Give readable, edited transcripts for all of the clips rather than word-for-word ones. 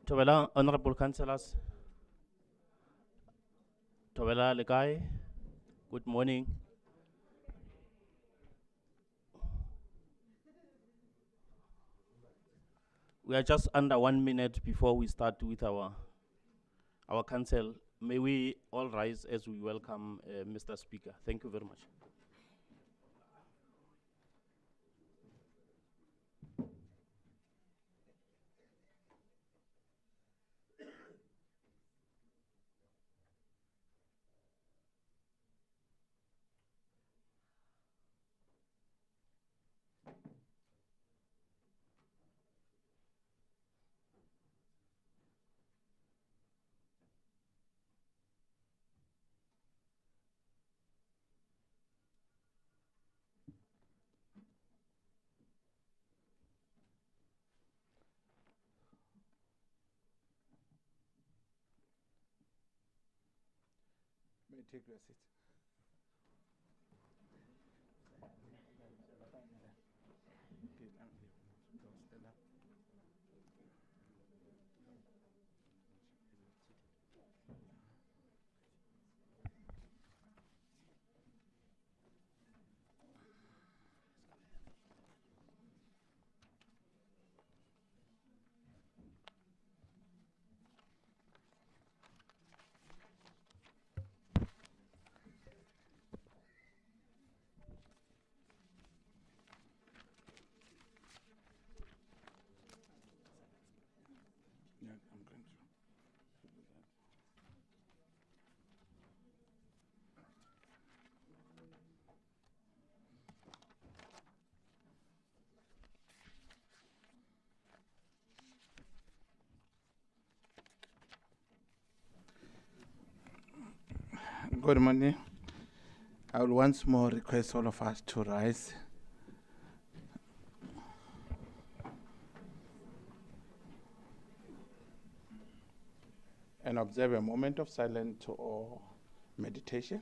Tobela, honorable councillors. Tobela Lekai, good morning. We are just under 1 minute before we start with our council. May we all rise as we welcome Mr. Speaker. Thank you very much. May take your seat. Yeah, I'm going to do that. Good morning. I will once more request all of us to rise. And observe a moment of silence or meditation.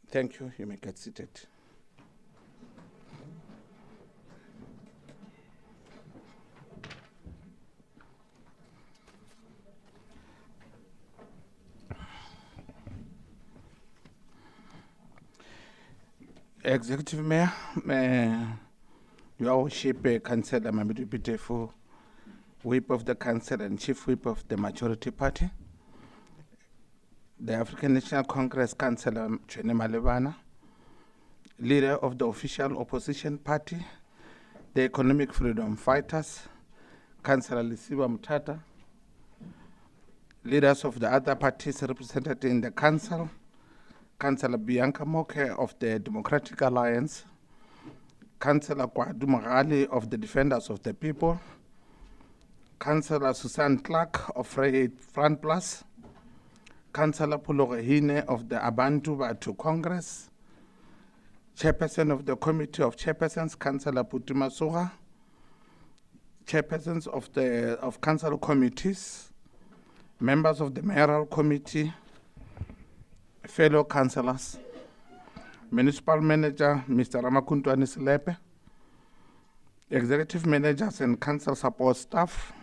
Thank you. You may get seated. Executive Mayor, your worship, Councillor Mamedu Bitefu, Whip of the Council and Chief Whip of the Majority Party, the African National Congress Councillor Chene Malebana, Leader of the Official Opposition Party, the Economic Freedom Fighters, Councillor Lisiba Mutata, leaders of the other parties represented in the Council, Councillor Bianca Moke of the Democratic Alliance, Councillor Kwadu Magali of the Defenders of the People, Councillor Susan Clark of Front Plus, Councillor Pulogehine of the Abantu Batu Congress, Chairperson of the Committee of Chairpersons, Councillor Putima Soha, Chairpersons of Council Committees, members of the Mayoral Committee, fellow councillors, Municipal Manager Mr. Ramakuntwani Silepe, Executive Managers and Council Support Staff,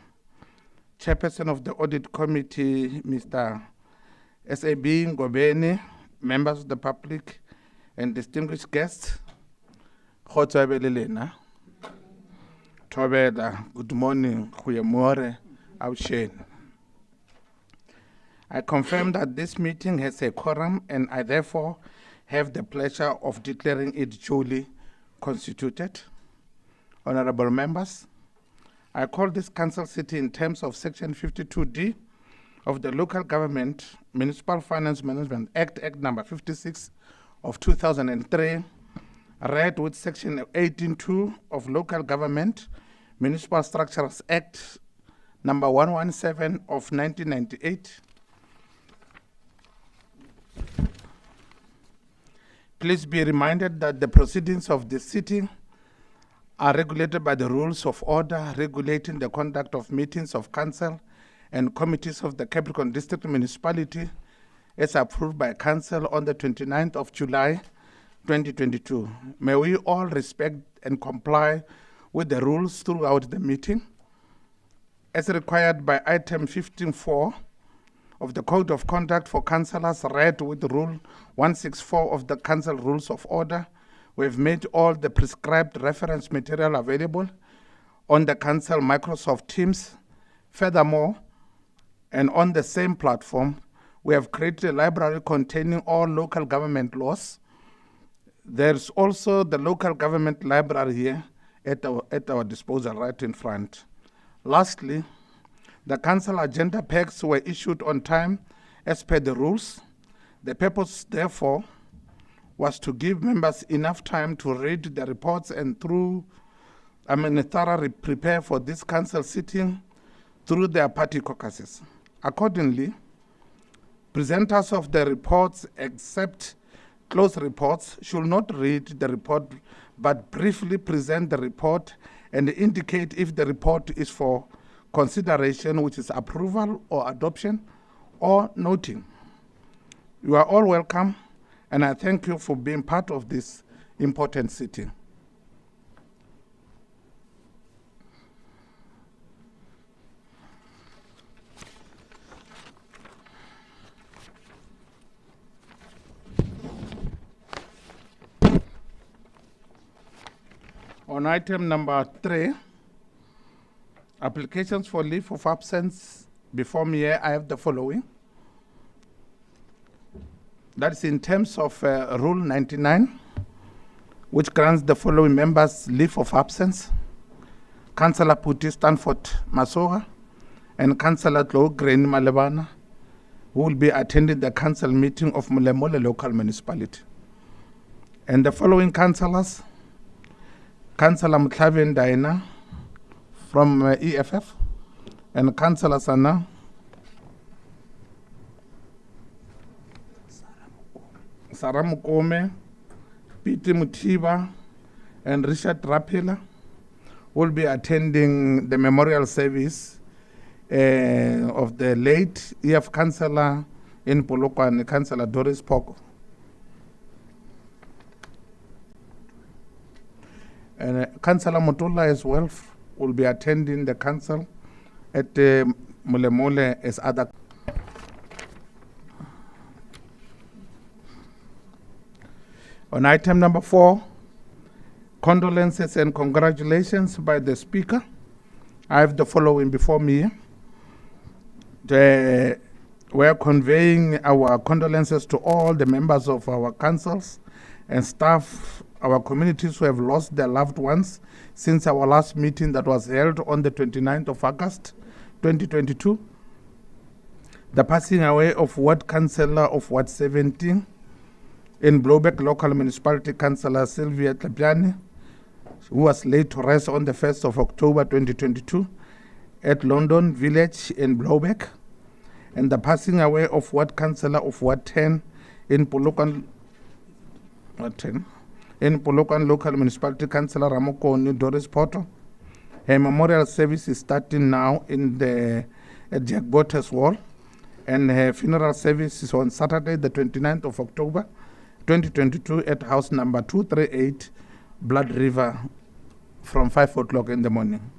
Chairperson of the Audit Committee Mr. S.A.B. Ngobeni, members of the public and distinguished guests, Tobela, good morning, Kuyemore, Aushen. I confirm that this meeting has a quorum and I therefore have the pleasure of declaring it duly constituted. Honorable members, I call this council sitting in terms of Section 52D of the Local Government Municipal Finance Management Act, Act number 56 of 2003, read with Section 18.2 of Local Government Municipal Structures Act number 117 of 1998. Please be reminded that the proceedings of this sitting are regulated by the rules of order regulating the conduct of meetings of council and committees of the Capricorn District Municipality as approved by council on the 29th of July 2022. May we all respect and comply with the rules throughout the meeting, as required by item 15.4 of the Code of Conduct for Councillors, read with Rule 164 of the Council Rules of Order. We have made all the prescribed reference material available on the Council Microsoft Teams. Furthermore, and on the same platform, we have created a library containing all local government laws. There's also the local government library here at our disposal right in front. Lastly, the council agenda packs were issued on time as per the rules. The purpose, therefore, was to give members enough time to read the reports and thoroughly prepare for this council sitting through their party caucuses. Accordingly, presenters of the reports, except close reports, should not read the report but briefly present the report and indicate if the report is for consideration, which is approval or adoption, or noting. You are all welcome, and I thank you for being part of this important sitting. On item number 3, applications for leave of absence. Before me here, I have the following. That's in terms of Rule 99, which grants the following members leave of absence: Councillor Puti Stanford Masoga and Councillor Grain Malebana, who will be attending the council meeting of Mulemole Local Municipality. And the following councillors: Councillor Mutlavin Daina from EFF, and Councillor Sana Saramukome, Piti Mutiba, and Richard Rapila will be attending the memorial service of the late EF Councillor in Polokwane, Councillor Doris Poko. And Councillor Mutula as well will be attending the council at Mulemole as other. On item number 4, condolences and congratulations by the Speaker. I have the following before me. We are conveying our condolences to all the members of our councils and staff, our communities who have lost their loved ones since our last meeting that was held on the 29th of August 2022. The passing away of Ward Councillor of Ward 17 in Blowback Local Municipality, Councillor Sylvia Tlapiani, who was laid to rest on the 1st of October 2022 at London Village in Blowback, and the passing away of Ward Councillor of Ward 10 in Polokwane Local Municipality, Councillor Ramokoni Doris Poto. Her memorial service is starting now at Jack Bottas Wall, and her funeral service is on Saturday, the 29th of October 2022 at house number 238, Blood River, from 5 o'clock in the morning.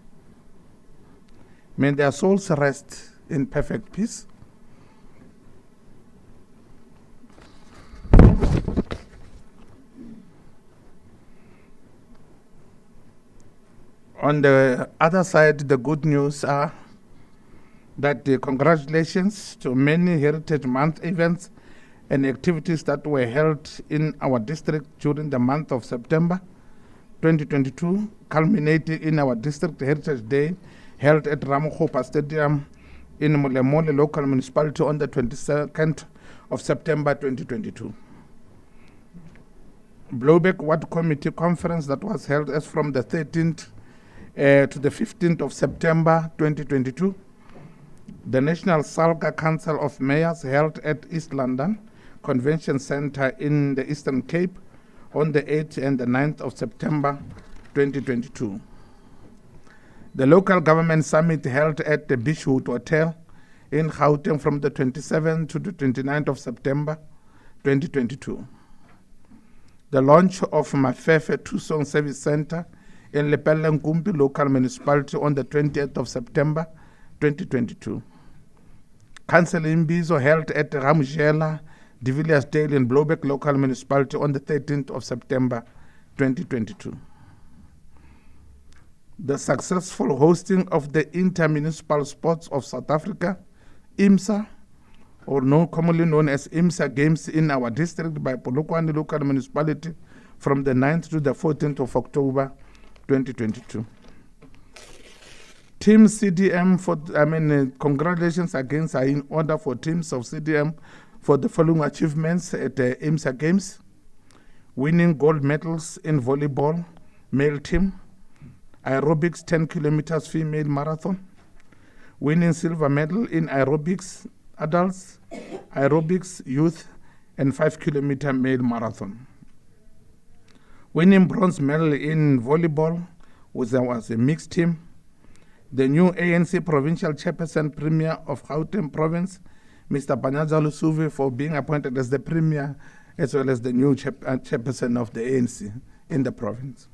May their souls rest in perfect peace. On the other side, the good news are that congratulations to many Heritage Month events and activities that were held in our district during the month of September 2022, culminating in our District Heritage Day held at Ramokgopa Stadium in Mulemole Local Municipality on the 22nd of September 2022. Blowback Ward Committee Conference that was held as from the 13th to the 15th of September 2022. The National Salga Council of Mayors held at East London Convention Centre in the Eastern Cape on the 8th and the 9th of September 2022. The Local Government Summit held at the Beachwood Hotel in Gauteng from the 27th to the 29th of September 2022. The launch of Mafefe Two-Song Service Center in Lepelle Nkumpi Local Municipality on the 20th of September 2022. Council in Bizo held at Ramujela, De Villiers Dale in Blowbeck Local Municipality on the 13th of September 2022. The successful hosting of the Inter-Municipal Sports of South Africa, IMSA, or commonly known as IMSA Games in our district by Polokwane Local Municipality from the 9th to the 14th of October 2022. Team CDM, congratulations again are in order for teams of CDM for the following achievements at the IMSA Games: winning gold medals in volleyball, male team, aerobics 10 kilometers female marathon, winning silver medal in aerobics adults, aerobics youth, and 5 kilometer male marathon. Winning bronze medal in volleyball was a mixed team. The new ANC provincial chairperson premier of Gauteng province, Mr. Panyaza Lusuve, for being appointed as the premier as well as the new chairperson of the ANC in the province.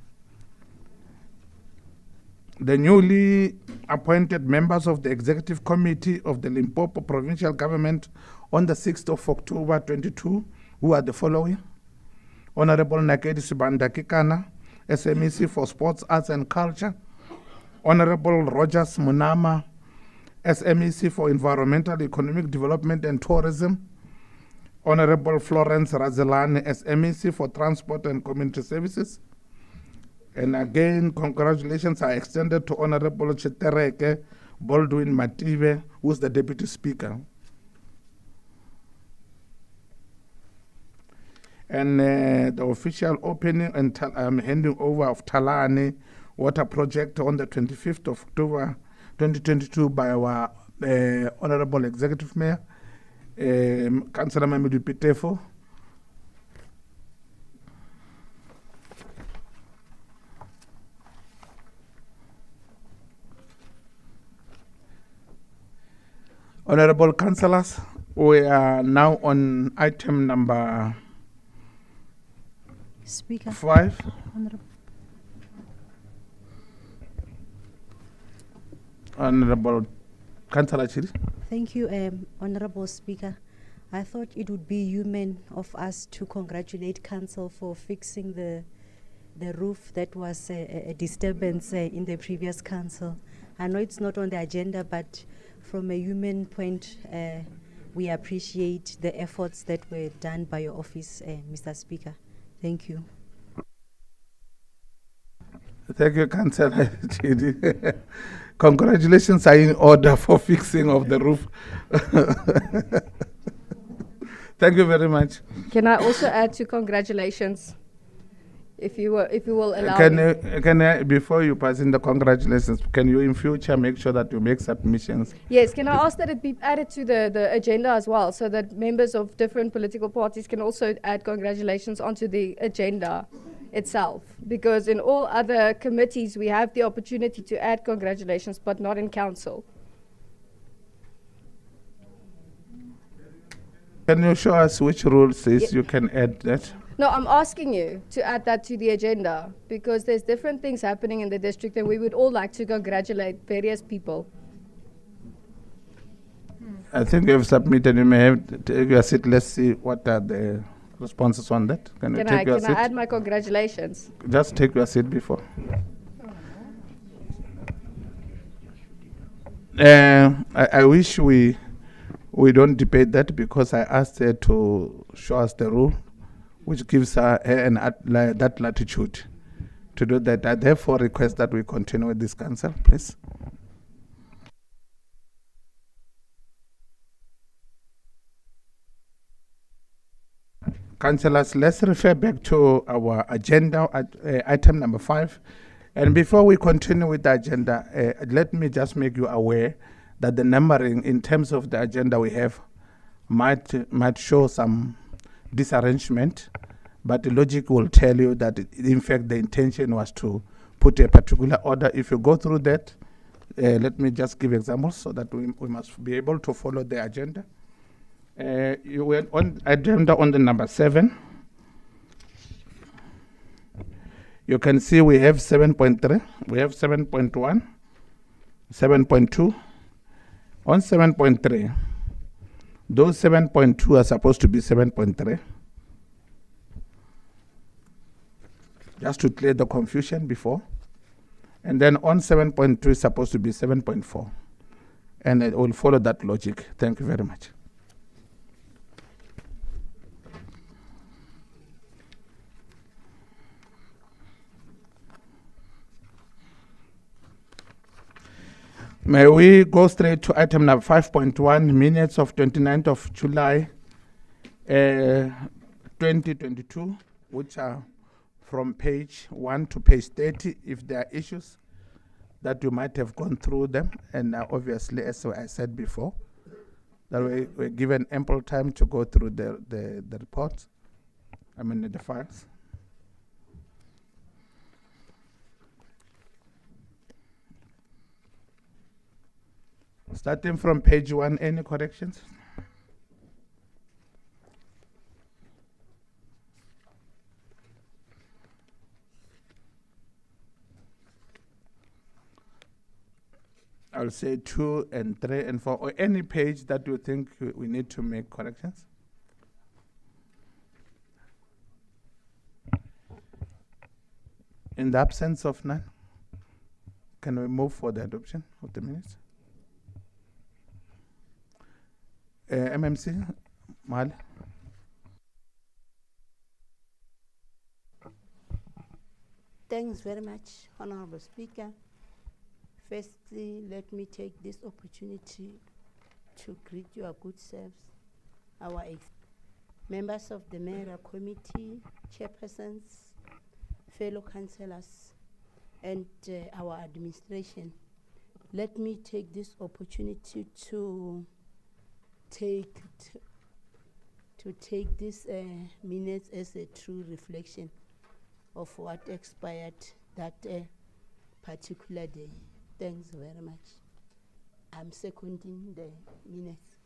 The newly appointed members of the executive committee of the Limpopo provincial government on the 6th of October 22, who are the following: Honorable Nakedi Sibanda Kikana, SMEC for Sports, Arts and Culture; Honorable Rogers Munama, SMEC for Environmental, Economic Development and Tourism; Honorable Florence Razelani, SMEC for Transport and Community Services. And again, congratulations are extended to Honorable Chetereke Baldwin Mative, who is the Deputy Speaker. And the official opening and handing over of Talane Water Project on the 25th of October 2022 by our Honorable Executive Mayor, Councillor Mamadou Pitefo. Honorable Councillors, we are now on item number Speaker. 5. Honorable Councillor Chiri. Thank you, Honorable Speaker. I thought it would be human of us to congratulate Council for fixing the roof that was a disturbance in the previous Council. I know it's not on the agenda, but from a human point, we appreciate the efforts that were done by your office, Mr. Speaker. Thank you. Thank you, Councillor Chidi. Congratulations are in order for fixing of the roof. Thank you very much. Can I also add to congratulations, if you will allow me? Can I, before you pass in the congratulations, can you in future make sure that you make submissions? Yes, can I ask that it be added to the agenda as well, so that members of different political parties can also add congratulations onto the agenda itself? Because in all other committees, we have the opportunity to add congratulations, but not in council. Can you show us which rule says you can add that? No, I'm asking you to add that to the agenda, because there's different things happening in the district, and we would all like to congratulate various people. I think you have submitted. You may have to take your seat. Let's see what are the responses on that. Can you take your seat? Can I add my congratulations? Just take your seat before. I wish we don't debate that, because I asked her to show us the rule, which gives her that latitude to do that. I therefore request that we continue with this council, please. Councillors, let's refer back to our agenda at item number 5. And before we continue with the agenda, let me just make you aware that the numbering in terms of the agenda we have might show some disarrangement, but the logic will tell you that in fact the intention was to put a particular order. If you go through that, let me just give examples so that we must be able to follow the agenda. You went on agenda on the number 7. You can see we have 7.3, we have 7.1, 7.2. On 7.3, those 7.2 are supposed to be 7.3. Just to clear the confusion before. And then on 7.2 is supposed to be 7.4. And it will follow that logic. Thank you very much. May we go straight to item number 5.1, minutes of 29th of July 2022, which are from page 1 to page 30. If there are issues that you might have gone through them, and obviously, as I said before, that we're given ample time to go through the reports, the files. Starting from page 1, any corrections? I'll say 2 and 3 and 4, or any page that you think we need to make corrections. In the absence of none, can we move for the adoption of the minutes? MMC, Mal. Thanks very much, Honorable Speaker. Firstly, let me take this opportunity to greet your good selves, our members of the Mayoral Committee, chairpersons, fellow councillors, and our administration. Let me take this opportunity to take this minutes as a true reflection of what expired that particular day. Thanks very much. I'm seconding the minutes.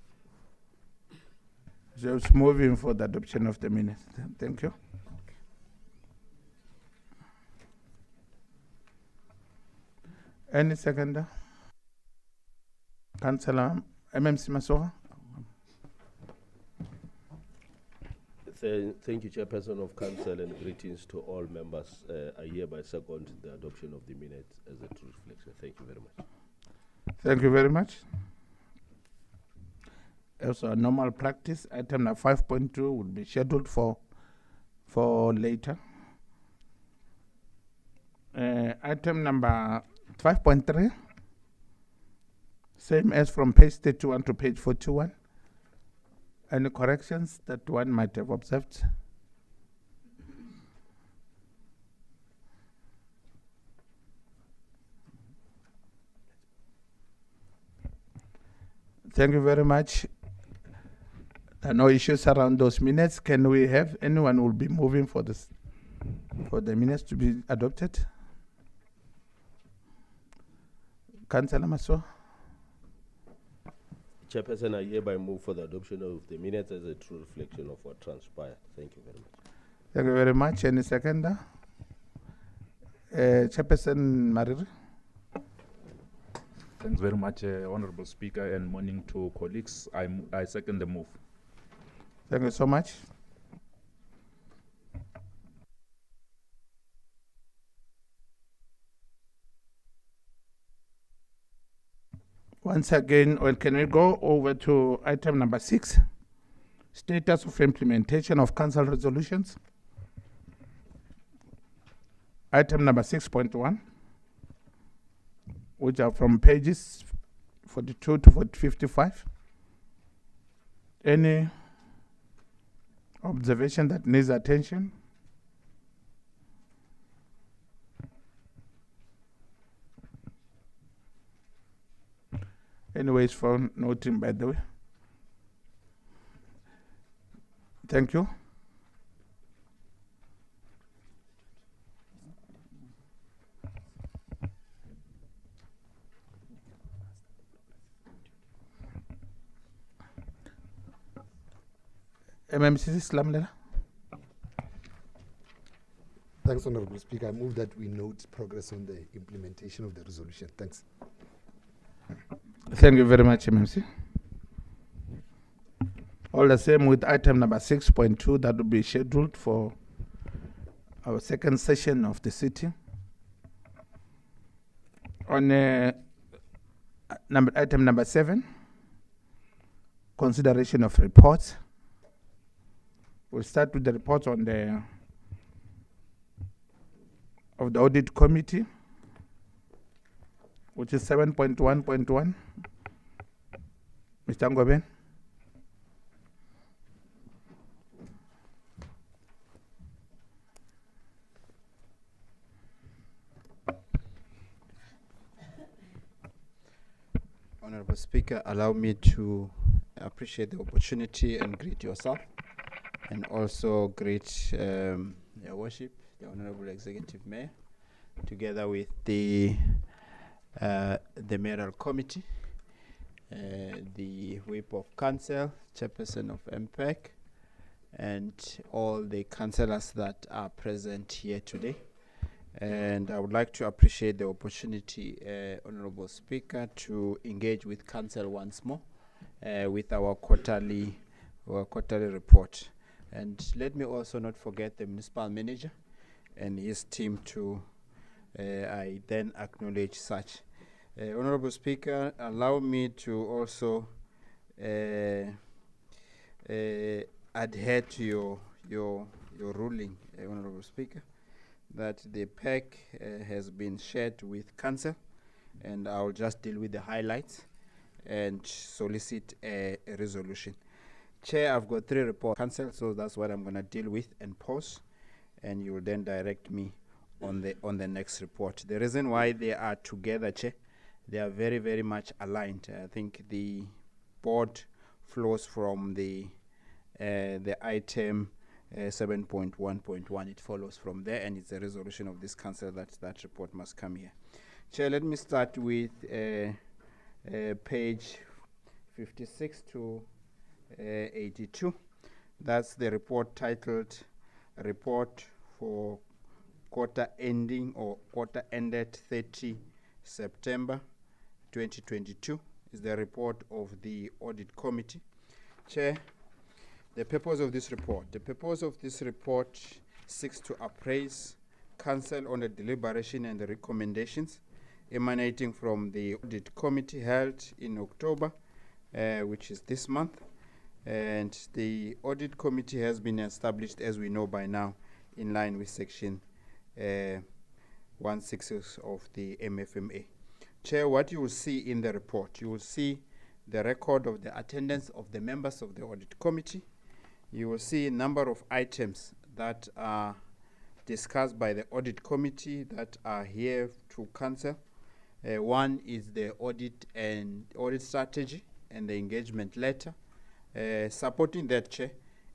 Just moving for the adoption of the minutes. Thank you. Okay. Any seconder? Councillor MMC Masoha. Thank you, Chairperson of Council, and greetings to all members. I hereby second the adoption of the minutes as a true reflection. Thank you very much. Thank you very much. As a normal practice, item number 5.2 will be scheduled for later. Item number 5.3, same as from page 31 to page 41. Any corrections that one might have observed? Thank you very much. There are no issues around those minutes. Can we have anyone who will be moving for the minutes to be adopted? Councillor Maso. Chairperson, I hereby move for the adoption of the minutes as a true reflection of what transpired. Thank you very much. Thank you very much. Any seconder? Chairperson Mariri. Thanks very much, Honorable Speaker, and morning to colleagues. I second the move. Thank you so much. Once again, can we go over to item number 6, status of implementation of council resolutions. Item number 6.1, which are from pages 42 to 55. Any observation that needs attention? Anyways, for noting, by the way. Thank you. MMC Slamlela. Thanks, Honorable Speaker. I move that we note progress on the implementation of the resolution. Thanks. Thank you very much, MMC. All the same with item number 6.2 that will be scheduled for our second session of the sitting. On item number 7, consideration of reports. We'll start with the report on the audit committee, which is 7.1.1. Mr. Ngoben. Honorable Speaker, allow me to appreciate the opportunity and greet yourself, and also greet Your Worship, the Honorable Executive Mayor, together with the Mayoral Committee, the Whip of Council, Chairperson of MPEC, and all the councillors that are present here today. And I would like to appreciate the opportunity, Honorable Speaker, to engage with Council once more with our quarterly report. And let me also not forget the Municipal Manager and his team too. I then acknowledge such. Honorable Speaker, allow me to also adhere to your ruling, Honorable Speaker, that the PEC has been shared with Council, and I'll just deal with the highlights and solicit a resolution. Chair, I've got 3 reports, Council, so that's what I'm going to deal with and pause, and you will then direct me on the next report. The reason why they are together, Chair, they are very, very much aligned. I think the board flows from the item 7.1.1. It follows from there, and it's a resolution of this council that report must come here. Chair, let me start with page 56 to 82. That's the report titled Report for Quarter Ending or Quarter Ended 30 September 2022. Is the report of the Audit Committee. Chair, the purpose of this report seeks to appraise Council on the deliberation and the recommendations emanating from the Audit Committee held in October, which is this month. And the Audit Committee has been established, as we know by now, in line with Section 166 of the MFMA. Chair, what you will see in the report, you will see the record of the attendance of the members of the Audit Committee. You will see a number of items that are discussed by the Audit Committee that are here to Council. One is the audit strategy and the engagement letter. Supporting that, Chair,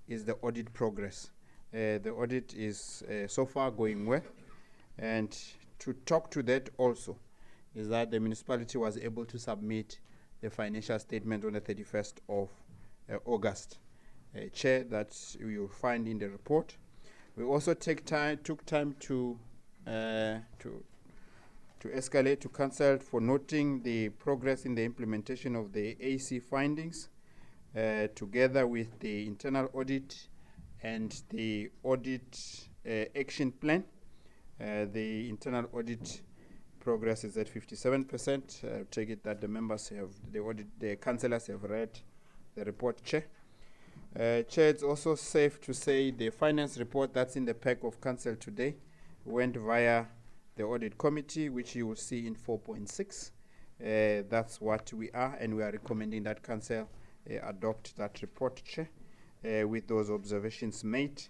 is the audit progress. The audit is so far going well. And to talk to that also is that the municipality was able to submit the financial statement on the 31st of August. Chair, that you'll find in the report. We also took time to escalate to Council for noting the progress in the implementation of the AC findings, together with the internal audit and the audit action plan. The internal audit progress is at 57%. Take it that the members have, the councillors have read the report, Chair. Chair, it's also safe to say the finance report that's in the pack of Council today went via the Audit Committee, which you will see in 4.6. That's what we are, and we are recommending that Council adopt that report, Chair, with those observations made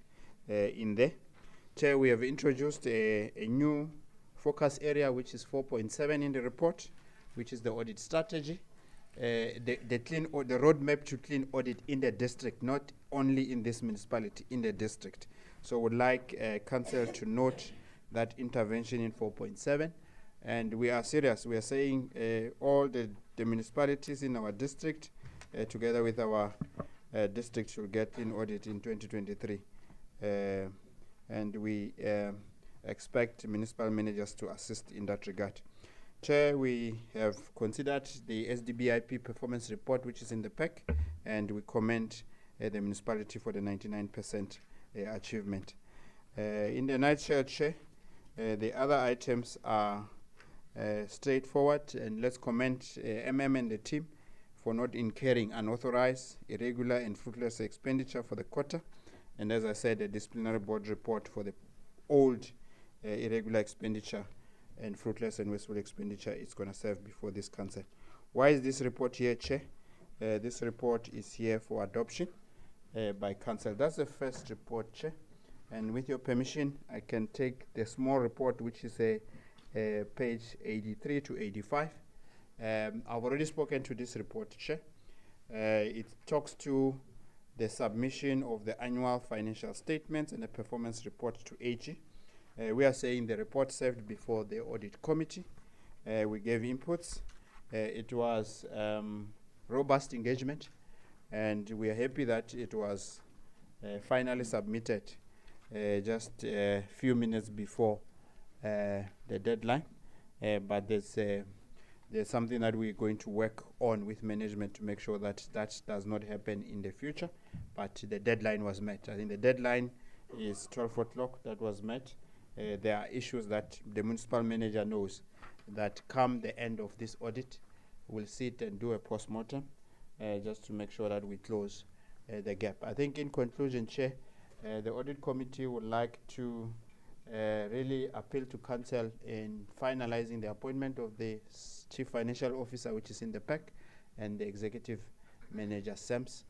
in there. Chair, we have introduced a new focus area, which is 4.7 in the report, which is the audit strategy. The roadmap to clean audit in the district, not only in this municipality, in the district. So would like Council to note that intervention in 4.7. And we are serious. We are saying all the municipalities in our district, together with our district, should get clean audit in 2023. And we expect municipal managers to assist in that regard. Chair, we have considered the SDBIP performance report, which is in the pack, and we commend the municipality for the 99% achievement. In the nutshell, Chair, the other items are straightforward, and let's commend MM and the team for not incurring unauthorized, irregular, and fruitless expenditure for the quarter. And as I said, a disciplinary board report for the old irregular expenditure and fruitless and wasteful expenditure is going to serve before this council. Why is this report here, Chair? This report is here for adoption by council. That's the first report, Chair. And with your permission, I can take the small report, which is page 83 to 85. I've already spoken to this report, Chair. It talks to the submission of the annual financial statements and the performance report to AG. We are saying the report served before the audit committee. We gave inputs. It was robust engagement, and we are happy that it was finally submitted just a few minutes before the deadline. But there's something that we're going to work on with management to make sure that that does not happen in the future. But the deadline was met. I think the deadline is 12 o'clock. That was met. There are issues that the municipal manager knows that come the end of this audit, we'll sit and do a post-mortem just to make sure that we close the gap. I think in conclusion, Chair, the audit committee would like to really appeal to council in finalizing the appointment of the chief financial officer, which is in the pack, and the executive manager, SAMS,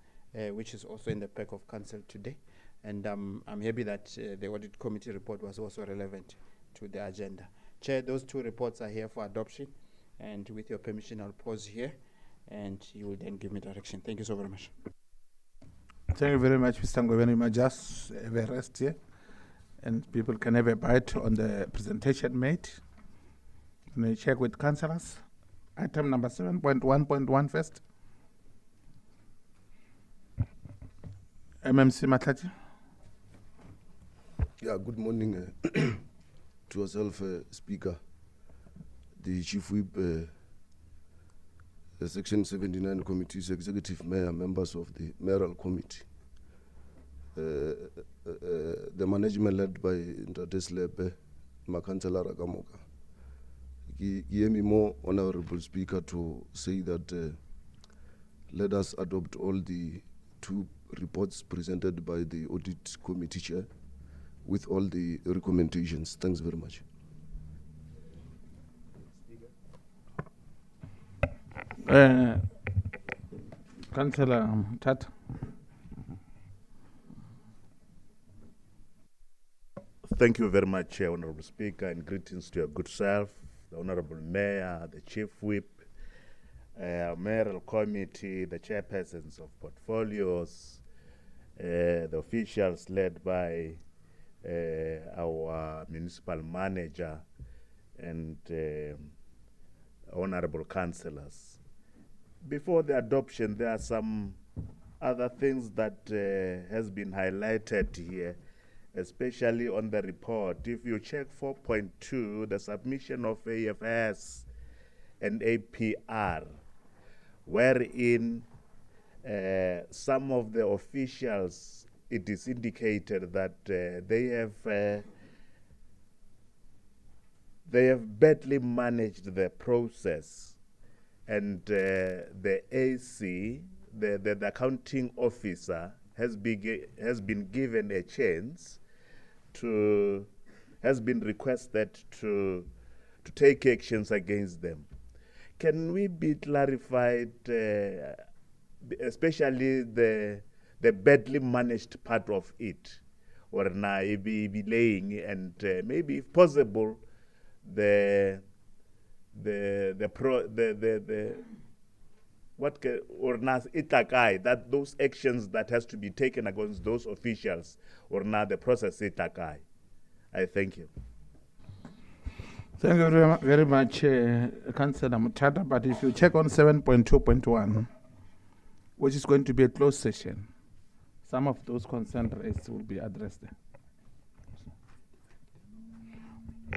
which is also in the pack of council today. And I'm happy that the audit committee report was also relevant to the agenda. Chair, those two reports are here for adoption. And with your permission, I'll pause here, and you will then give me direction. Thank you so very much. Thank you very much, Mr. Ngovenima. Just have a rest here, and people can have a bite on the presentation made. And we check with councillors. Item number 7.1.1 first. MMC Matlachi. Yeah, good morning to yourself, Speaker, the Chief Whip, the Section 79 Committee's Executive Mayor, members of the Mayoral Committee, the management led by Ntate Slepe, Councillor Rakamoka. Give me more, Honorable Speaker, to say that let us adopt all the two reports presented by the Audit Committee Chair with all the recommendations. Thanks very much. Councillor Tata. Thank you very much, Honorable Speaker, and greetings to your good self, the Honorable Mayor, the Chief Whip, Mayoral Committee, the chairpersons of portfolios, the officials led by our municipal manager, and honorable councillors. Before the adoption, there are some other things that has been highlighted here, especially on the report. If you check 4.2, the submission of AFS and APR, wherein some of the officials, it is indicated that they have badly managed the process, and the AC, the accounting officer, has been given a chance has been requested to take actions against them. Can we be clarified, especially the badly managed part of it, or na be laying, and maybe if possible, that those actions that has to be taken against those officials, or not the process itakai. I thank you. Thank you very much, Councillor Mutata. But if you check on 7.2.1, which is going to be a closed session, some of those concerned raised will be addressed there.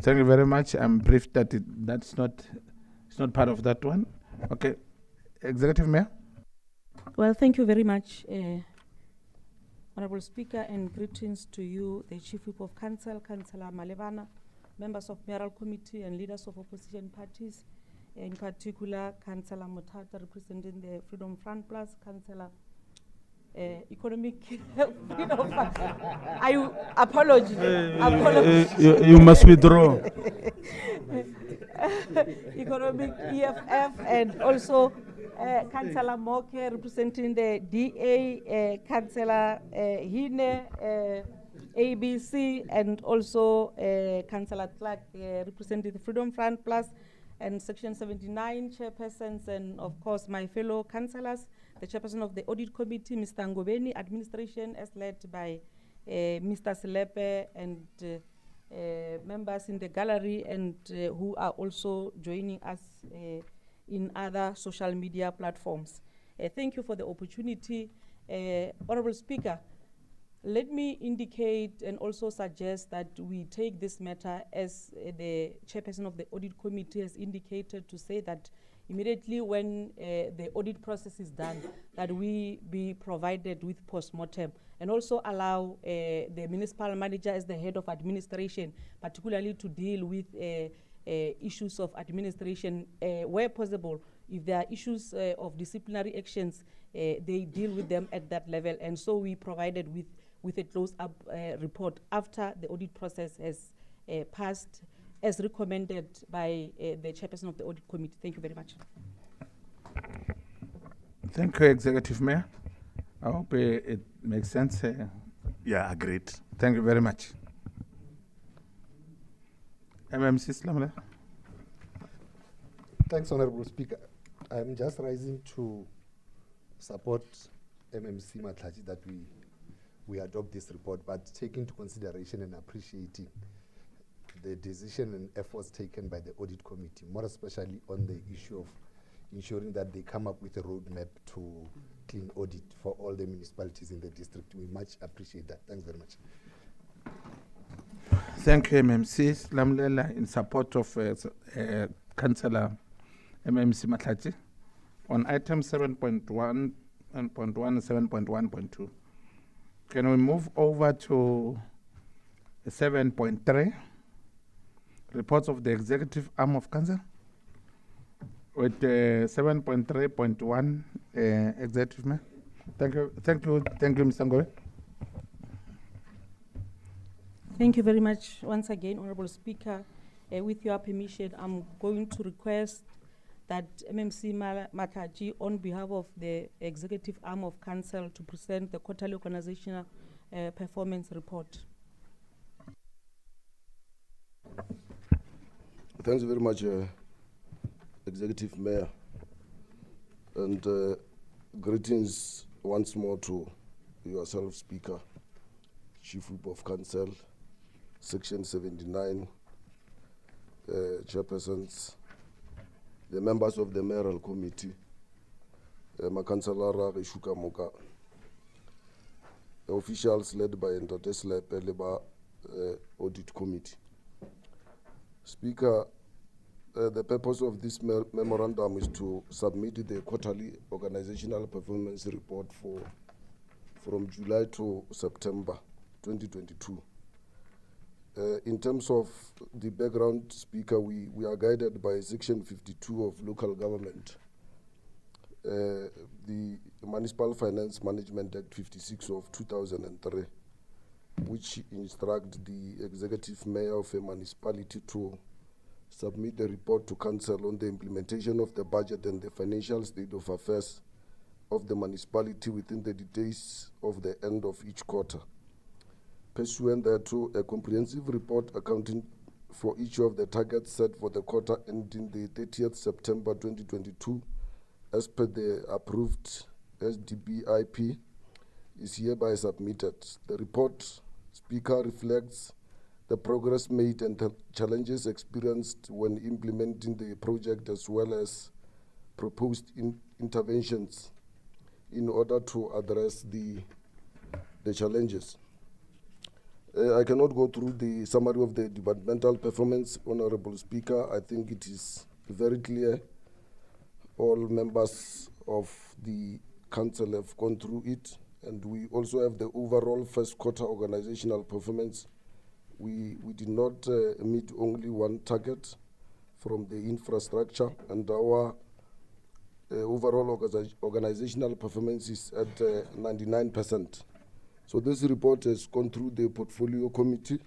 Thank you very much. I'm briefed that it's not part of that one. Okay. Executive Mayor. Well, thank you very much, Honorable Speaker, and greetings to you, the Chief Whip of Council, Councillor Malebana, members of Mayoral Committee and leaders of opposition parties, in particular, Councillor Mutata representing the Freedom Front Plus, Councillor Economic Freedom Fund. Apology. You must withdraw. Economic EFF, and also Councillor Moke representing the DA, Councillor Hine, ABC, and also Councillor Clark representing the Freedom Front Plus and Section 79 chairpersons, and of course my fellow councillors, the chairperson of the Audit Committee, Mr. Ngobeni, administration as led by Mr. Selepe, and members in the gallery and who are also joining us in other social media platforms. Thank you for the opportunity. Honorable Speaker, let me indicate and also suggest that we take this matter as the chairperson of the Audit Committee has indicated, to say that immediately when the audit process is done, that we be provided with post-mortem, and also allow the municipal manager as the head of administration, particularly to deal with issues of administration where possible. If there are issues of disciplinary actions, they deal with them at that level. And so we provided with a close-up report after the audit process has passed, as recommended by the chairperson of the Audit Committee. Thank you very much. Thank you, Executive Mayor. I hope it makes sense. Yeah, agreed. Thank you very much. MMC Slamla. Thanks, Honorable Speaker. I'm just rising to support MMC Matlaji that we adopt this report, but take into consideration and appreciating the decision and efforts taken by the Audit Committee, more especially on the issue of ensuring that they come up with a roadmap to clean audit for all the municipalities in the district. We much appreciate that. Thanks very much. Thank you, MMC Slamlela, in support of Councillor MMC Matlaji. On item 7.1 and 7.1.2. Can we move over to 7.3? Reports of the executive arm of council? With 7.3.1, executive mayor. Thank you, Mr. Ngowe. Thank you very much once again, Honorable Speaker. With your permission, I'm going to request that MMC Matlaji, on behalf of the executive arm of council, to present the quarterly organizational performance report. Thanks very much, Executive Mayor, and greetings once more to yourself, Speaker, Chief Whip of Council, Section 79, chairpersons, the members of the Mayoral Committee, Councillor Reshuka Moka, the officials led by Ntate Slepe Leba Audit Committee. Speaker, the purpose of this memorandum is to submit the quarterly organizational performance report from July to September 2022. In terms of the background, Speaker, we are guided by Section 52 of Local Government, the Municipal Finance Management Act 56 of 2003, which instruct the executive mayor of a municipality to submit a report to council on the implementation of the budget and the financial state of affairs of the municipality within the days of the end of each quarter. Pursuant thereto, a comprehensive report accounting for each of the targets set for the quarter ending the 30th September 2022 as per the approved SDBIP is hereby submitted. The report, Speaker, reflects the progress made and the challenges experienced when implementing the project, as well as proposed interventions in order to address the challenges. I cannot go through the summary of the departmental performance, Honorable Speaker. I think it is very clear. All members of the council have gone through it, and we also have the overall first quarter organizational performance. We did not meet only one target from the infrastructure, and our overall organizational performance is at 99%. So this report has gone through the portfolio committee,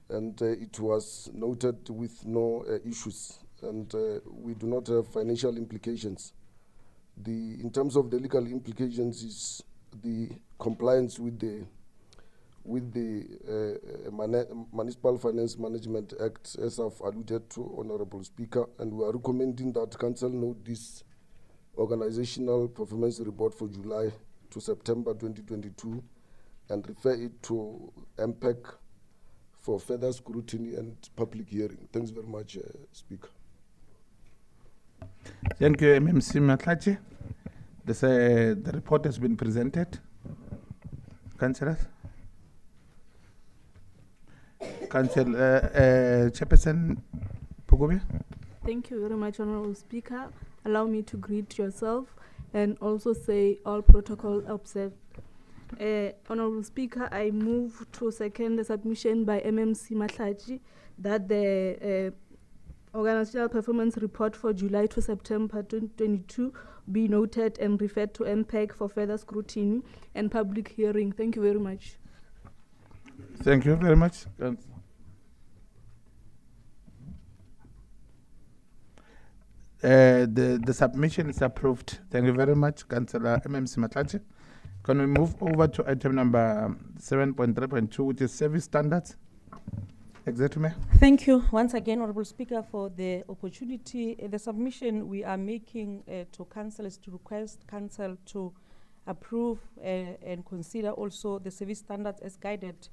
and it was noted with no issues, and we do not have financial implications. In terms of the legal implications is the compliance with the Municipal Finance Management Act, as I've alluded to, Honorable Speaker, and we are recommending that Council note this organizational performance report for July to September 2022 and refer it to MPEC for further scrutiny and public hearing. Thanks very much, Speaker. Thank you, MMC Matlachi. The report has been presented. Councillors? Council Chairperson Pogobia. Thank you very much, Honorable Speaker. Allow me to greet yourself and also say all protocol observed. Honorable Speaker, I move to second the submission by MMC Matlachi that the Organizational Performance Report for July to September 2022 be noted and referred to MPEC for further scrutiny and public hearing. Thank you very much. Thank you very much. The submission is approved. Thank you very much, Councillor MMC Matlachi. Can we move over to item number 7.3.2, which is service standards? Exactly. Thank you once again, Honourable Speaker, for the opportunity. The submission we are making to Council is to request Council to approve and consider also the service standards as guided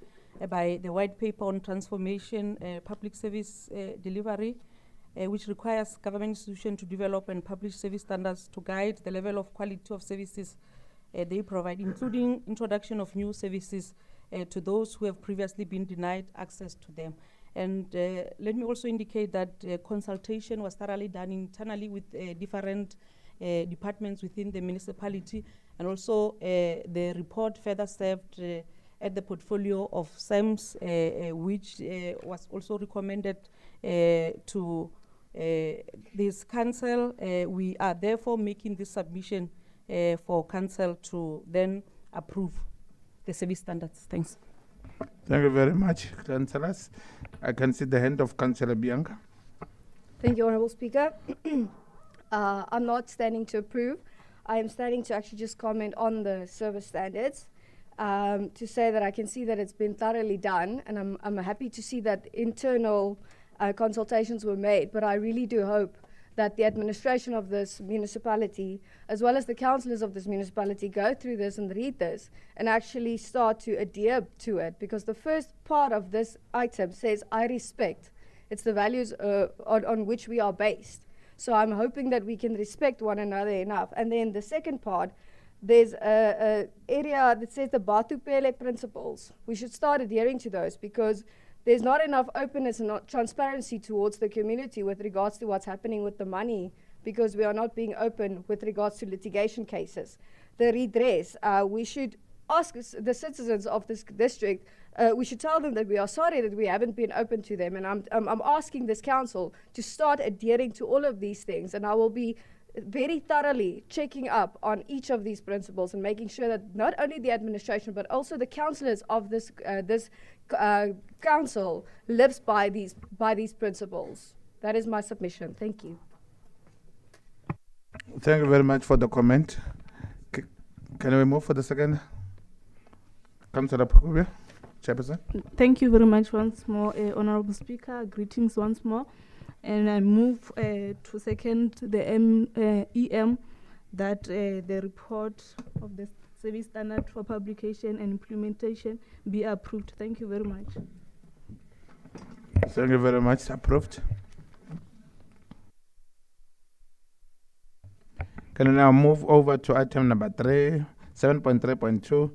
by the White Paper on Transformation Public Service Delivery, which requires government institutions to develop and publish service standards to guide the level of quality of services they provide, including introduction of new services to those who have previously been denied access to them. And let me also indicate that consultation was thoroughly done internally with different departments within the municipality, and also the report further served at the portfolio of SAMS, which was also recommended to this council. We are therefore making this submission for council to then approve the service standards. Thanks. Thank you very much, councillors. I can see the hand of Councillor Bianca. Thank you, Honourable Speaker. I'm not standing to approve. I am standing to actually just comment on the service standards, to say that I can see that it's been thoroughly done, and I'm happy to see that internal consultations were made, but I really do hope that the administration of this municipality, as well as the councillors of this municipality, go through this and read this and actually start to adhere to it, because the first part of this item says, I respect. It's the values on which we are based. So I'm hoping that we can respect one another enough. And then the second part, there's a area that says the Batupele principles. We should start adhering to those, because there's not enough openness and not transparency towards the community with regards to what's happening with the money, because we are not being open with regards to litigation cases. The redress, we should ask the citizens of this district, we should tell them that we are sorry that we haven't been open to them, and I'm asking this council to start adhering to all of these things, and I will be very thoroughly checking up on each of these principles and making sure that not only the administration but also the councillors of this council lives by these principles. That is my submission. Thank you. Thank you very much for the comment. Can we move for the second? Councillor Pakubia, Chairperson. Thank you very much once more, Honourable Speaker. Greetings once more. And I move to second the EM that the report of the service standard for publication and implementation be approved. Thank you very much. Thank you very much. Approved. Can we now move over to item number 7.3.2,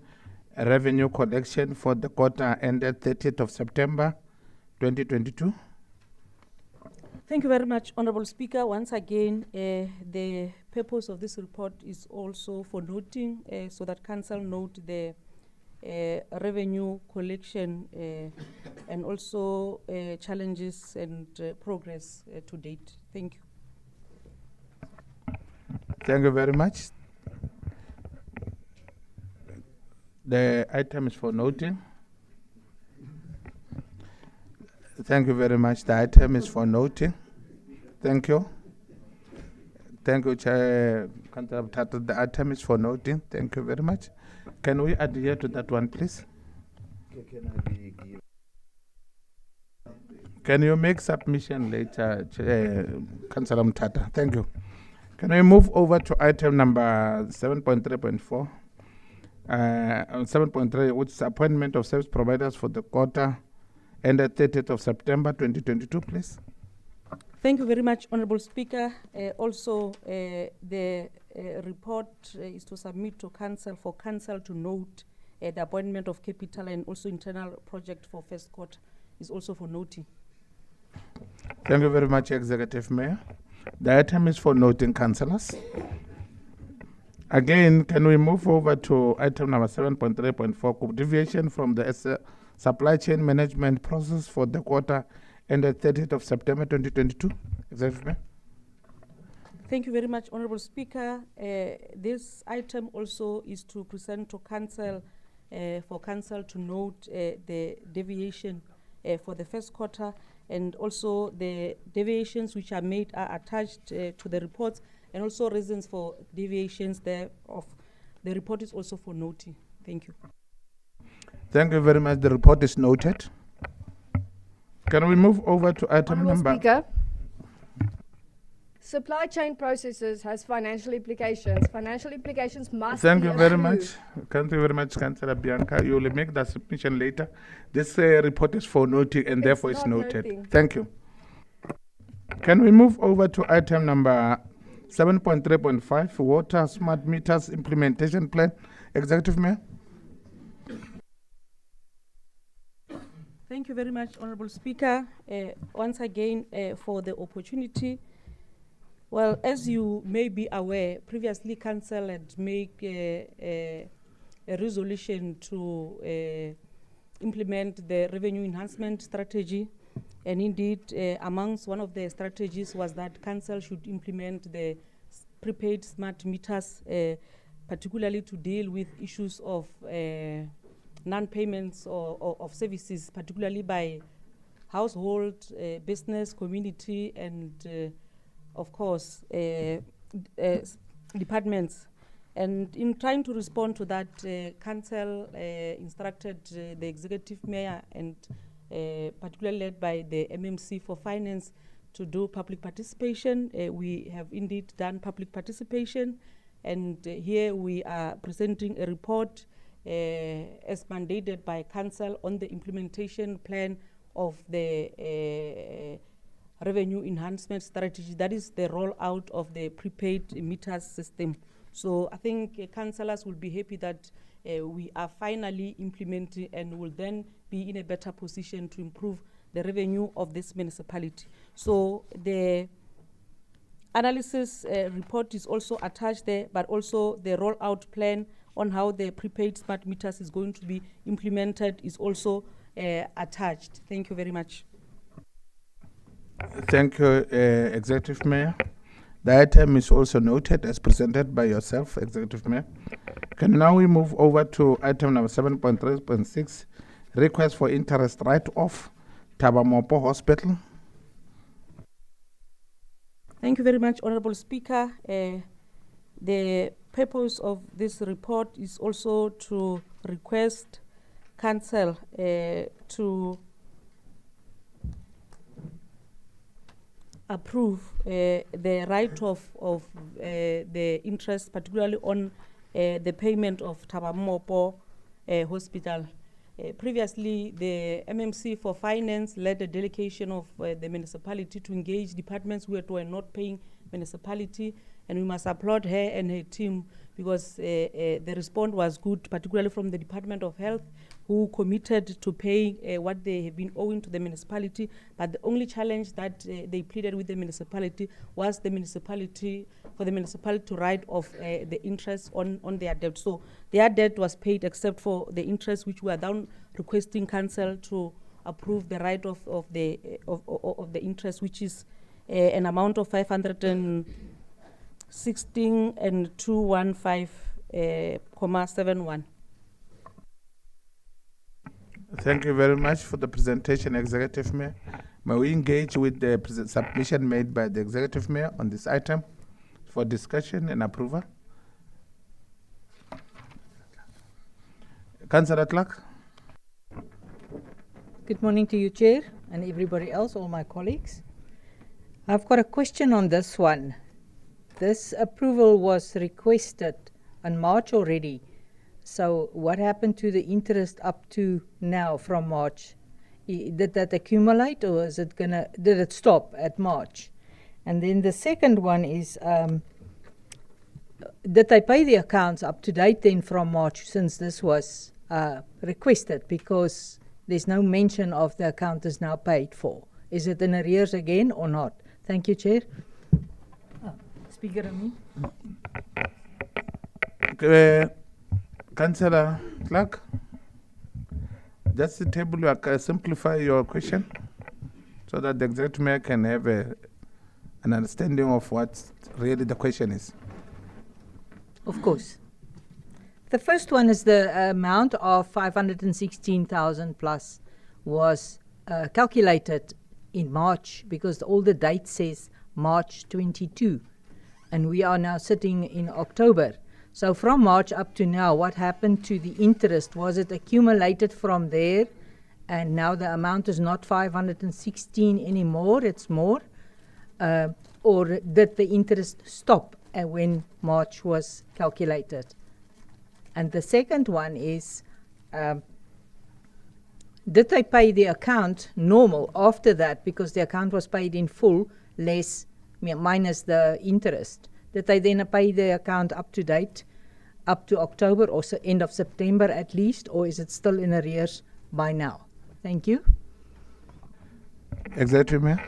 revenue collection for the quarter ended 30th of September 2022. Thank you very much, Honorable Speaker. Once again, the purpose of this report is also for noting so that Council note the revenue collection and also challenges and progress to date. Thank you. Thank you very much. The item is for noting. Thank you very much. The item is for noting. Thank you. Thank you, Chair. The item is for noting. Thank you very much. Can we adhere to that one, please? Can you make submission later, Councillor Mtata? Thank you. Can we move over to item number 7.3.4? 7.3, which is appointment of service providers for the quarter ended 30th of September 2022, please. Thank you very much, Honorable Speaker. Also, the report is to submit to Council for Council to note the appointment of capital and also internal project for first quarter is also for noting. Thank you very much, Executive Mayor. The item is for noting, councillors. Again, can we move over to item number 7.3.4, deviation from the supply chain management process for the quarter ended 30th of September 2022? Executive Mayor. Thank you very much, Honorable Speaker. This item also is to present to Council for Council to note the deviation for the first quarter, and also the deviations which are made are attached to the reports, and also reasons for deviations thereof. The report is also for noting. Thank you. Thank you very much. The report is noted. Can we move over to item Honorable number? Speaker, supply chain processes has financial implications. Financial implications must Thank be you very approved. much. Thank you very much, Councillor Bianca. You will make the submission later. This report is for noting and therefore is noted. Noting. Thank you. Can we move over to item number 7.3.5, water smart meters implementation plan? Executive Mayor. Thank you very much, Honorable Speaker. Once again, for the opportunity. Well, as you may be aware, previously Council had made a resolution to implement the revenue enhancement strategy. And indeed, amongst one of the strategies was that Council should implement the prepaid smart meters, particularly to deal with issues of non-payments or of services, particularly by household, business, community, and of course, departments. And in trying to respond to that, Council instructed the Executive Mayor and particularly led by the MMC for Finance to do public participation. We have indeed done public participation, and here we are presenting a report as mandated by Council on the implementation plan of the revenue enhancement strategy. That is the rollout of the prepaid meters system. So I think councillors will be happy that we are finally implementing and will then be in a better position to improve the revenue of this municipality. So the analysis report is also attached there, but also the rollout plan on how the prepaid smart meters is going to be implemented is also attached. Thank you very much. Thank you, Executive Mayor. The item is also noted as presented by yourself, Executive Mayor. Can now we move over to item number 7.3.6, request for interest write-off, Tabamopo Hospital. Thank you very much, Honorable Speaker. The purpose of this report is also to request Council to approve the write-off of the interest, particularly on the payment of Tabamopo Hospital. Previously, the MMC for Finance led a delegation of the municipality to engage departments who were not paying municipality, and we must applaud her and her team because the response was good, particularly from the Department of Health, who committed to paying what they have been owing to the municipality. But the only challenge that they pleaded with the municipality was for the municipality to write off the interest on their debt. So their debt was paid except for the interest, which we are down requesting council to approve the write-off of the interest, which is an amount of 516 and 215.71. Thank you very much for the presentation, Executive Mayor. May we engage with the submission made by the Executive Mayor on this item for discussion and approval? Councillor Clark. Good morning to you, Chair, and everybody else, all my colleagues. I've got a question on this one. This approval was requested in March already. So what happened to the interest up to now from March? Did that accumulate, or is it did it stop at March? And then the second one is, did they pay the accounts up to date then from March, since this was requested? Because there's no mention of the account is now paid for. Is it in arrears again or not? Thank you, Chair. Speaker Amin. Councillor Clark, just the table, simplify your question so that the Executive Mayor can have an understanding of what really the question is. Of course. The first one is the amount of 516,000 plus was calculated in March, because all the date says March 22, and we are now sitting in October. So from March up to now, what happened to the interest? Was it accumulated from there, and now the amount is not 516 anymore, it's more? Or did the interest stop when March was calculated? And the second one is, did they pay the account normal after that, because the account was paid in full, less minus the interest? Did they then pay the account up to date, up to October or end of September at least, or is it still in arrears by now? Thank you. Executive Mayor.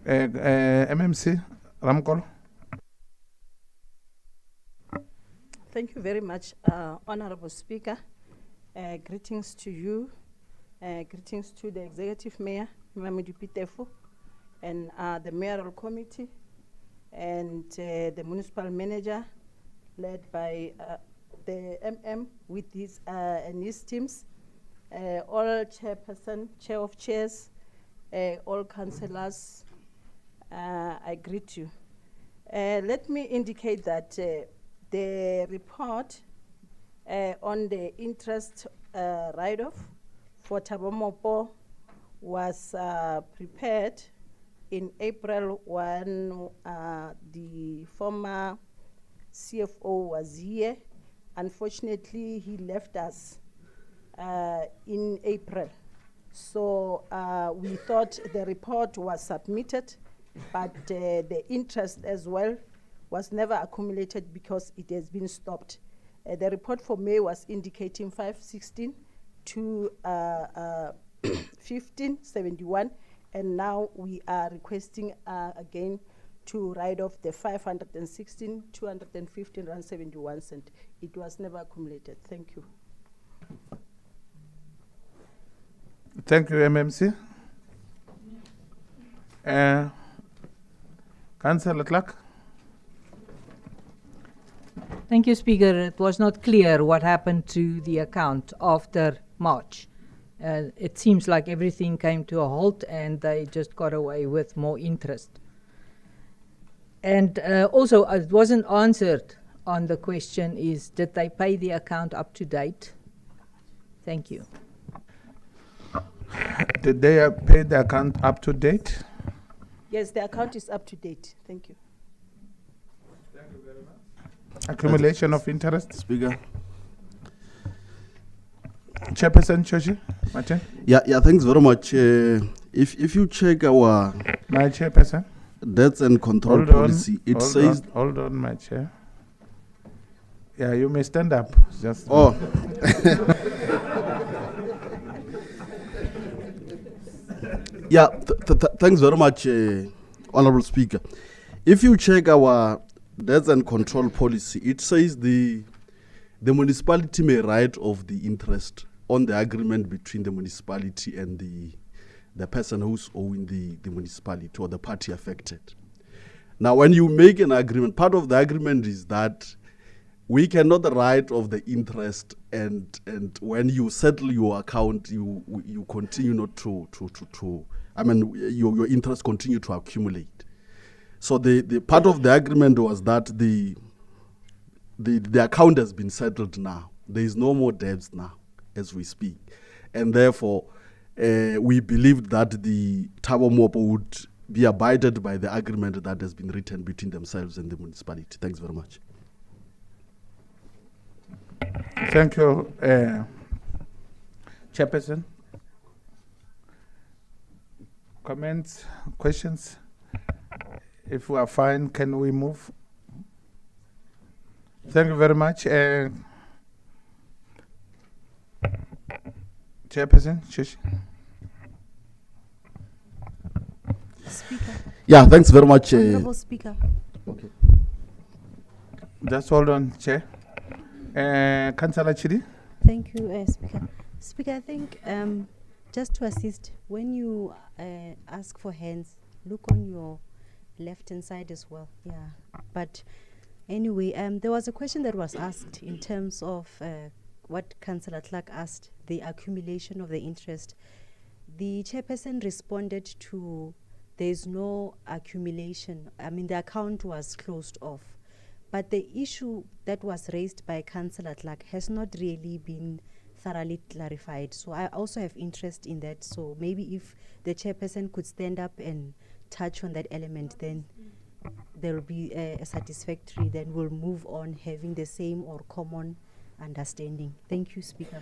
MMC, Ramkolo. Thank you very much, Honorable Speaker. Greetings to you, greetings to the Executive Mayor, Mamadu Pitefu, and the Mayoral Committee, and the Municipal Manager, led by the MM with his and his teams, all chairperson, chair of chairs, all councillors, I greet you. Let me indicate that the report on the interest write-off for Tabomopo was prepared in April when the former CFO was here. Unfortunately, he left us in April. So we thought the report was submitted, but the interest as well was never accumulated because it has been stopped. The report for May was indicating 516 to 1571, and now we are requesting again to write off the 516, 215 and 71 cents. It was never accumulated. Thank you. Thank you, MMC. Councillor Clark. Thank you, Speaker. It was not clear what happened to the account after March. It seems like everything came to a halt and they just got away with more interest. And also, it wasn't answered on the question is, did they pay the account up to date? Thank you. Did they pay the account up to date? Yes, the account is up to date. Thank you. Thank you very much. Accumulation of interest. Speaker. Chairperson Choshi, Martin. Yeah, thanks very much. If you check our... My chairperson. debts and control Hold on, policy, it says. Hold on, my chair. Yeah, you may stand up. Just. Oh. Yeah, thanks very much, Honorable Speaker. If you check our debts and control policy, it says the municipality may write off the interest on the agreement between the municipality and the person who's owing the municipality or the party affected. Now, when you make an agreement, part of the agreement is that we cannot write off the interest, and when you settle your account, you continue not to I mean, your interest continue to accumulate. So the part of the agreement was that the account has been settled now. There is no more debts now as we speak, and therefore we believed that the Thabo Mopo would be abided by the agreement that has been written between themselves and the municipality. Thanks very much. Thank you, Chairperson. Comments, questions? If we are fine, can we move? Thank you very much. Chairperson, Shush. Speaker. Yeah, thanks very much. Honorable Speaker. Okay. Just hold on, Chair. Councillor Chidi. Thank you, Speaker. Speaker, I think just to assist, when you ask for hands, look on your left-hand side as well. Yeah. But anyway, there was a question that was asked in terms of what Councillor Clark asked, the accumulation of the interest. The chairperson responded to there's no accumulation. I mean, the account was closed off. But the issue that was raised by Councillor Clark has not really been thoroughly clarified. So I also have interest in that. So maybe if the chairperson could stand up and touch on that element, then there will be a satisfactory, then we'll move on having the same or common understanding. Thank you, Speaker.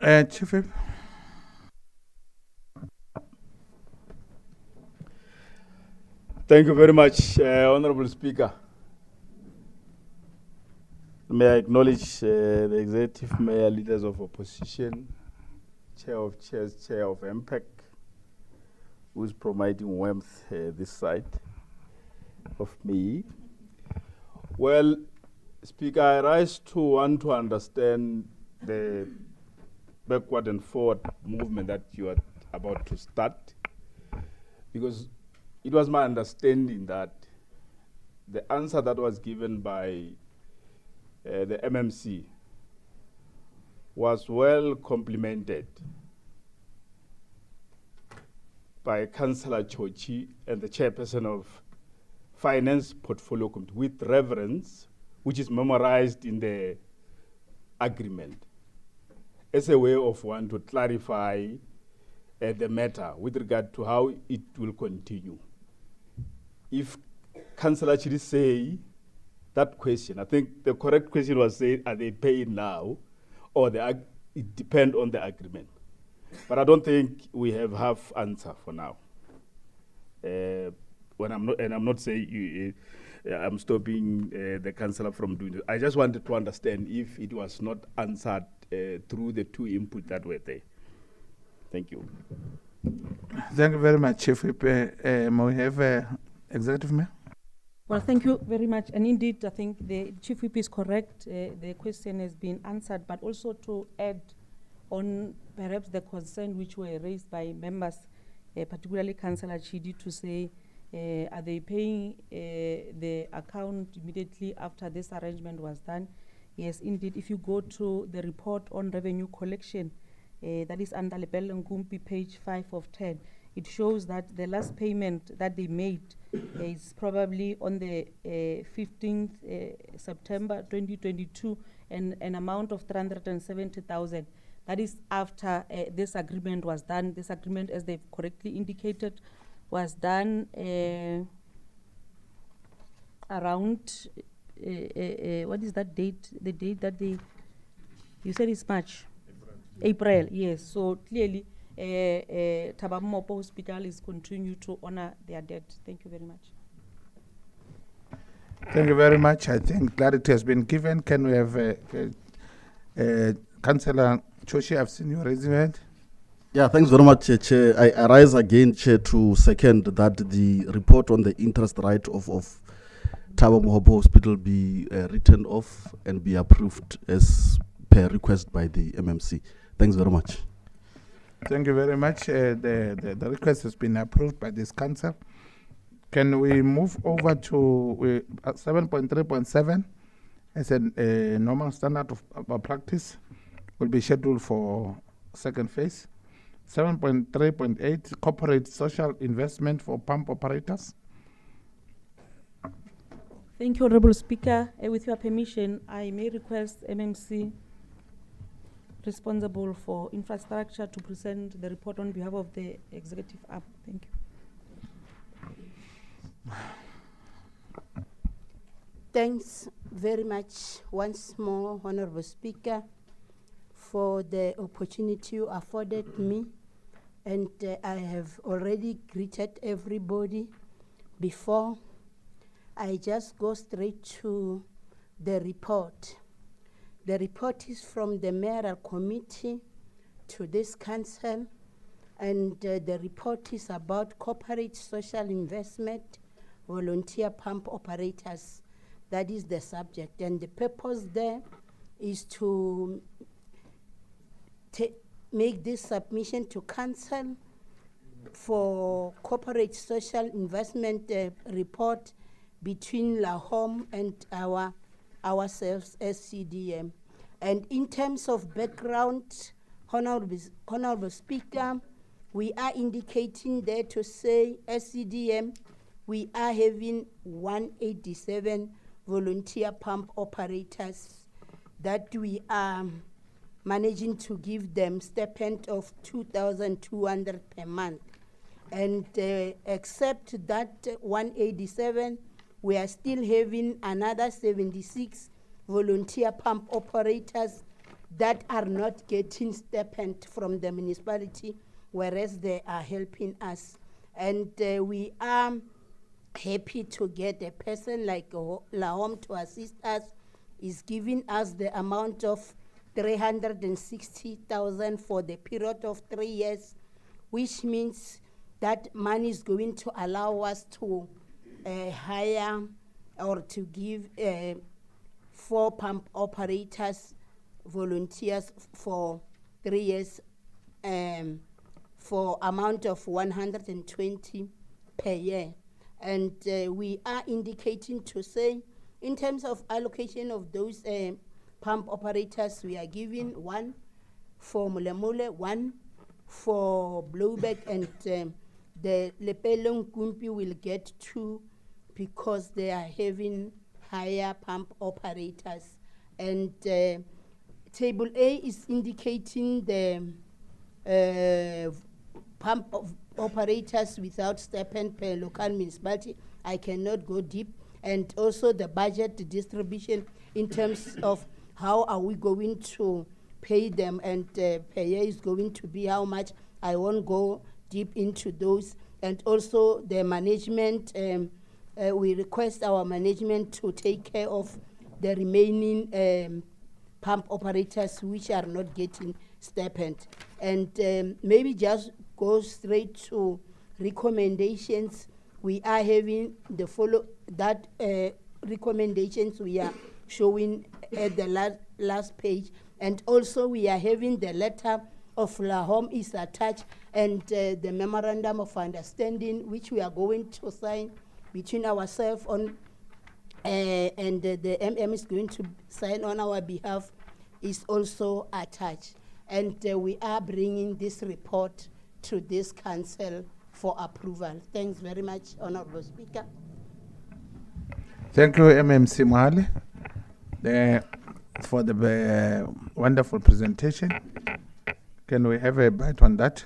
Chief Whip. Thank you very much, Honorable Speaker. May I acknowledge the executive mayor, leaders of opposition, chair of chairs, chair of MPEC, who is providing warmth this side of me. Well, Speaker, I rise to want to understand the backward and forward movement that you are about to start, because it was my understanding that the answer that was given by the MMC was well complemented by Councillor Chochi and the chairperson of Finance Portfolio Committee with reverence, which is memorized in the agreement, as a way of one to clarify the matter with regard to how it will continue. If Councillor Chidi say that question, I think the correct question was say, are they paying now, or it depends on the agreement. But I don't think we have half answer for now. I'm not saying I'm stopping the councillor from doing it. I just wanted to understand if it was not answered through the two input that were there. Thank you. Thank you very much, Chief Whip. May we have Executive Mayor? Well, thank you very much. And indeed, I think the Chief Whip is correct. The question has been answered, but also to add on perhaps the concern which were raised by members, particularly Councillor Chidi, to say, are they paying the account immediately after this arrangement was done? Yes, indeed. If you go to the report on revenue collection, that is under Lebel Ngumpi, page 5 of 10, it shows that the last payment that they made is probably on the 15th September 2022, and an amount of 370,000. That is after this agreement was done. This agreement, as they've correctly indicated, was done around, what is that date? The date that you said is March? April, yes. So clearly, Tabamopo Hospital is continue to honor their debt. Thank you very much. Thank you very much. I think clarity has been given. Can we have Councillor Choshi? I've seen you raising your hand. Yeah, thanks very much, Chair. I rise again, Chair, to second that the report on the interest write-off of Thaba Mohope Hospital be written off and be approved as per request by the MMC. Thanks very much. Thank you very much. The request has been approved by this council. Can we move over to 7.3.7 as a normal standard of practice will be scheduled for second phase. 7.3.8 corporate social investment for pump operators. Thank you, Honorable Speaker. With your permission, I may request MMC responsible for infrastructure to present the report on behalf of the executive arm. Thank you. Thanks very much once more, Honorable Speaker, for the opportunity you afforded me. And I have already greeted everybody before. I just go straight to the report. The report is from the Mayoral Committee to this council, and the report is about corporate social investment, volunteer pump operators. That is the subject, and the purpose there is to make this submission to council for corporate social investment report between LAHOM and ourselves as CDM. And in terms of background, Honorable Speaker, we are indicating there to say as CDM, we are having 187 volunteer pump operators that we are managing to give them stipend of 2,200 per month. And except that 187, we are still having another 76 volunteer pump operators that are not getting stipend from the municipality, whereas they are helping us. And we are happy to get a person like LAHOM to assist us, is giving us the amount of 360,000 for the period of 3 years, which means that money is going to allow us to hire or to give 4 pump operators, volunteers for 3 years, for amount of 120 per year. And we are indicating to say, in terms of allocation of those pump operators, we are giving 1 for Mulemule, 1 for Blowback, and the Lepelong Kumpi will get 2 because they are having higher pump operators. And Table A is indicating the pump operators without stipend per local municipality. I cannot go deep. And also the budget distribution in terms of how are we going to pay them, and per year is going to be how much. I won't go deep into those. And also the management, we request our management to take care of the remaining pump operators which are not getting stipend. And maybe just go straight to recommendations. We are having the recommendations we are showing at the last page. And also we are having the letter of LAHOM is attached, and the memorandum of understanding which we are going to sign between ourselves on and the MM is going to sign on our behalf is also attached. And we are bringing this report to this council for approval. Thanks very much, Honorable Speaker. Thank you, MMC Mahale, for the wonderful presentation. Can we have a bite on that?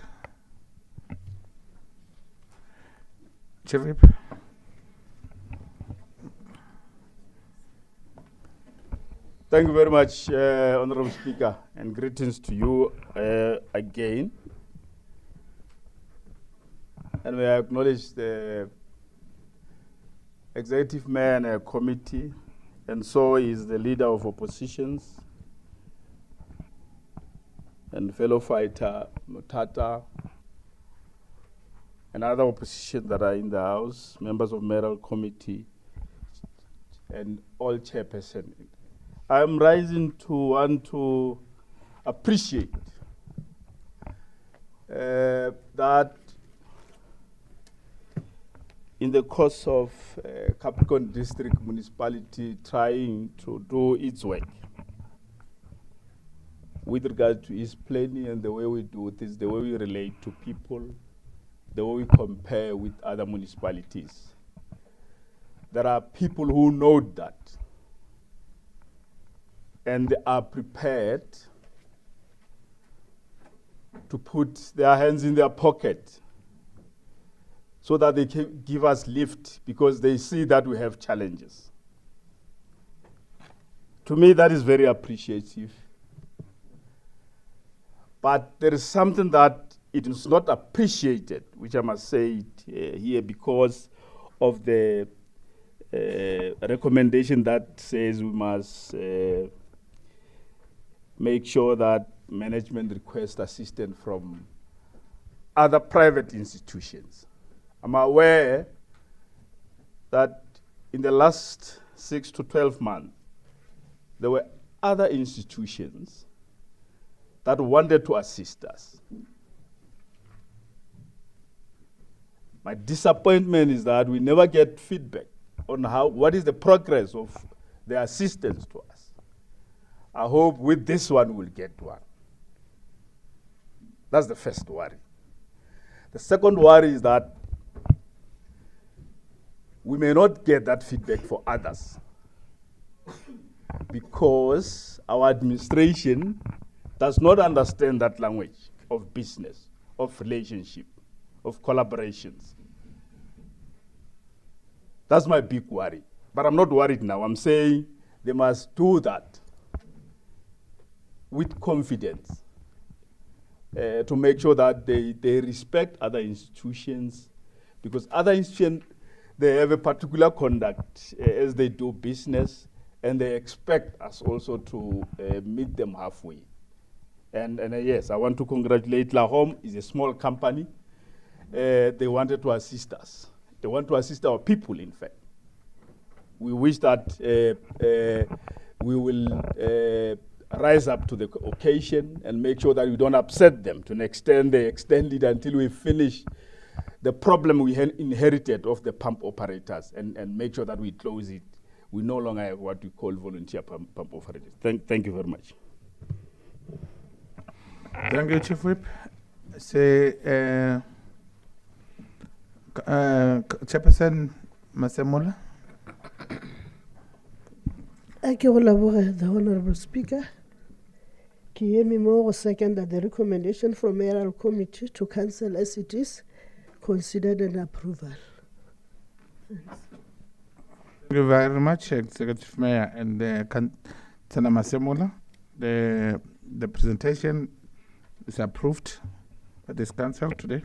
Chief Whip. Thank you very much, Honorable Speaker, and greetings to you again. And may I acknowledge the executive mayor and a committee, and so is the leader of oppositions and fellow fighter Mutata and other opposition that are in the house, members of mayoral committee and all chairperson. I'm rising to want to appreciate that in the course of Capricorn District Municipality trying to do its work with regard to its planning and the way we do this, the way we relate to people, the way we compare with other municipalities. There are people who know that and they are prepared to put their hands in their pocket so that they can give us lift because they see that we have challenges. To me, that is very appreciative. But there is something that it is not appreciated, which I must say it, here because of the recommendation that says we must make sure that management requests assistance from other private institutions. I'm aware that in the last 6 to 12 months, there were other institutions that wanted to assist us. My disappointment is that we never get feedback on what is the progress of the assistance to us. I hope with this one we'll get one. That's the first worry. The second worry is that we may not get that feedback for others because our administration does not understand that language of business, of relationship, of collaborations. That's my big worry. But I'm not worried now. I'm saying they must do that with confidence to make sure that they respect other institutions, because other institutions, they have a particular conduct as they do business, and they expect us also to meet them halfway. And yes, I want to congratulate Lahom. It's a small company. They wanted to assist us. They want to assist our people, in fact. We wish that we will rise up to the occasion and make sure that we don't upset them. To an extent, they extend it until we finish the problem we inherited of the pump operators and make sure that we close it. We no longer have what we call volunteer pump operators. Thank you very much. Thank you, Chief Whip. Say, Chairperson Masemola. Thank you, the Honorable Speaker. Kiemi Mo second that the recommendation from Mayoral Committee to cancel as it is considered an approval. Thanks. Thank you very much, Executive Mayor and Tana Masemola. The presentation is approved by this council today.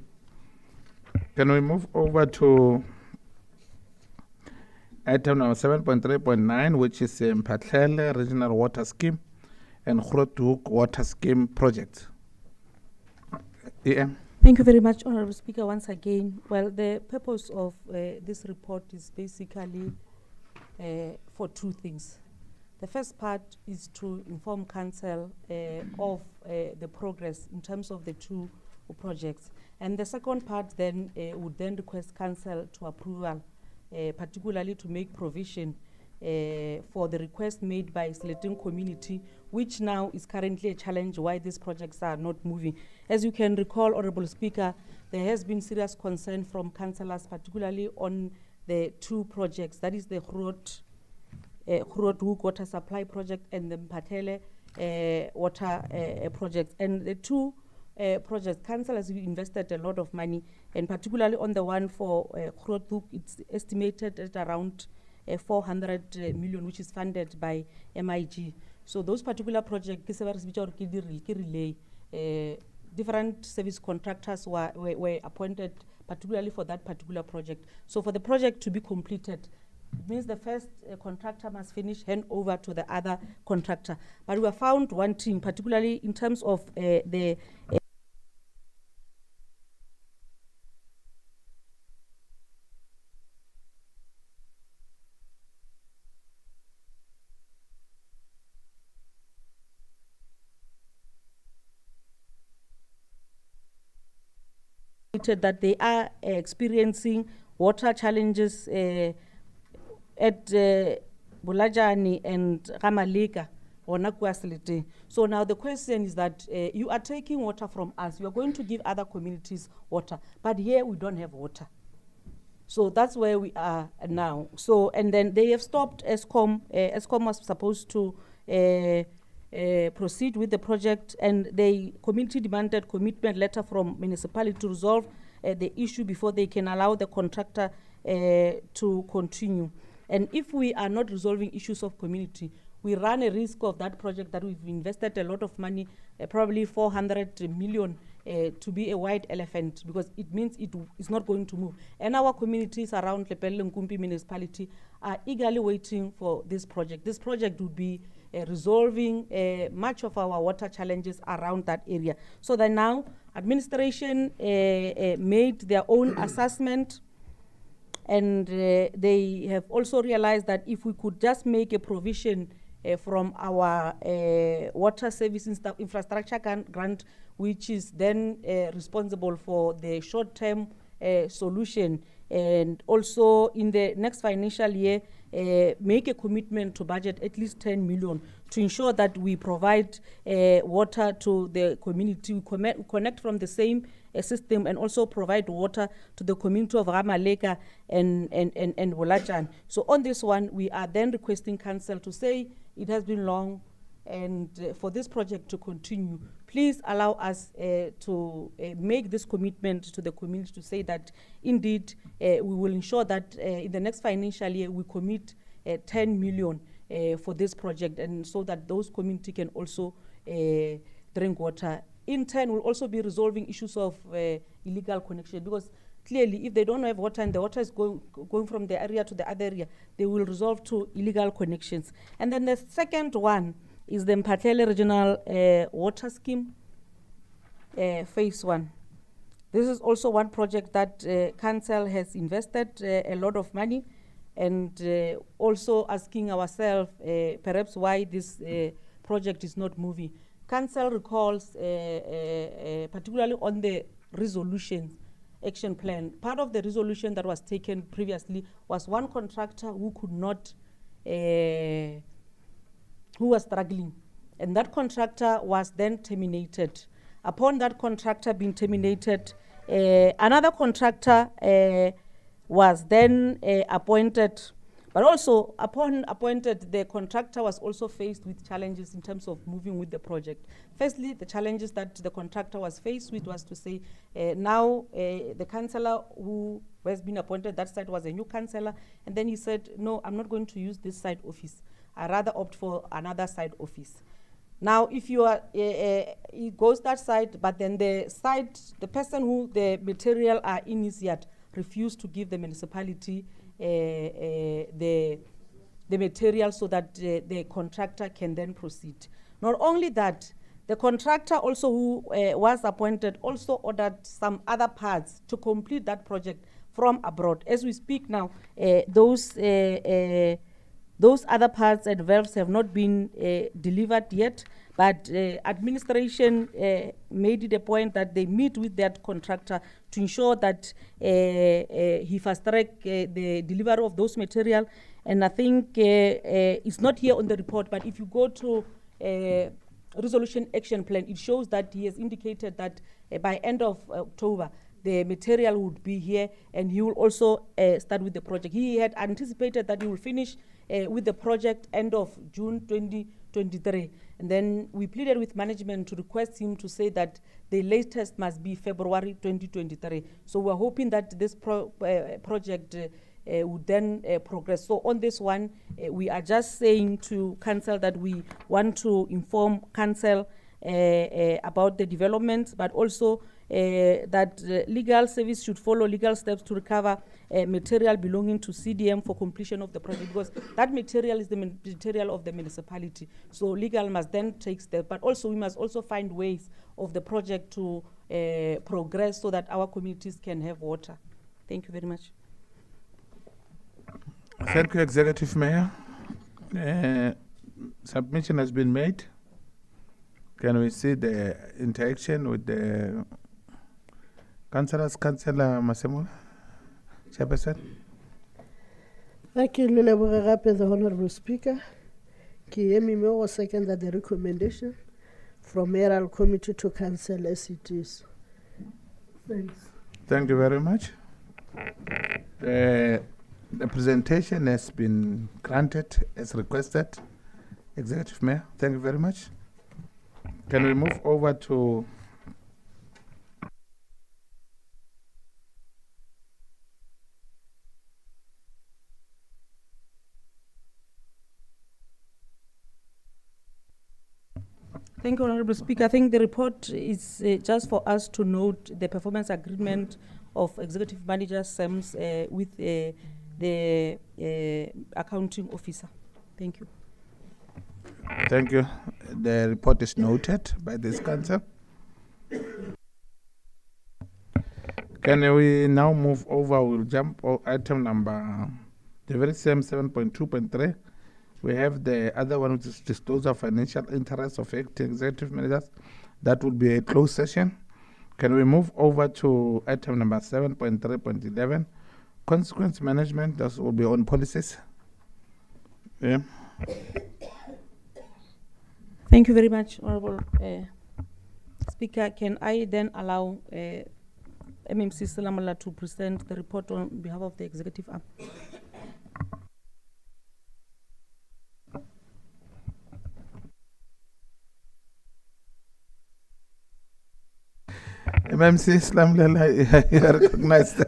Can we move over to item number 7.3.9, which is Mpatlele Regional Water Scheme and Grootehoek Water Scheme Project. EM. Thank you very much, Honorable Speaker, once again. Well, the purpose of this report is basically for two things. The first part is to inform Council of the progress in terms of the two projects. And the second part then would then request Council to approval, particularly to make provision for the request made by Seleting community, which now is currently a challenge why these projects are not moving. As you can recall, Honorable Speaker, there has been serious concern from councillors, particularly on the two projects, that is the Grootehoek Water Supply Project and the Mpatlele Water Project. And the two projects, council has invested a lot of money, and particularly on the one for Grootehoek, it's estimated at around 400 million, which is funded by MIG. So those particular projects, different service contractors were appointed particularly for that particular project. So for the project to be completed, it means the first contractor must finish, hand over to the other contractor. But we have found one thing, particularly in terms of the that they are experiencing water challenges at Bulajani and Ramalika or Nakwasilitin. So now the question is that you are taking water from us. You are going to give other communities water, but here we don't have water. So that's where we are now. So, and then they have stopped ESCOM. ESCOM was supposed to proceed with the project, and the community demanded commitment letter from municipality to resolve the issue before they can allow the contractor to continue. And if we are not resolving issues of community, we run a risk of that project that we've invested a lot of money, probably 400 million, to be a white elephant, because it means it is not going to move. And our communities around Lepelle Nkumpi municipality are eagerly waiting for this project. This project would be resolving much of our water challenges around that area. So that now administration made their own assessment, and they have also realized that if we could just make a provision from our water service infrastructure grant, which is then responsible for the short-term solution, and also in the next financial year, make a commitment to budget at least 10 million to ensure that we provide water to the community. We connect from the same system and also provide water to the community of Ramaleka and Wolachan. So on this one, we are then requesting council to say it has been long, and for this project to continue, please allow us to make this commitment to the community to say that indeed we will ensure that in the next financial year we commit 10 million for this project, and so that those community can also drink water. In turn, we'll also be resolving issues of illegal connection, because clearly if they don't have water and the water is going from the area to the other area, they will resolve to illegal connections. And then the second one is the Mphatlele Regional Water Scheme, Phase 1. This is also one project that council has invested a lot of money, and also asking ourselves perhaps why this project is not moving. Council recalls, particularly on the resolution action plan, part of the resolution that was taken previously was one contractor who could not, who was struggling, and that contractor was then terminated. Upon that contractor being terminated, another contractor was then appointed, but also upon appointed, the contractor was also faced with challenges in terms of moving with the project. Firstly, the challenges that the contractor was faced with was to say, now the councillor who has been appointed that site was a new councillor, and then he said, no, I'm not going to use this site office. I rather opt for another side office. Now, if you are, he goes that side, but then the site, the person who the material are in his yard refused to give the municipality the material so that the contractor can then proceed. Not only that, the contractor also who was appointed also ordered some other parts to complete that project from abroad. As we speak now, those other parts and valves have not been delivered yet, but administration made it a point that they meet with that contractor to ensure that he fast-track the delivery of those material. And I think it's not here on the report, but if you go to resolution action plan, it shows that he has indicated that by end of October, the material would be here, and he will also start with the project. He had anticipated that he will finish with the project end of June 2023. And then we pleaded with management to request him to say that the latest must be February 2023. So we're hoping that this project would then progress. So on this one, we are just saying to council that we want to inform council about the development, but also that legal service should follow legal steps to recover material belonging to CDM for completion of the project, because that material is the material of the municipality. So legal must then take steps, but also we must also find ways of the project to progress so that our communities can have water. Thank you very much. Thank you, Executive Mayor. Submission has been made. Can we see the interaction with the councillors? Councillor Masemola, Chairperson. Thank you, Luleboge gape, the Honourable Speaker. Kiemi Mo was second that the recommendation from Mayoral Committee to Council as it is. Thanks. Thank you very much. The presentation has been granted as requested. Executive Mayor, thank you very much. Can we move over to Thank you, Honourable Speaker. I think the report is just for us to note the performance agreement of Executive Manager SAMS with the accounting officer. Thank you. Thank you. The report is noted by this council. Can we now move over? We'll jump item number, the very same 7.2.3. We have the other one, which is disclosure of financial interests of acting executive managers. That would be a closed session. Can we move over to item number 7.3.11? Consequence management, that will be on policies. Yeah. Thank you very much, Honourable Speaker. Can I then allow MMC Selamola to present the report on behalf of the executive arm? MMC Selamola, you are recognized.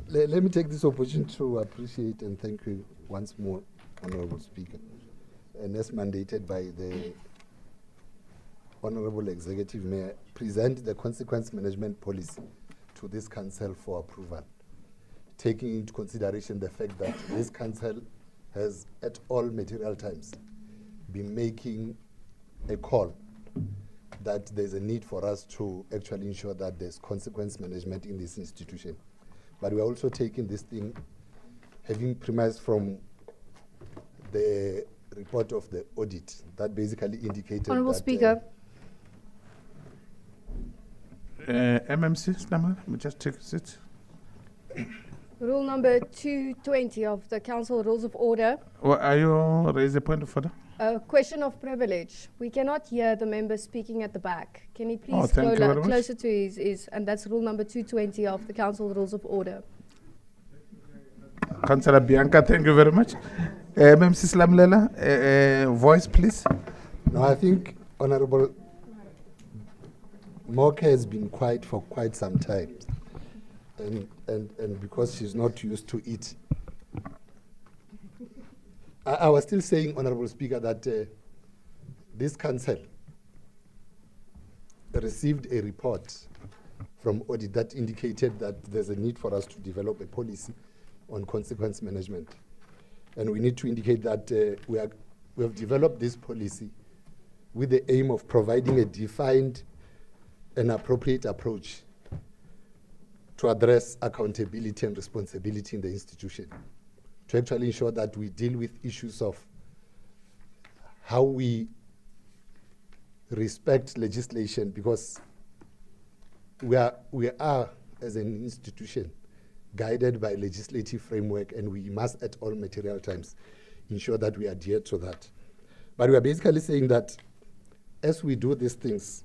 Let me take this opportunity to appreciate and thank you once more, Honourable Speaker. And as mandated by the Honourable Executive Mayor, present the consequence management policy to this council for approval, taking into consideration the fact that this council has at all material times been making a call that there's a need for us to actually ensure that there's consequence management in this institution. But we're also taking this thing, having premised from the report of the audit that basically indicated Honourable that, Speaker. MMC Selamola, let me just take a seat. Rule number 220 of the Council Rules of Order. Well, are you raising a point of order? A question of privilege. We cannot hear the member speaking at the back. Can he please thank you very much. closer to his, and that's rule number 220 of the Council Rules of Order. Councillor Bianca, thank you very much. MMC Selamola, voice please. No, I think Honourable Moke has been quiet for quite some time. And because she's not used to it. I was still saying, Honourable Speaker, that this council received a report from audit that indicated that there's a need for us to develop a policy on consequence management. And we need to indicate that we have developed this policy with the aim of providing a defined and appropriate approach to address accountability and responsibility in the institution, to actually ensure that we deal with issues of how we respect legislation, because we are as an institution guided by legislative framework, and we must at all material times ensure that we adhere to that. But we are basically saying that as we do these things,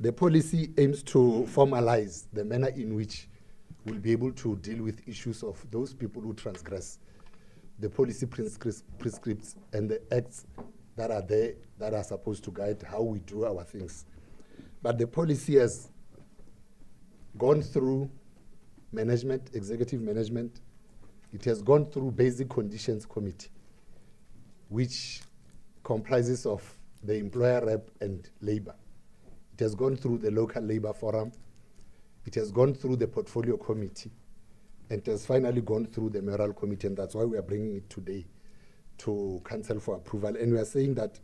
the policy aims to formalize the manner in which we'll be able to deal with issues of those people who transgress the policy prescripts and the acts that are there that are supposed to guide how we do our things. But the policy has gone through management, executive management, It has gone through Basic Conditions Committee, which comprises of the employer rep and labor. It has gone through the local labor forum. It has gone through the portfolio committee, and it has finally gone through the mayoral committee, and that's why we are bringing it today to council for approval. And we are saying that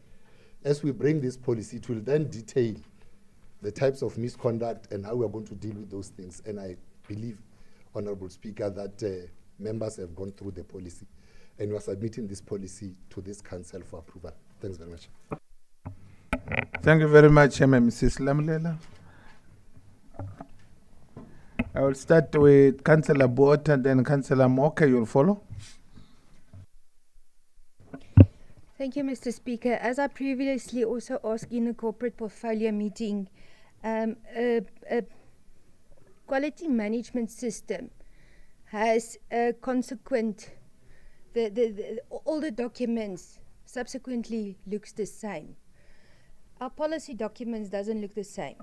as we bring this policy, it will then detail the types of misconduct and how we are going to deal with those things. And I believe, Honorable Speaker, that members have gone through the policy, and we are submitting this policy to this council for approval. Thanks very much. Thank you very much, Mrs. Lamlela. I will start with Councillor Botha, then Councillor Moke, you'll follow. Thank you, Mr. Speaker. As I previously also asked in a corporate portfolio meeting, a quality management system has a consequent, all the documents subsequently looks the same. Our policy documents doesn't look the same.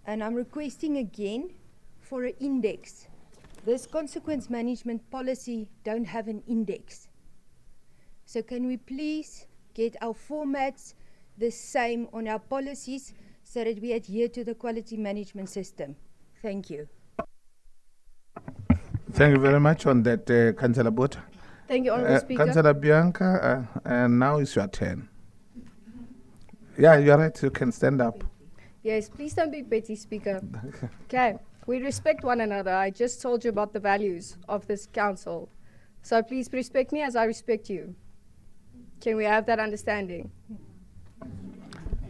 And I'm requesting again for an index. This consequence management policy don't have an index. So can we please get our formats the same on our policies so that we adhere to the quality management system? Thank you. Thank you very much on that, Councillor Botha. Thank you, Honourable Speaker. Councillor Bianca, and now it's your turn. Yeah, you're right, you can stand up. Yes, please don't be petty, Speaker. Okay, we respect one another. I just told you about the values of this council. So please respect me as I respect you. Can we have that understanding?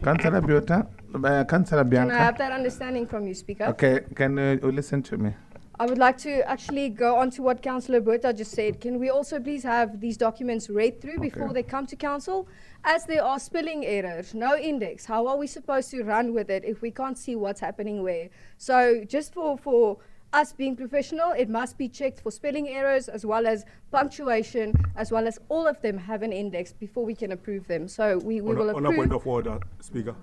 Councillor Bianca. Can I have that understanding from you, Speaker? Okay, can you listen to me? I would like to actually go on to what Councillor Bertha just said. Can we also please have these documents read through before they come to council? As there are spelling errors, no index, how are we supposed to run with it if we can't see what's happening where? So just for us being professional, it must be checked for spelling errors as well as punctuation, as well as all of them have an index before we can approve them. So we will approve. On a point of order, Speaker.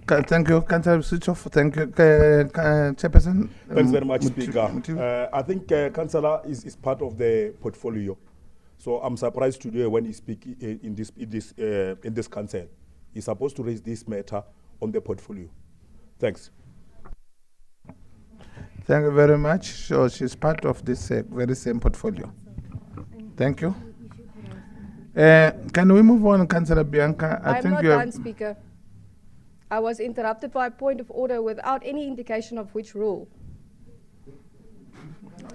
Thank you, Councillor Switch off. Thank you, Chairperson. Thanks very much, Speaker. I think Councillor is part of the portfolio, so I'm surprised today when he speaks in this council. He's supposed to raise this matter on the portfolio. Thanks. Thank you very much. So she's part of this very same portfolio. Thank you. Can we move on, Councillor Bianca? I'm not done, Speaker. I was interrupted by a point of order without any indication of which rule.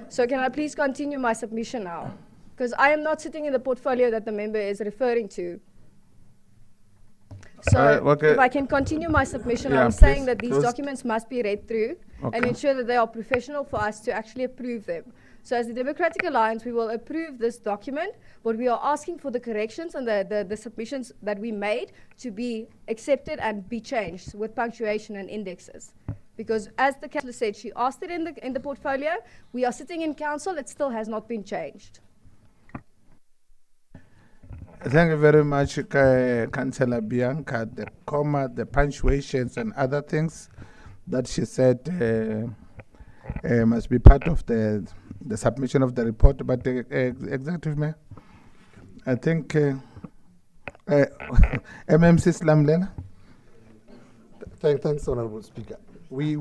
So can I please continue my submission now? Because I am not sitting in the portfolio that the member is referring to. So if I can continue my submission, I'm saying that these documents must be read through and ensure that they are professional for us to actually approve them. So as the Democratic Alliance, we will approve this document, but we are asking for the corrections and the submissions that we made to be accepted and be changed with punctuation and indexes. Because as the councillor said, she asked it in the portfolio. We are sitting in council, it still has not been changed. Thank you very much, Councillor Bianca. The comma, the punctuations and other things that she said must be part of the submission of the report. But the Executive Mayor, I think MMC Slamlela. Thanks, Honourable Speaker. We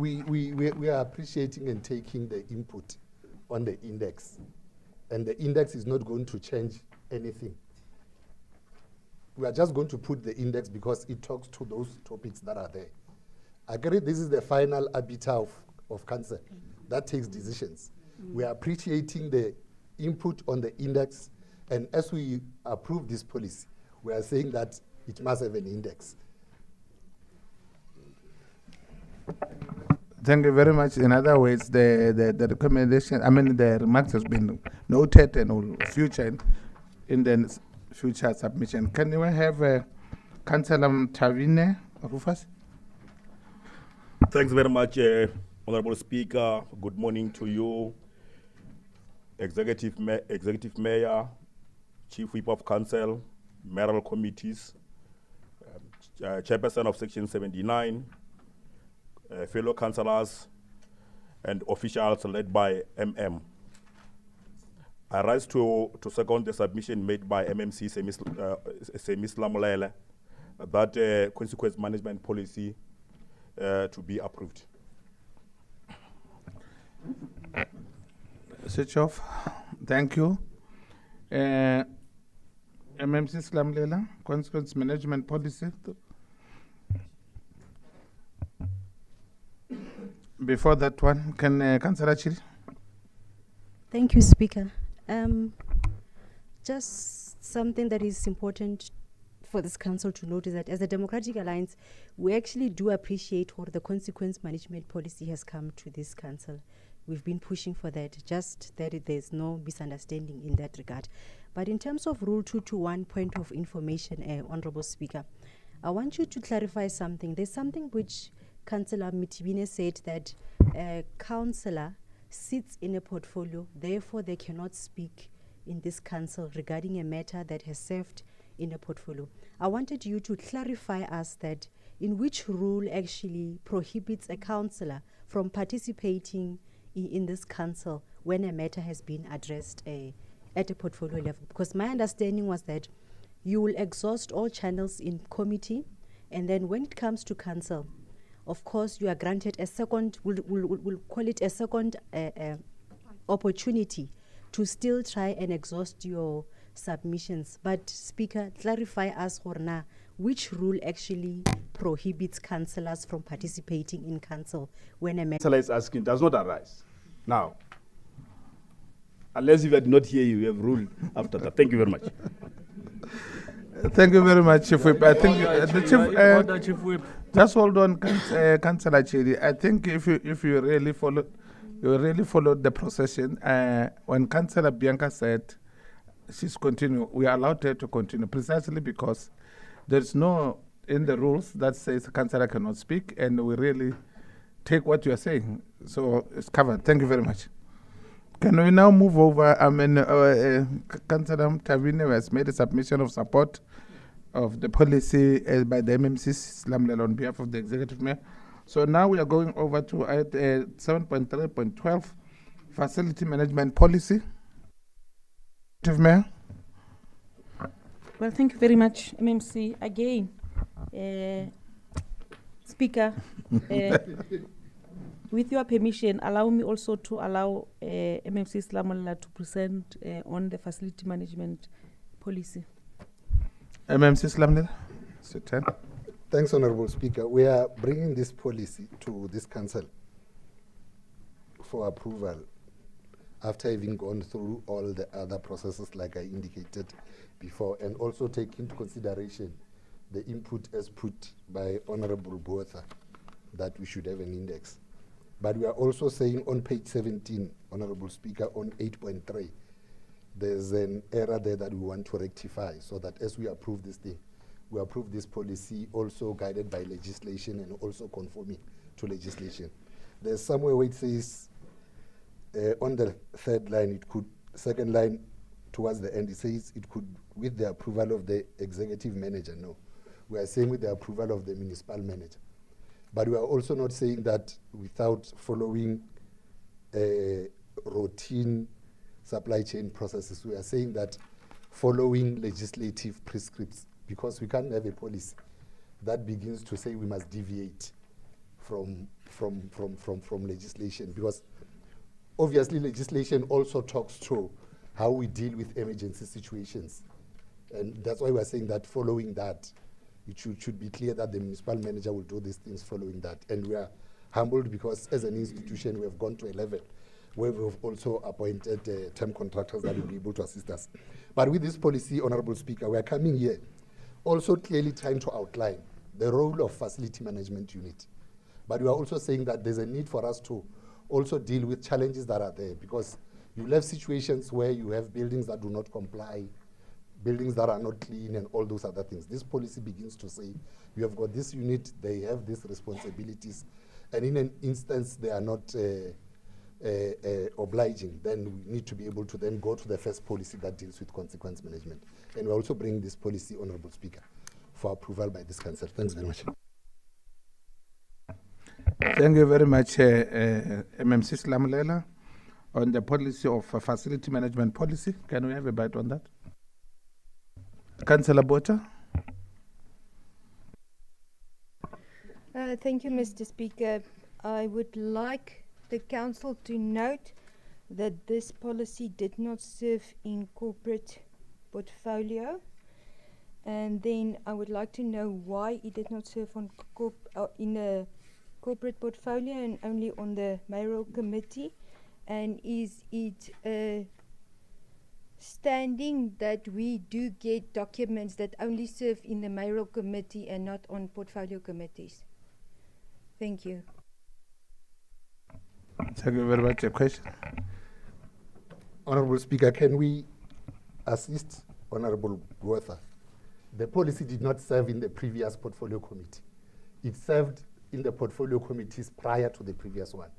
are appreciating and taking the input on the index, and the index is not going to change anything. We are just going to put the index because it talks to those topics that are there. I agree this is the final arbiter of council that takes decisions. We are appreciating the input on the index, and as we approve this policy, we are saying that it must have an index. Thank you very much. In other words, the recommendation, the remarks has been noted and will feature in the future submission. Can we have Councillor Tavine Rufus? Thanks very much, Honourable Speaker. Good morning to you, Executive Mayor, Chief Whip of Council, mayoral committees, Chairperson of Section 79, fellow councillors, and officials led by MM. I rise to second the submission made by MMC Semis Lamolele that consequence management policy to be approved. Switch off. Thank you. MMC Slamlela, consequence management policy. Before that one, can Councillor Chiri? Thank you, Speaker. Just something that is important for this council to note is that as a Democratic Alliance, we actually do appreciate what the consequence management policy has come to this council. We've been pushing for that, just that there's no misunderstanding in that regard. But in terms of Rule 221, point of information, Honorable Speaker, I want you to clarify something. There's something which Councillor Mitibine said that a councillor sits in a portfolio, therefore they cannot speak in this council regarding a matter that has served in a portfolio. I wanted you to clarify us that in which rule actually prohibits a councillor from participating in this council when a matter has been addressed at a portfolio level. Because my understanding was that you will exhaust all channels in committee, and then when it comes to council, of course, you are granted a second, we'll call it a second opportunity to still try and exhaust your submissions. But Speaker, clarify us for now, which rule actually prohibits councillors from participating in council when a matter Councillor is asking does not arise. Now, unless if I did not hear you, you have ruled after that. Thank you very much. Thank you very much, Chief Whip. I think the Chief Whip. Just hold on, Councillor Chidi. I think if you really followed the procession, when Councillor Bianca said she's continue, we are allowed her to continue precisely because there's no in the rules that says the councillor cannot speak, and we really take what you are saying. So it's covered. Thank you very much. Can we now move over? Councillor Tavine has made a submission of support of the policy by the MMC Slamlela on behalf of the Executive Mayor. So now we are going over to 7.3.12, Facility Management Policy. Executive Mayor. Well, thank you very much, MMC. Again, Speaker, with your permission, allow me also to allow MMC Slamlela to present on the facility management policy. MMC Slamlela, sit down. Thanks, Honorable Speaker. We are bringing this policy to this council for approval after having gone through all the other processes like I indicated before, and also take into consideration the input as put by Honorable Botha that we should have an index. But we are also saying on page 17, Honorable Speaker, on 8.3, there's an error there that we want to rectify so that as we approve this thing, we approve this policy also guided by legislation and also conforming to legislation. There's somewhere where it says on the third line, it could, second line towards the end, it says it could with the approval of the executive manager. No, we are saying with the approval of the municipal manager. But we are also not saying that without following routine supply chain processes. We are saying that following legislative prescripts, because we can't have a policy that begins to say we must deviate from legislation, because obviously legislation also talks to how we deal with emergency situations. And that's why we're saying that following that, it should be clear that the municipal manager will do these things following that. And we are humbled because as an institution, we have gone to a level where we've also appointed term contractors that will be able to assist us. But with this policy, Honorable Speaker, we are coming here also clearly trying to outline the role of facility management unit. But we are also saying that there's a need for us to also deal with challenges that are there, because you have situations where you have buildings that do not comply, buildings that are not clean, and all those other things. This policy begins to say, you have got this unit, they have these responsibilities, and in an instance they are not obliging, then we need to be able to then go to the first policy that deals with consequence management. And we also bring this policy, Honorable Speaker, for approval by this council. Thanks very much. Thank you very much, MMC Slamlela. on the policy of facility management policy. Can we have a bite on that? Councillor Botha. Thank you, Mr. Speaker. I would like the council to note that this policy did not serve in corporate portfolio, and then I would like to know why it did not serve on in a corporate portfolio and only on the mayoral committee, and is it standing that we do get documents that only serve in the mayoral committee and not on portfolio committees? Thank you. Thank you very much. A question? Honourable Speaker, can we assist Honourable Botha? The policy did not serve in the previous portfolio committee. It served in the portfolio committees prior to the previous one.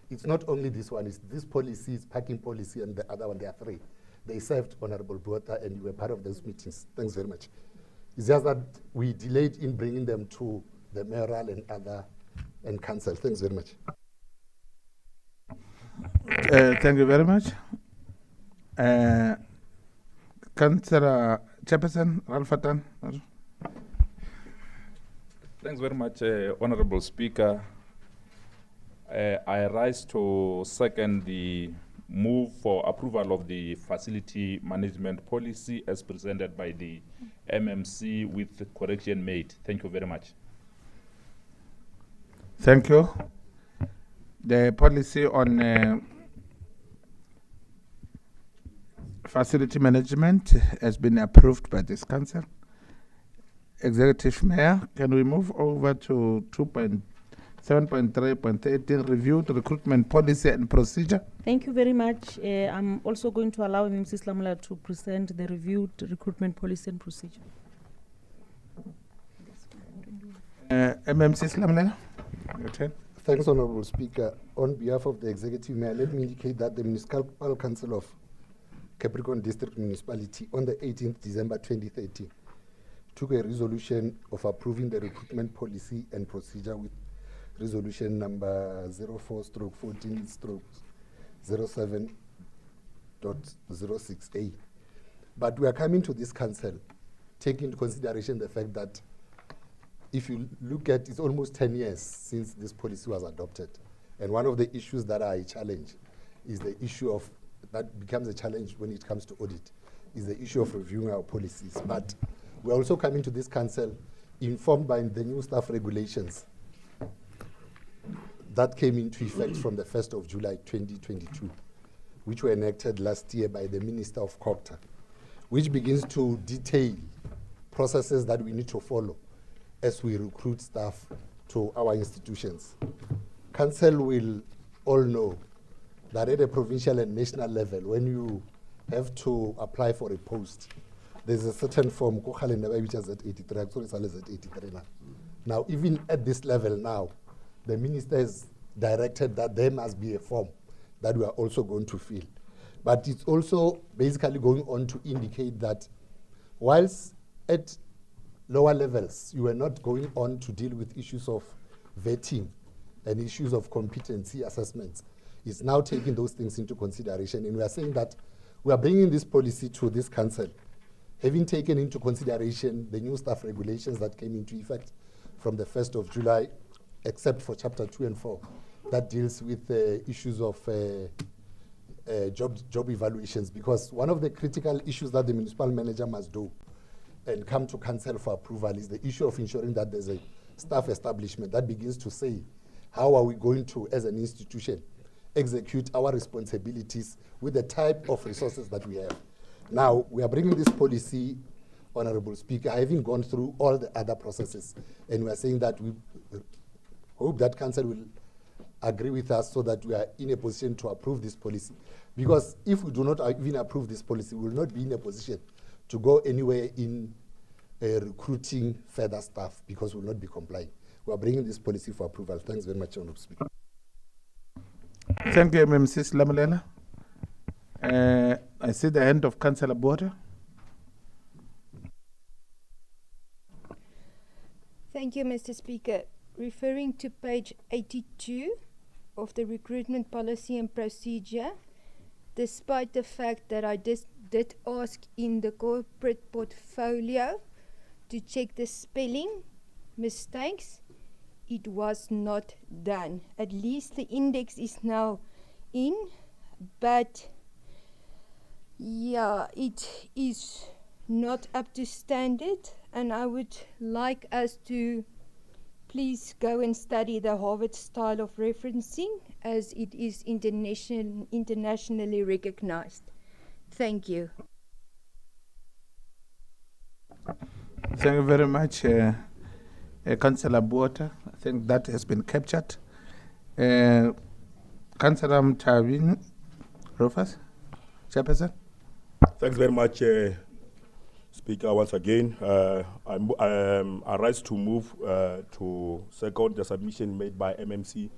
It's not only this one, it's this policy, it's parking policy, and the other one, there are three. They served Honourable Botha, and you were part of those meetings. Thanks very much. It's just that we delayed in bringing them to the mayoral and other and council. Thanks very much. Thank you very much. Councillor Chairperson, Ralph Atan. Thanks very much, Honourable Speaker. I rise to second the move for approval of the facility management policy as presented by the MMC with the correction made. Thank you very much. Thank you. The policy on facility management has been approved by this council. Executive Mayor, can we move over to 2.7.3.13, reviewed recruitment policy and procedure? Thank you very much. I'm also going to allow Mrs. Lamela to present the reviewed recruitment policy and procedure. MMC Lamela, your turn. Thanks, Honourable Speaker. On behalf of the Executive Mayor, let me indicate that the Municipal Council of Capricorn District Municipality on the 18th December 2013 took a resolution of approving the recruitment policy and procedure with resolution number 04/14/07.06A. But we are coming to this council taking into consideration the fact that if you look at, it's almost 10 years since this policy was adopted. And one of the issues that are a challenge is the issue of, that becomes a challenge when it comes to audit, is the issue of reviewing our policies. But we're also coming to this council informed by the new staff regulations that came into effect from the 1st of July 2022, which were enacted last year by the Minister of COGTA, which begins to detail processes that we need to follow as we recruit staff to our institutions. Council will all know that at a provincial and national level, when you have to apply for a post, there's a certain form, which is at 83, actually it's at 83 now. Now, even at this level now, the minister has directed that there must be a form that we are also going to fill. But it's also basically going on to indicate that whilst at lower levels, you are not going on to deal with issues of vetting and issues of competency assessments. It's now taking those things into consideration. And we are saying that we are bringing this policy to this council, having taken into consideration the new staff regulations that came into effect from the 1st of July, except for chapter 2 and 4, that deals with issues of job evaluations. Because one of the critical issues that the municipal manager must do and come to council for approval is the issue of ensuring that there's a staff establishment that begins to say, how are we going to, as an institution, execute our responsibilities with the type of resources that we have. Now, we are bringing this policy, Honourable Speaker, having gone through all the other processes, and we are saying that we hope that council will agree with us so that we are in a position to approve this policy. Because if we do not even approve this policy, we will not be in a position to go anywhere in recruiting further staff, because we will not be complying. We are bringing this policy for approval. Thanks very much, Honourable Speaker. Thank you, Mrs. Lamalela. I see the hand of Councillor Botha. Thank you, Mr. Speaker. Referring to page 82 of the recruitment policy and procedure, despite the fact that I did ask in the corporate portfolio to check the spelling mistakes, it was not done. At least the index is now in, but yeah, it is not up to standard, and I would like us to please go and study the Harvard style of referencing, as it is internationally recognized. Thank you. Thank you very much, Councillor Buota. I think that has been captured. Councillor Mtavini, Rufus, Chairperson. Thanks very much, Speaker. Once again, I rise to move to second the submission made by MMC,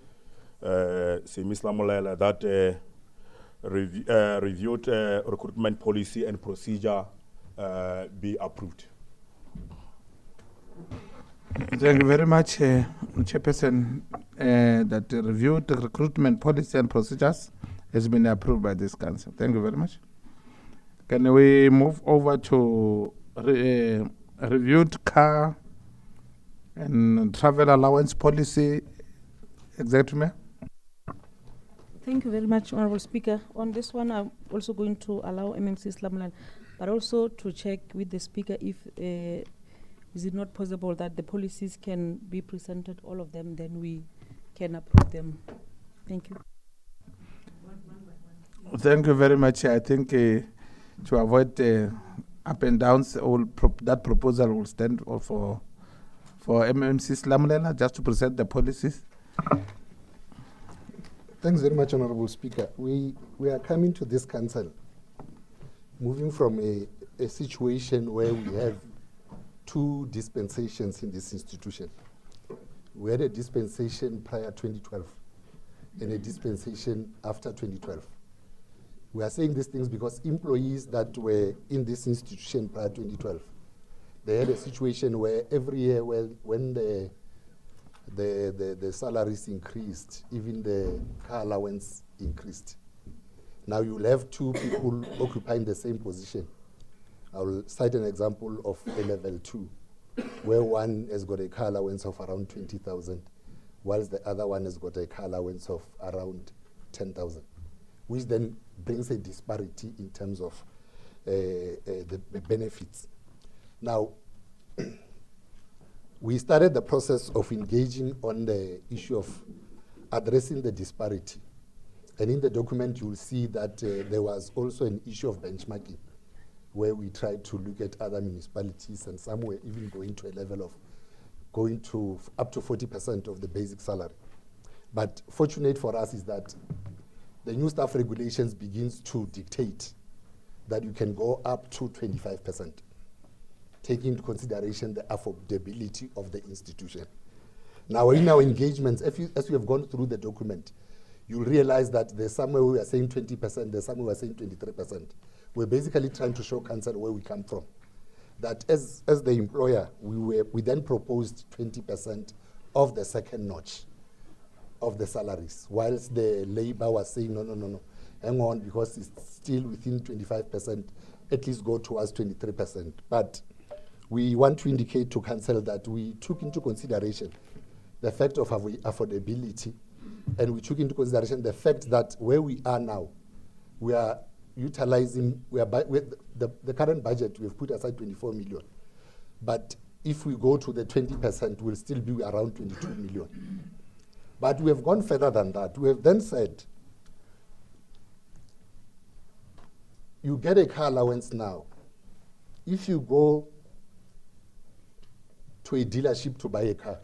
Ms. Lamolela, that reviewed recruitment policy and procedure be approved. Thank you very much, Chairperson. That reviewed the recruitment policy and procedures has been approved by this council. Thank you very much. Can we move over to reviewed car and travel allowance policy, Executive Mayor? Thank you very much, Honorable Speaker. On this one, I'm also going to allow MMC Slumland, but also to check with the Speaker if is it not possible that the policies can be presented, all of them, then we can approve them. Thank you. Thank you very much. I think to avoid up and downs, that proposal will stand for MMC Slumlela just to present the policies. Thanks very much, Honorable Speaker. We are coming to this council moving from a situation where we have two dispensations in this institution. We had a dispensation prior 2012 and a dispensation after 2012. We are saying these things because employees that were in this institution prior 2012, they had a situation where every year when the salaries increased, even the car allowance increased. Now you'll have two people occupying the same position. I will cite an example of a level 2, where one has got a car allowance of around 20,000, whilst the other one has got a car allowance of around 10,000, which then brings a disparity in terms of the benefits. Now, we started the process of engaging on the issue of addressing the disparity. And in the document, you will see that there was also an issue of benchmarking, where we tried to look at other municipalities, and some were even going to a level of going to up to 40% of the basic salary. But fortunate for us is that the new staff regulations begins to dictate that you can go up to 25%, taking into consideration the affordability of the institution. Now, in our engagements, as you have gone through the document, you'll realize that there's somewhere we are saying 20%, there's somewhere we are saying 23%. We're basically trying to show council where we come from. That as the employer, we then proposed 20% of the second notch of the salaries, whilst the labor was saying, no, hang on, because it's still within 25%, at least go towards 23%. But we want to indicate to council that we took into consideration the fact of affordability, and we took into consideration the fact that where we are now, we are utilizing, the current budget, we've put aside 24 million. But if we go to the 20%, we'll still be around 22 million. But we have gone further than that. We have then said, you get a car allowance now. If you go to a dealership to buy a car,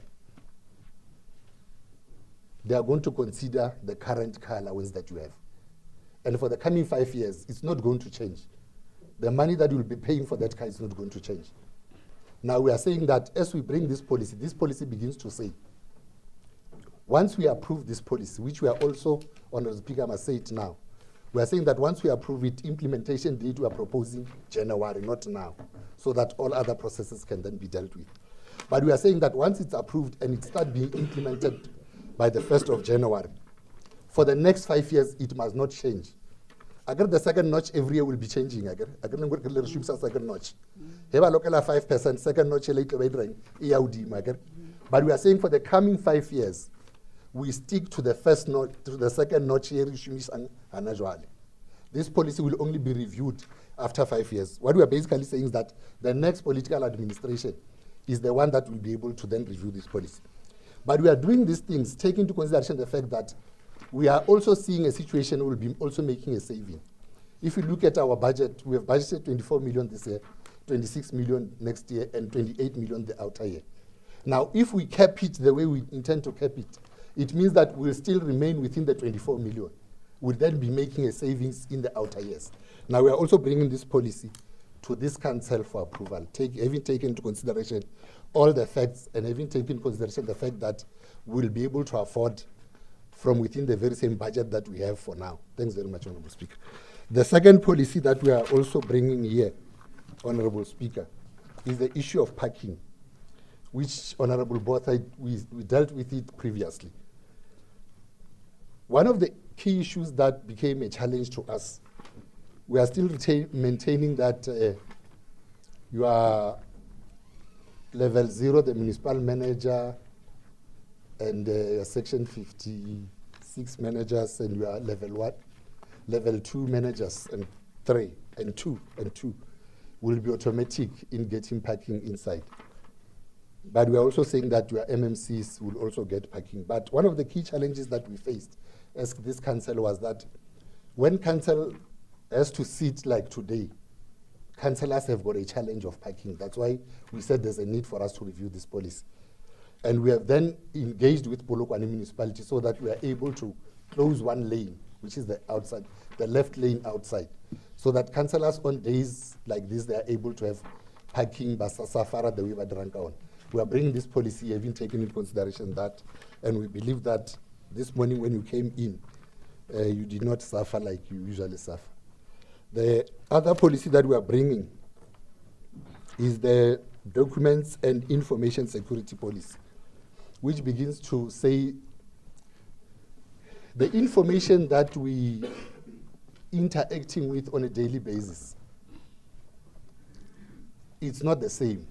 they are going to consider the current car allowance that you have. And for the coming 5 years, it's not going to change. The money that you'll be paying for that car is not going to change. Now we are saying that as we bring this policy begins to say, once we approve this policy, which we are also, Honourable Speaker, I must say it now, we are saying that once we approve it, implementation date we are proposing January, not now, so that all other processes can then be dealt with. But we are saying that once it's approved and it starts being implemented by the 1st of January, for the next 5 years, it must not change. Agar the second notch every year will be changing. Agar le re shumisa second notch. He ba lokela 5%, second notch le tlo ba dirang e ya hodima, agar. But we are saying for the coming 5 years, we stick to the first notch, to the second notch here. This policy will only be reviewed after 5 years. What we are basically saying is that the next political administration is the one that will be able to then review this policy. But we are doing these things, taking into consideration the fact that we are also seeing a situation where we'll be also making a saving. If you look at our budget, we have budgeted 24 million this year, 26 million next year, and 28 million the outer year. Now, if we cap it the way we intend to cap it, it means that we'll still remain within the 24 million. We'll then be making a savings in the outer years. Now, we are also bringing this policy to this council for approval, having taken into consideration all the facts and having taken into consideration the fact that we'll be able to afford from within the very same budget that we have for now. Thanks very much, Honorable Speaker. The second policy that we are also bringing here, Honorable Speaker, is the issue of parking, which, Honorable Bothai, we dealt with it previously. One of the key issues that became a challenge to us, we are still maintaining that you are level 0, the municipal manager, and section 56 managers, and you are level 1, level 2 managers, and 3, and 2, will be automatic in getting parking inside. But we are also saying that your MMCs will also get parking. But one of the key challenges that we faced as this council was that when council has to sit like today, councillors have got a challenge of parking. That's why we said there's a need for us to review this policy. And we have then engaged with Polokwane Municipality so that we are able to close one lane, which is the outside, the left lane outside, so that councillors on days like this, they are able to have parking Basasafara the way Badrankaon. We are bringing this policy, having taken into consideration that, and we believe that this morning when you came in, you did not suffer like you usually suffer. The other policy that we are bringing is the Documents and Information Security Policy, which begins to say the information that we interacting with on a daily basis, it's not the same.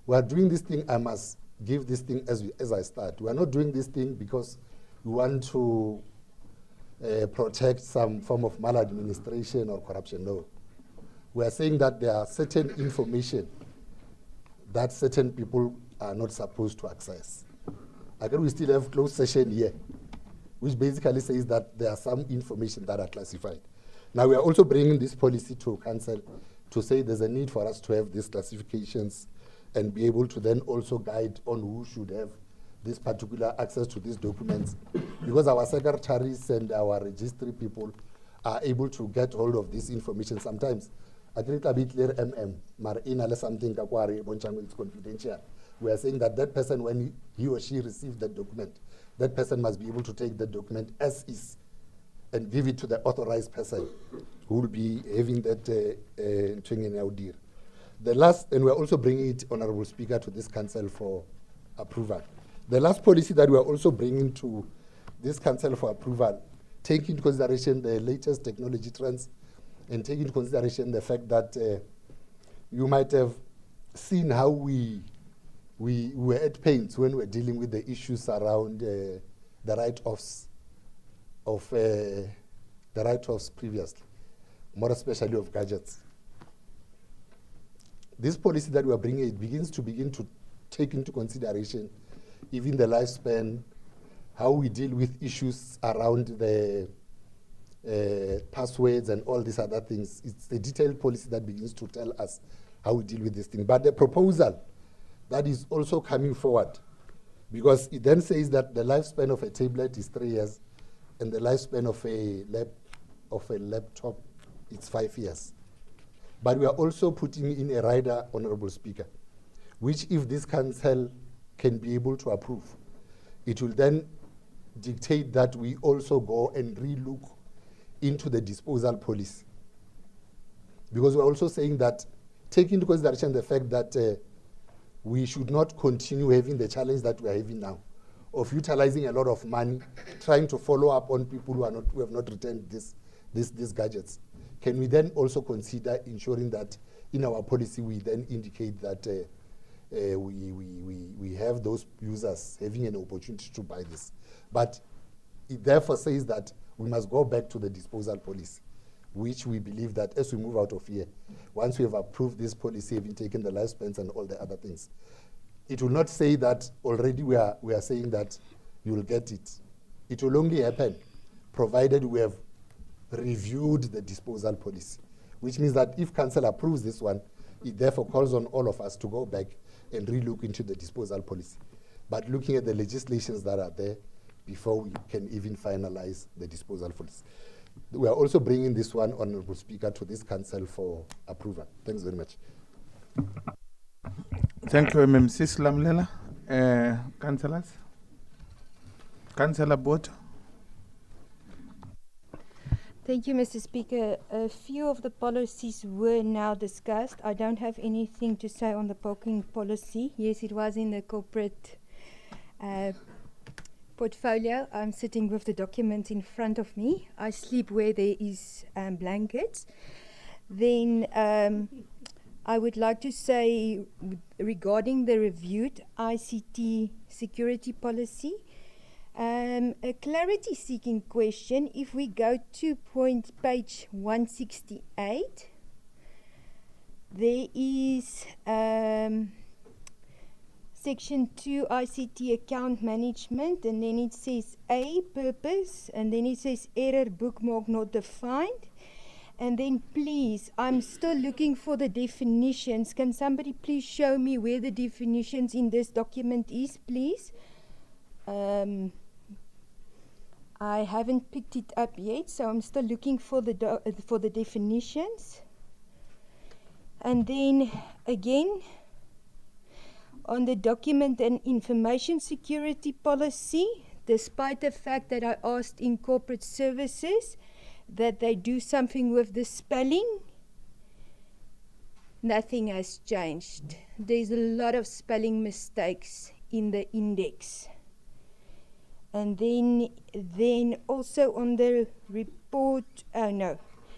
We are doing this thing, I must give this thing as I start. We are not doing this thing because we want to protect some form of maladministration or corruption. No. We are saying that there are certain information that certain people are not supposed to access. Again, we still have closed session here, which basically says that there are some information that are classified. Now, we are also bringing this policy to council to say there's a need for us to have these classifications and be able to then also guide on who should have this particular access to these documents, because our secretaries and our registry people are able to get hold of this information sometimes. I think a bit later, something it's confidential. We are saying that that person, when he or she receives that document, that person must be able to take the document as is and give it to the authorized person who will be having that training out there. The last, and we're also bringing it, Honorable Speaker, to this council for approval. The last policy that we're also bringing to this council for approval, taking into consideration the latest technology trends and taking into consideration the fact that you might have seen how we were at pains when we were dealing with the issues around the write-offs of the write-offs previously, more especially of gadgets. This policy that we are bringing, it begins to take into consideration even the lifespan, how we deal with issues around the passwords and all these other things. It's the detailed policy that begins to tell us how we deal with this thing. But the proposal that is also coming forward, because it then says that the lifespan of a tablet is 3 years and the lifespan of a laptop is 5 years. But we are also putting in a rider, Honorable Speaker, which if this council can be able to approve, it will then dictate that we also go and re-look into the disposal policy. Because we're also saying that, take into consideration the fact that we should not continue having the challenge that we are having now, of utilizing a lot of money, trying to follow up on people who have not returned these gadgets, can we then also consider ensuring that in our policy we then indicate that we have those users having an opportunity to buy this? But it therefore says that we must go back to the disposal policy, which we believe that as we move out of here, once we have approved this policy, having taken the lifespans and all the other things, it will not say that already we are saying that you will get it. It will only happen provided we have reviewed the disposal policy, which means that if council approves this one, it therefore calls on all of us to go back and relook into the disposal policy. But looking at the legislations that are there before we can even finalize the disposal policy. We are also bringing this one, Honorable Speaker, to this council for approval. Thanks very much. Thank you, MMC Slamlela. Councillors? Councillor Botha. Thank you, Mr. Speaker. A few of the policies were now discussed. I don't have anything to say on the parking policy. Yes, it was in the corporate portfolio. I'm sitting with the document in front of me. I sleep where there is blankets. Then I would like to say regarding the reviewed ICT security policy, a clarity seeking question. If we go to page 168, there is section 2 ICT account management, and then it says A, purpose, and then it says error bookmark not defined. And then please, I'm still looking for the definitions. Can somebody please show me where the definitions in this document is, please? I haven't picked it up yet, so I'm still looking for the definitions. And then again, on the document and information security policy, despite the fact that I asked in corporate services that they do something with the spelling, nothing has changed. There's a lot of spelling mistakes in the index. And then also on the report,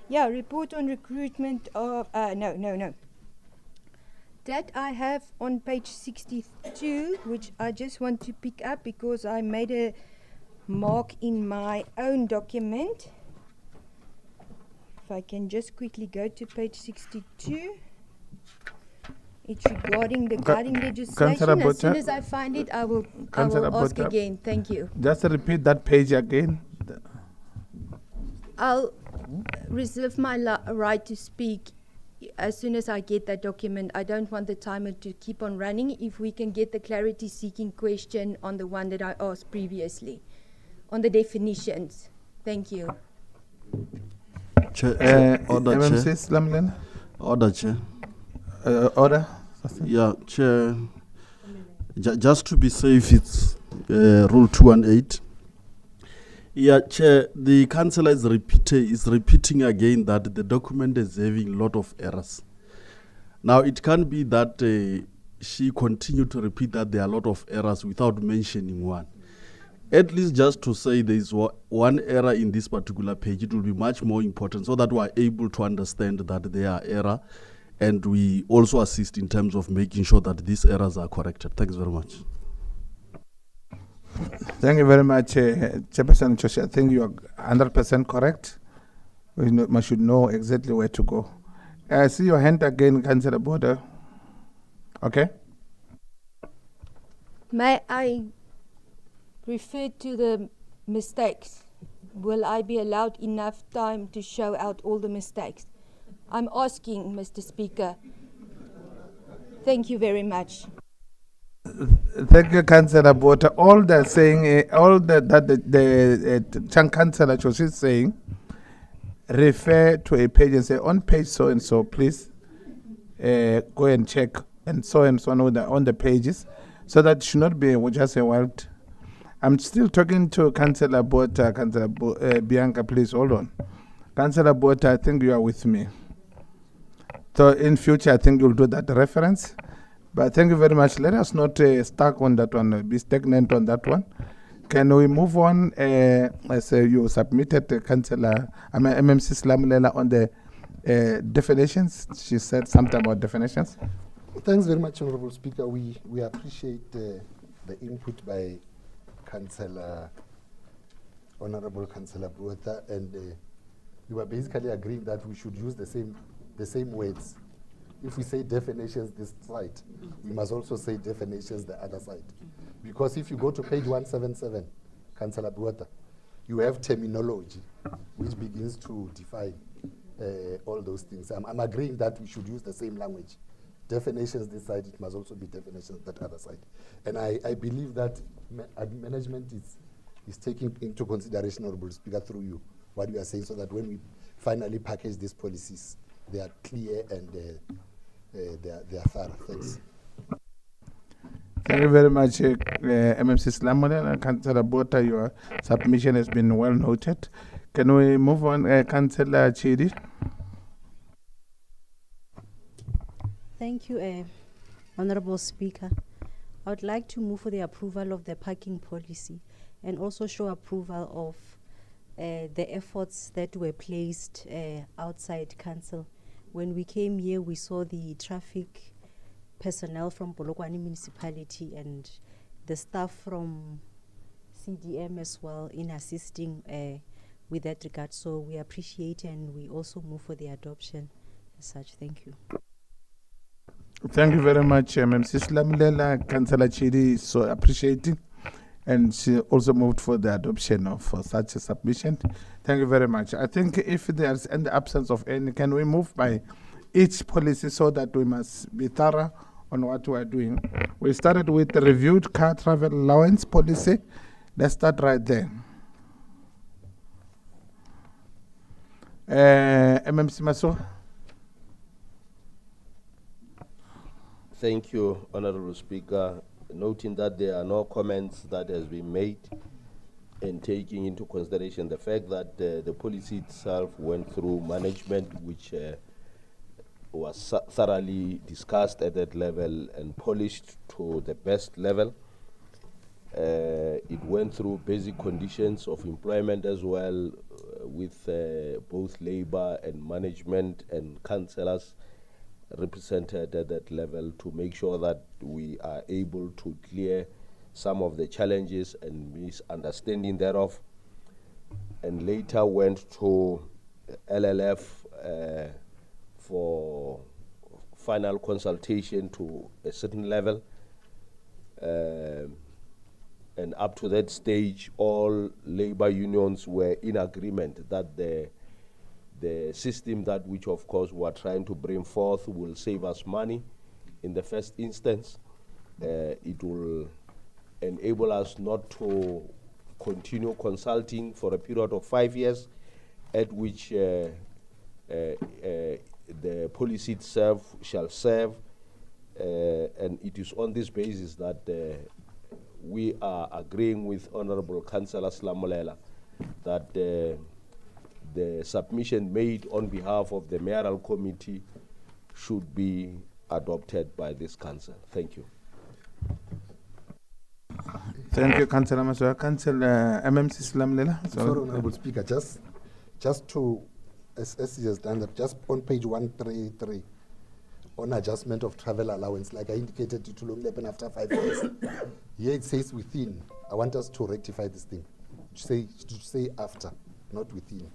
report on recruitment of, that I have on page 62, which I just want to pick up because I made a mark in my own document. If I can just quickly go to page 62. It's regarding the guiding legislation. As soon as I find it, I will ask again. Thank you. Just repeat that page again. I'll reserve my right to speak as soon as I get that document. I don't want the timer to keep on running. If we can get the clarity seeking question on the one that I asked previously, on the definitions. Thank you. Order, MMC Slamlen. Order, Chair. Order? Yeah, Chair. Just to be safe, it's Rule 218. Yeah, Chair, the councillor is repeating again that the document is having a lot of errors. Now, it can't be that she continued to repeat that there are a lot of errors without mentioning one. At least just to say there is one error in this particular page, it will be much more important so that we are able to understand that there are errors, and we also assist in terms of making sure that these errors are corrected. Thanks very much. Thank you very much, Chairperson Joshua. I think you are 100% correct. We should know exactly where to go. I see your hand again, Councillor Botha. Okay. May I refer to the mistakes? Will I be allowed enough time to show out all the mistakes? I'm asking, Mr. Speaker. Thank you very much. Thank you, Councillor Botha. All they're saying, all that the Councillor Joshi is saying, refer to a page and say, on page so and so, please go and check and so on the pages, so that it should not be just a wild. I'm still talking to Councillor Botha. Councillor Bianca, please hold on. Councillor Botha, I think you are with me. So in future, I think you'll do that reference. But thank you very much. Let us not stuck on that one, be stagnant on that one. Can we move on? As you submitted, Councillor MMC Slamulela, on the definitions. She said something about definitions. Thanks very much, Honourable Speaker. We appreciate the input by Honourable Councillor Brueta, and we were basically agreeing that we should use the same words. If we say definitions this side, we must also say definitions the other side. Because if you go to page 177, Councillor Brueta, you have terminology which begins to define all those things. I'm agreeing that we should use the same language. Definitions this side, it must also be definitions that other side. And I believe that management is taking into consideration, Honourable Speaker, through you, what you are saying, so that when we finally package these policies, they are clear and they are thorough. Thanks. Thank you very much, MMC Slamulela and Councillor Bota. Your submission has been well noted. Can we move on, Councillor Chidi? Thank you, Honourable Speaker. I would like to move for the approval of the parking policy and also show approval of the efforts that were placed outside council. When we came here, we saw the traffic personnel from Polokwane Municipality and the staff from CDM as well in assisting with that regard. So we appreciate and we also move for the adoption as such. Thank you. Thank you very much, MMC Slamulela. Councillor Chidi is so appreciating, and she also moved for the adoption of such a submission. Thank you very much. I think if there's in the absence of any, can we move by each policy so that we must be thorough on what we are doing? We started with the reviewed car travel allowance policy. Let's start right there. MMC Maso. Thank you, Honourable Speaker. Noting that there are no comments that has been made, and taking into consideration the fact that the policy itself went through management, which was thoroughly discussed at that level and polished to the best level. It went through basic conditions of employment as well, with both labour and management and councillors represented at that level, to make sure that we are able to clear some of the challenges and misunderstanding thereof, and later went to LLF for final consultation to a certain level, and up to that stage all labour unions were in agreement that the system that which of course we are trying to bring forth will save us money in the first instance. It will enable us not to continue consulting for a period of 5 years, at which the policy itself shall serve, and it is on this basis that we are agreeing with Honourable Councillor Slamulela that the submission made on behalf of the mayoral committee should be adopted by this council. Thank you. Thank you, Councillor Maswa. Councillor MMC Slamulela. Sorry, Honourable Speaker, just to, as he has done that, just on page 133, on adjustment of travel allowance, like I indicated, it will only happen after 5 years. Here it says within. I want us to rectify this thing. To say after, not within.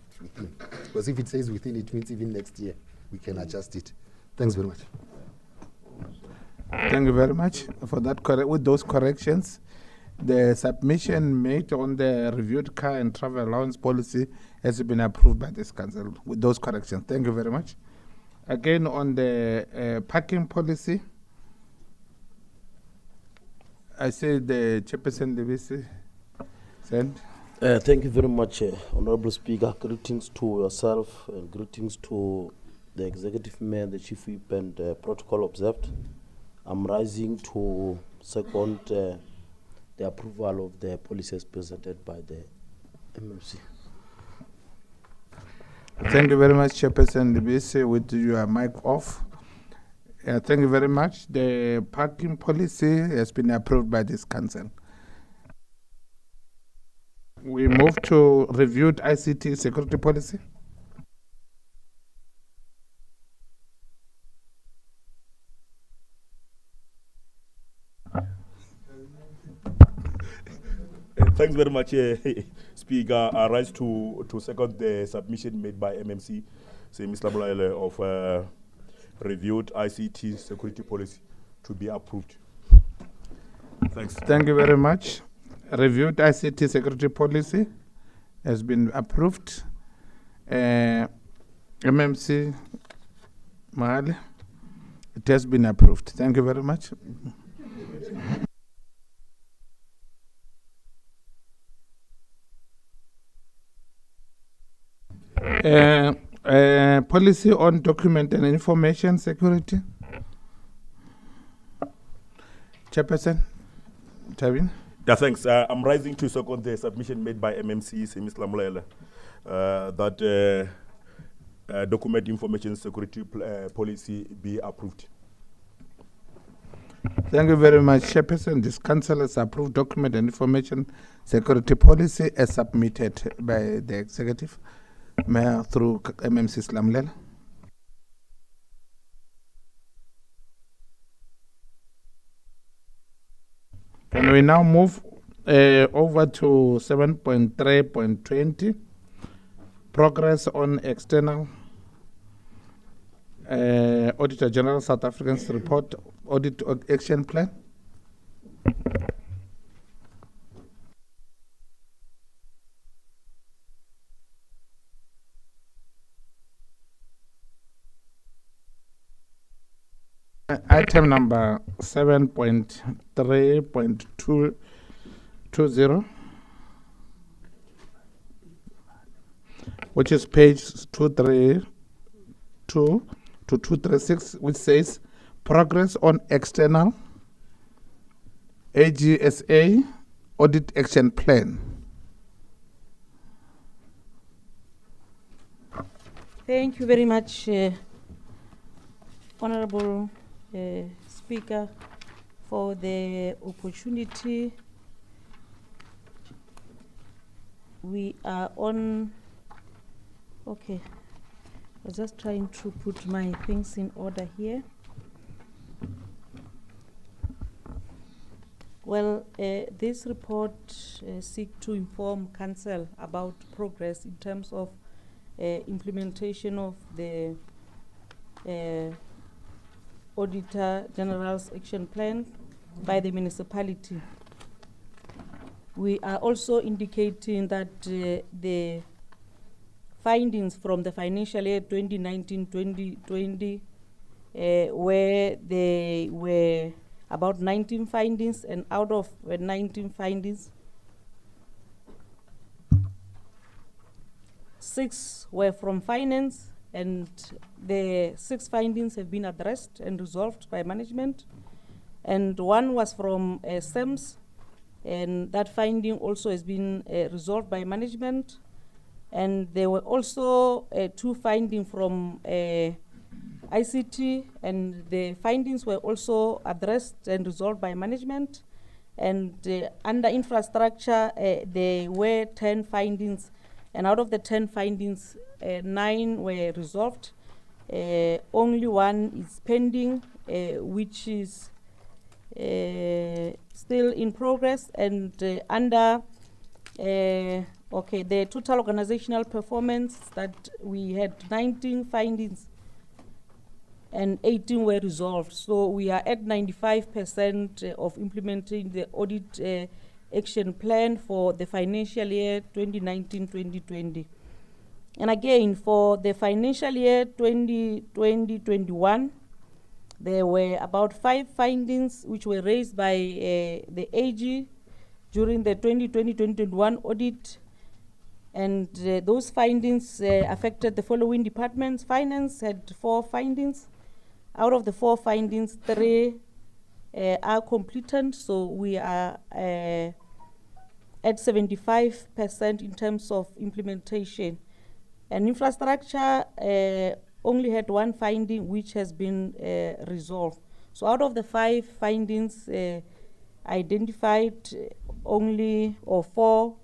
Because if it says within, it means even next year we can adjust it. Thanks very much. Thank you very much for that. With those corrections, the submission made on the reviewed car and travel allowance policy has been approved by this council with those corrections. Thank you very much. Again, on the parking policy, I say the chairperson Levisi send. Thank you very much, Honourable Speaker. Greetings to yourself and greetings to the Executive Mayor, the Chief Whip, and protocol observed. I'm rising to second the approval of the policies presented by the MMC. Thank you very much, Chairperson Levisi, with your mic off. Thank you very much. The parking policy has been approved by this council. We move to reviewed ICT security policy. Thanks very much, Speaker. I rise to second the submission made by MMC, say Mr. Blaile, of reviewed ICT security policy to be approved. Thanks. Thank you very much. Reviewed ICT security policy has been approved. MMC Mahali, it has been approved. Thank you very much. Policy on document and information security. Chairperson, Tavin. Yeah, thanks. I'm rising to second the submission made by MMC, say Mr. Lamulele, that document information security policy be approved. Thank you very much, Chairperson. This council has approved document and information security policy as submitted by the executive mayor through MMC Slamlela. Can we now move over to 7.3.20, progress on external Auditor General South African's report, audit action plan? Item number 7.3.220, which is page 232 to 236, which says progress on external AGSA audit action plan. Thank you very much, Honorable Speaker, for the opportunity. We are on, okay, I was just trying to put my things in order here. Well, this report seeks to inform Council about progress in terms of implementation of the Auditor General's Action Plan by the municipality. We are also indicating that the findings from the financial year 2019-2020, where there were about 19 findings, and out of 19 findings, 6 were from finance, and the 6 findings have been addressed and resolved by management, and 1 was from SEMS, and that finding also has been resolved by management. And there were also 2 findings from ICT, and the findings were also addressed and resolved by management. And under infrastructure, there were 10 findings, and out of the 10 findings, 9 were resolved. Only 1 is pending, which is still in progress. And under the total organizational performance, that we had 19 findings and 18 were resolved. So we are at 95% of implementing the audit action plan for the financial year 2019-2020. And again, for the financial year 2020-21, there were about 5 findings which were raised by the AG during the 2020-2021 audit. And those findings affected the following departments. Finance had 4 findings. Out of the 4 findings, 3 are completed, so we are at 75% in terms of implementation. And infrastructure only had 1 finding which has been resolved. So out of the 5 findings identified, only 4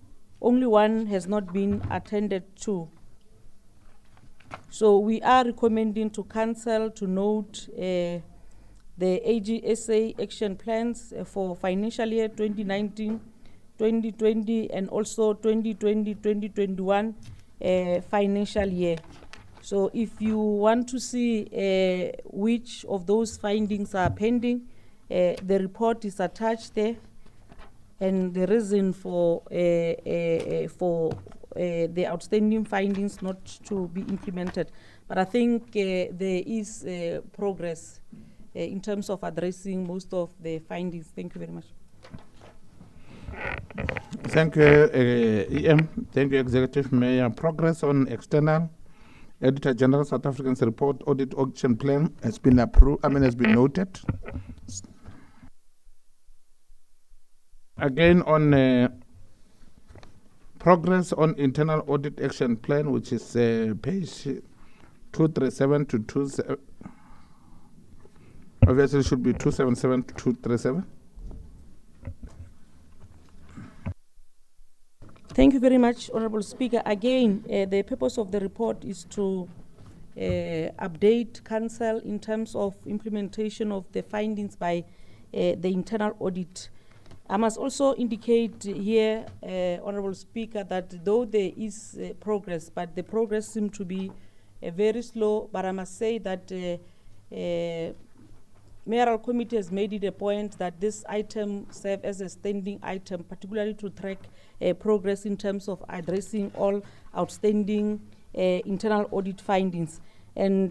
only one has not been attended to. So we are recommending to council to note the AGSA action plans for financial year 2019, 2020, and also 2020, 2021 financial year. So if you want to see which of those findings are pending, the report is attached there, and the reason for the outstanding findings not to be implemented. But I think there is progress in terms of addressing most of the findings. Thank you very much. Thank you, EM. Thank you, Executive Mayor. Progress on external Auditor General South African's report audit action plan has been approved. Has been noted. Again, on progress on internal audit action plan, which is page 237 to 27. Obviously, it should be 277 to 237. Thank you very much, Honorable Speaker. Again, the purpose of the report is to update council in terms of implementation of the findings by the internal audit. I must also indicate here, Honorable Speaker, that though there is progress, but the progress seems to be very slow. But I must say that Mayoral Committee has made it a point that this item serve as a standing item, particularly to track progress in terms of addressing all outstanding internal audit findings. And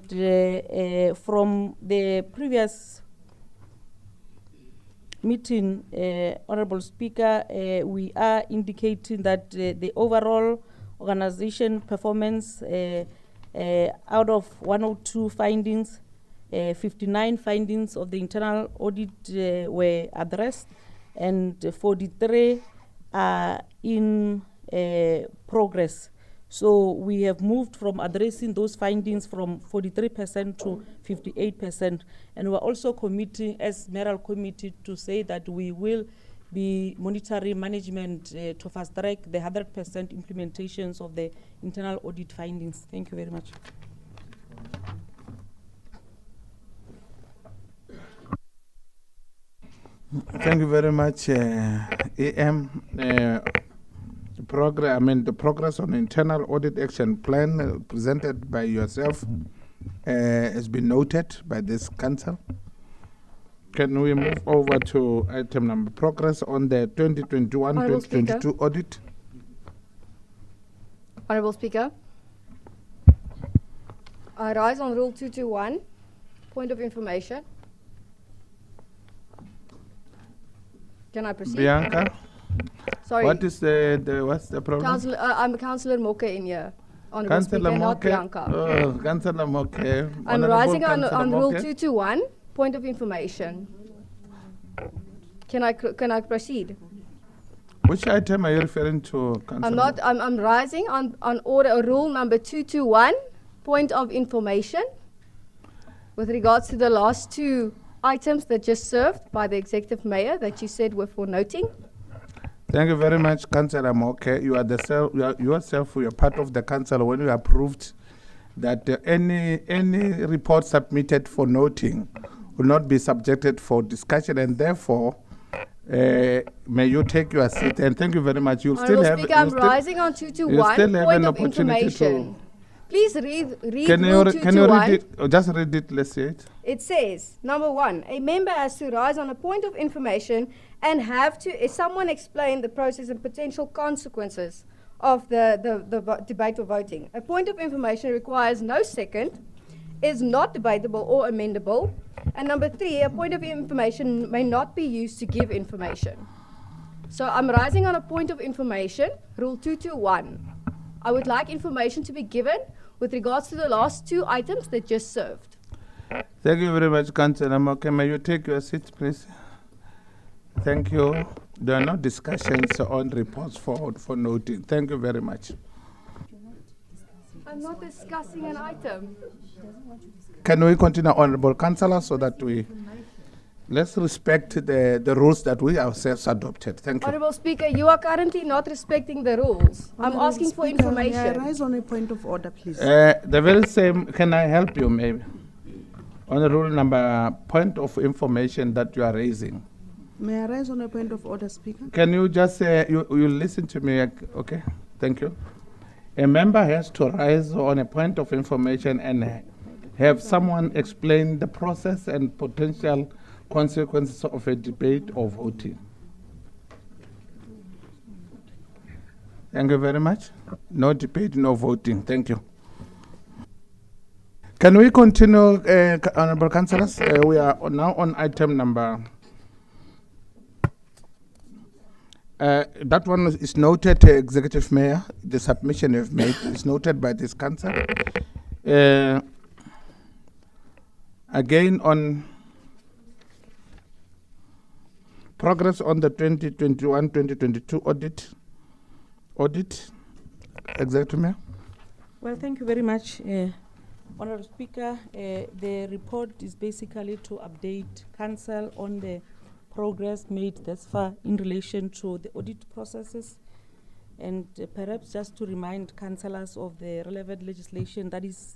from the previous meeting, Honorable Speaker, we are indicating that the overall organization performance out of 102 findings, 59 findings of the internal audit were addressed, and 43 are in progress. So we have moved from addressing those findings from 43% to 58%. And we're also committing as Mayoral Committee to say that we will be monitoring management to fast track the 100% implementations of the internal audit findings. Thank you very much. Thank you very much, EM. The progress on internal audit action plan presented by yourself has been noted by this council. Can we move over to item number progress on the 2021-2022 audit? Honourable Speaker, I rise on Rule 221, point of information. Can I proceed? Bianca? Sorry. What's the problem? I'm Councillor Moke in here. Honourable Speaker, not Bianca. Oh, Councillor Moke. I'm rising on Rule 221, point of information. Can I proceed? Which item are you referring to, Councillor? I'm rising on order rule number 221, point of information, with regards to the last two items that just served by the Executive Mayor that you said were for noting. Thank you very much, Councillor Moke. You are yourself, you are part of the council when you approved that any report submitted for noting will not be subjected for discussion, and therefore may you take your seat. And thank you very much. You still have. Speaker, I'm rising on 221, point of information. Please read can Rule 221. Can you read it? Just read it, let's see it. It says, number 1, a member has to rise on a point of information and have to someone explain the process and potential consequences of the debate or voting. A point of information requires no second, is not debatable or amendable. And number 3, a point of information may not be used to give information. So I'm rising on a point of information, Rule 221. I would like information to be given with regards to the last two items that just served. Thank you very much, Councillor Moke. May you take your seat, please? Thank you. There are no discussions on reports for noting. Thank you very much. I'm not discussing an item. Can we continue, Honourable Councillor, so that we... Let's respect the rules that we ourselves adopted. Thank you. Honourable Speaker, you are currently not respecting the rules. I'm Honourable asking for Speaker, May I information. rise on a point of order, please? The very same, can I help you maybe? On the rule number, point of information that you are raising. May I rise on a point of order, Speaker? Can you just say, you listen to me, okay? Thank you. A member has to rise on a point of information and have someone explain the process and potential consequences of a debate or voting. Thank you very much. No debate, no voting. Thank you. Can we continue, Honourable Councillors? We are now on item number. That one is noted, Executive Mayor. The submission you've made is noted by this council. Again, on progress on the 2021-2022 audit, Executive Mayor. Well, thank you very much, Honourable Speaker. The report is basically to update Council on the progress made thus far in relation to the audit processes, and perhaps just to remind councillors of the relevant legislation that is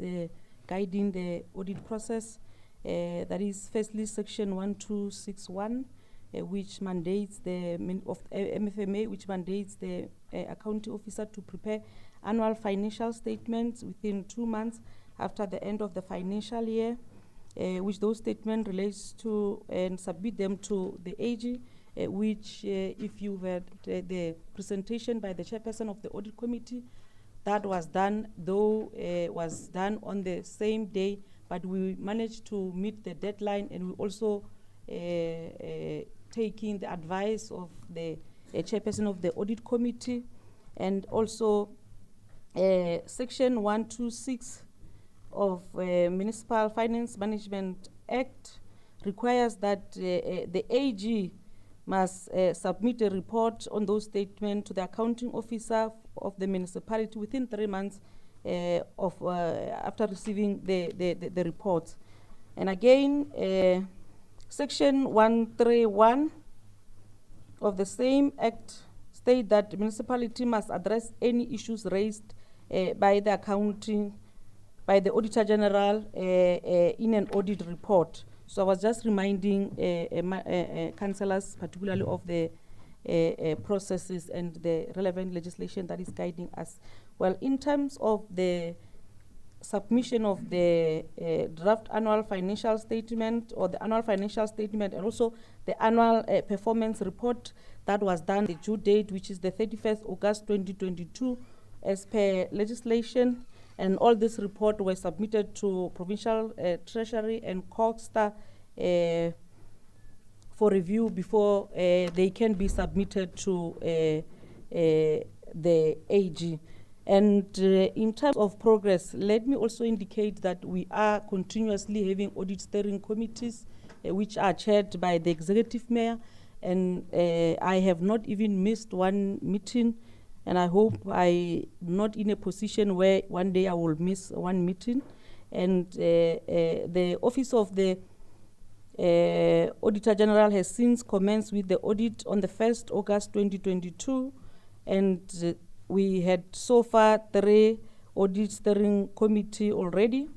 guiding the audit process. That is firstly Section 1261, which mandates the MFMA, which mandates the accounting officer to prepare annual financial statements within 2 months after the end of the financial year, which those statements relates to and submit them to the AG, which if you had the presentation by the chairperson of the audit committee, that was done, though was done on the same day, but we managed to meet the deadline, and we also taking the advice of the chairperson of the audit committee, and also Section 126 of Municipal Finance Management Act requires that the AG must submit a report on those statements to the accounting officer of the municipality within 3 months after receiving the report. And again, Section 131 of the same Act state that the municipality must address any issues raised by the Auditor General in an audit report. So I was just reminding councillors, particularly of the processes and the relevant legislation that is guiding us. Well, in terms of the submission of the draft annual financial statement, or the annual financial statement, and also the annual performance report, that was done the due date, which is the 31st August 2022, as per legislation. And all this report was submitted to Provincial Treasury and COGSTA for review before they can be submitted to the AG. And in terms of progress, let me also indicate that we are continuously having audit steering committees, which are chaired by the Executive Mayor, and I have not even missed one meeting. And I hope I'm not in a position where one day I will miss one meeting. And the Office of the Auditor General has since commenced with the audit on the 1st August 2022. And we had so far 3 audit steering committee already.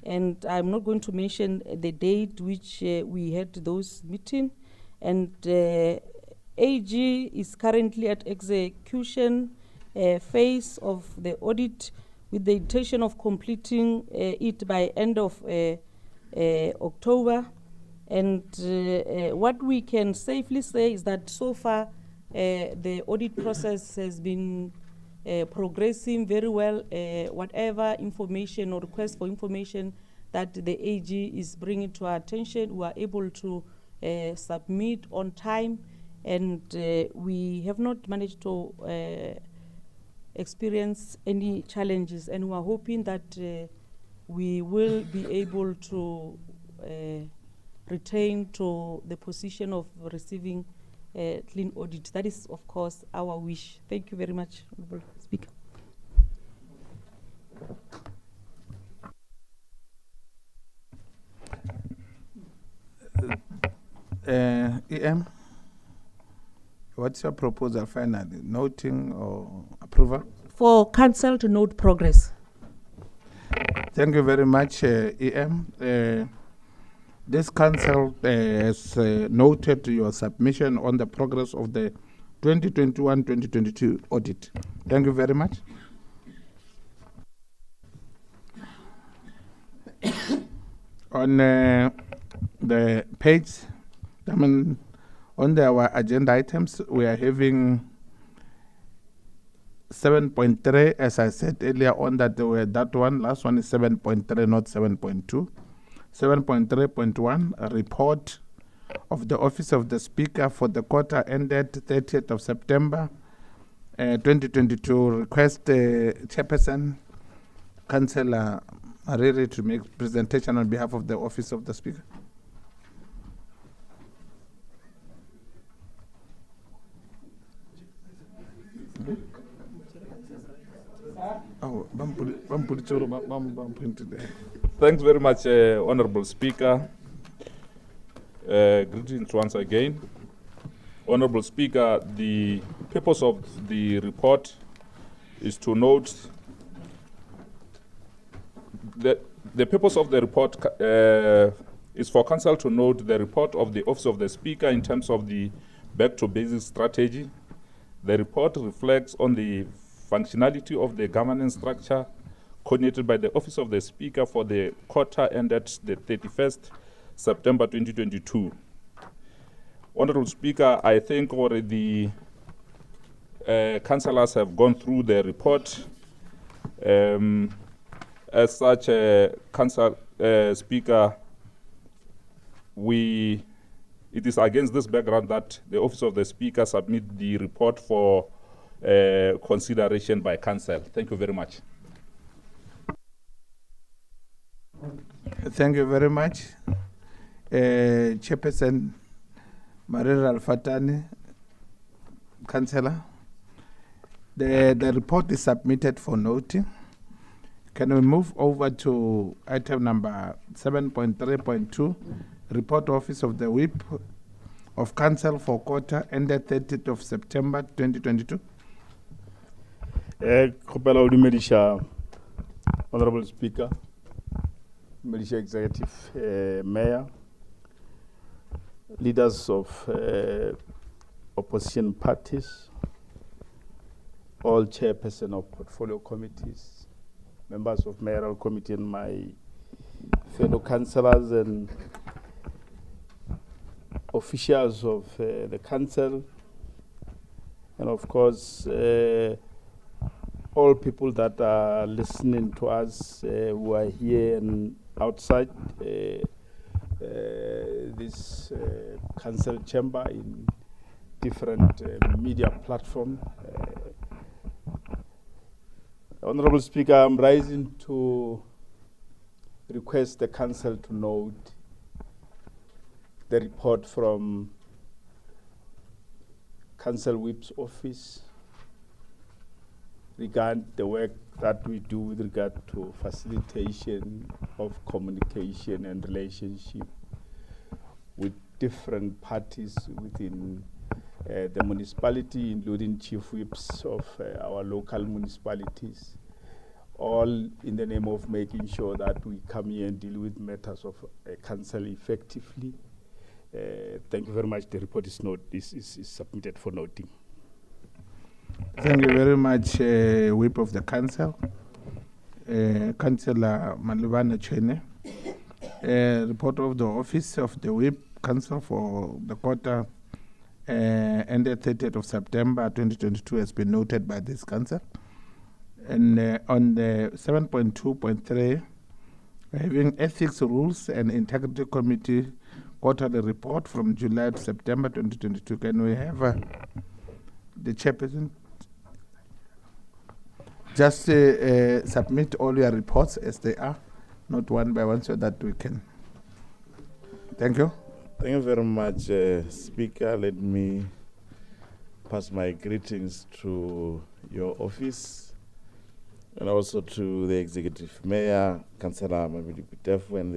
And I'm not going to mention the date which we had those meetings. And AG is currently at execution phase of the audit, with the intention of completing it by end of October. And what we can safely say is that so far the audit process has been progressing very well. Whatever information or request for information that the AG is bringing to our attention, we are able to submit on time. And we have not managed to experience any challenges, and we are hoping that we will be able to retain to the position of receiving clean audit. That is, of course, our wish. Thank you very much, Honourable Speaker. EM, what's your proposal finally? Noting or approval? For council to note progress. Thank you very much, EM. This council has noted your submission on the progress of the 2021-2022 audit. Thank you very much. On the page, on our agenda items, we are having 7.3, as I said earlier on, that one, last one is 7.3, not 7.2. 7.3.1, a report of the Office of the Speaker for the quarter ended 30th of September 2022. Request Chairperson, Councillor Mariri, to make presentation on behalf of the Office of the Speaker. Oh, thanks very much, Honorable Speaker. Greetings once again. Honorable Speaker, the purpose of the report is to note that the purpose of the report is for Council to note the report of the Office of the Speaker in terms of the back to basics strategy. The report reflects on the functionality of the governance structure coordinated by the Office of the Speaker for the quarter ended the 31st September 2022. Honorable Speaker, I think already councillors have gone through the report. As such, Council Speaker, it is against this background that the Office of the Speaker submit the report for consideration by Council. Thank you very much. Thank you very much. Chairperson Marira Al-Fatani, Councillor. The report is submitted for noting. Can we move over to item number 7.3.2, Report Office of the Whip of Council for quarter ended 30th of September 2022? Honorable Speaker, Malaysia Executive Mayor, leaders of opposition parties, all chairperson of portfolio committees, members of mayoral committee, and my fellow councillors and officials of the council, and of course all people that are listening to us who are here and outside this council chamber in different media platforms. Honorable Speaker, I'm rising to request the council to note the report from Council Whip's office regarding the work that we do with regard to facilitation of communication and relationship with different parties within the municipality, including chief whips of our local municipalities, all in the name of making sure that we come here and deal with matters of council effectively. Thank you very much. The report is submitted for noting. Thank you very much, Whip of the Council, Councillor Malubana Chene. Report of the Office of the Whip Council for the quarter ended 30th of September 2022 has been noted by this council. And on the 7.2.3, we're having Ethics Rules and Integrity Committee quarterly report from July to September 2022. Can we have the chairperson just submit all your reports as they are, not one by one, so that we can. Thank you. Thank you very much, Speaker. Let me pass my greetings to your office and also to the Executive Mayor, Councillor Mamidi Kutefu, and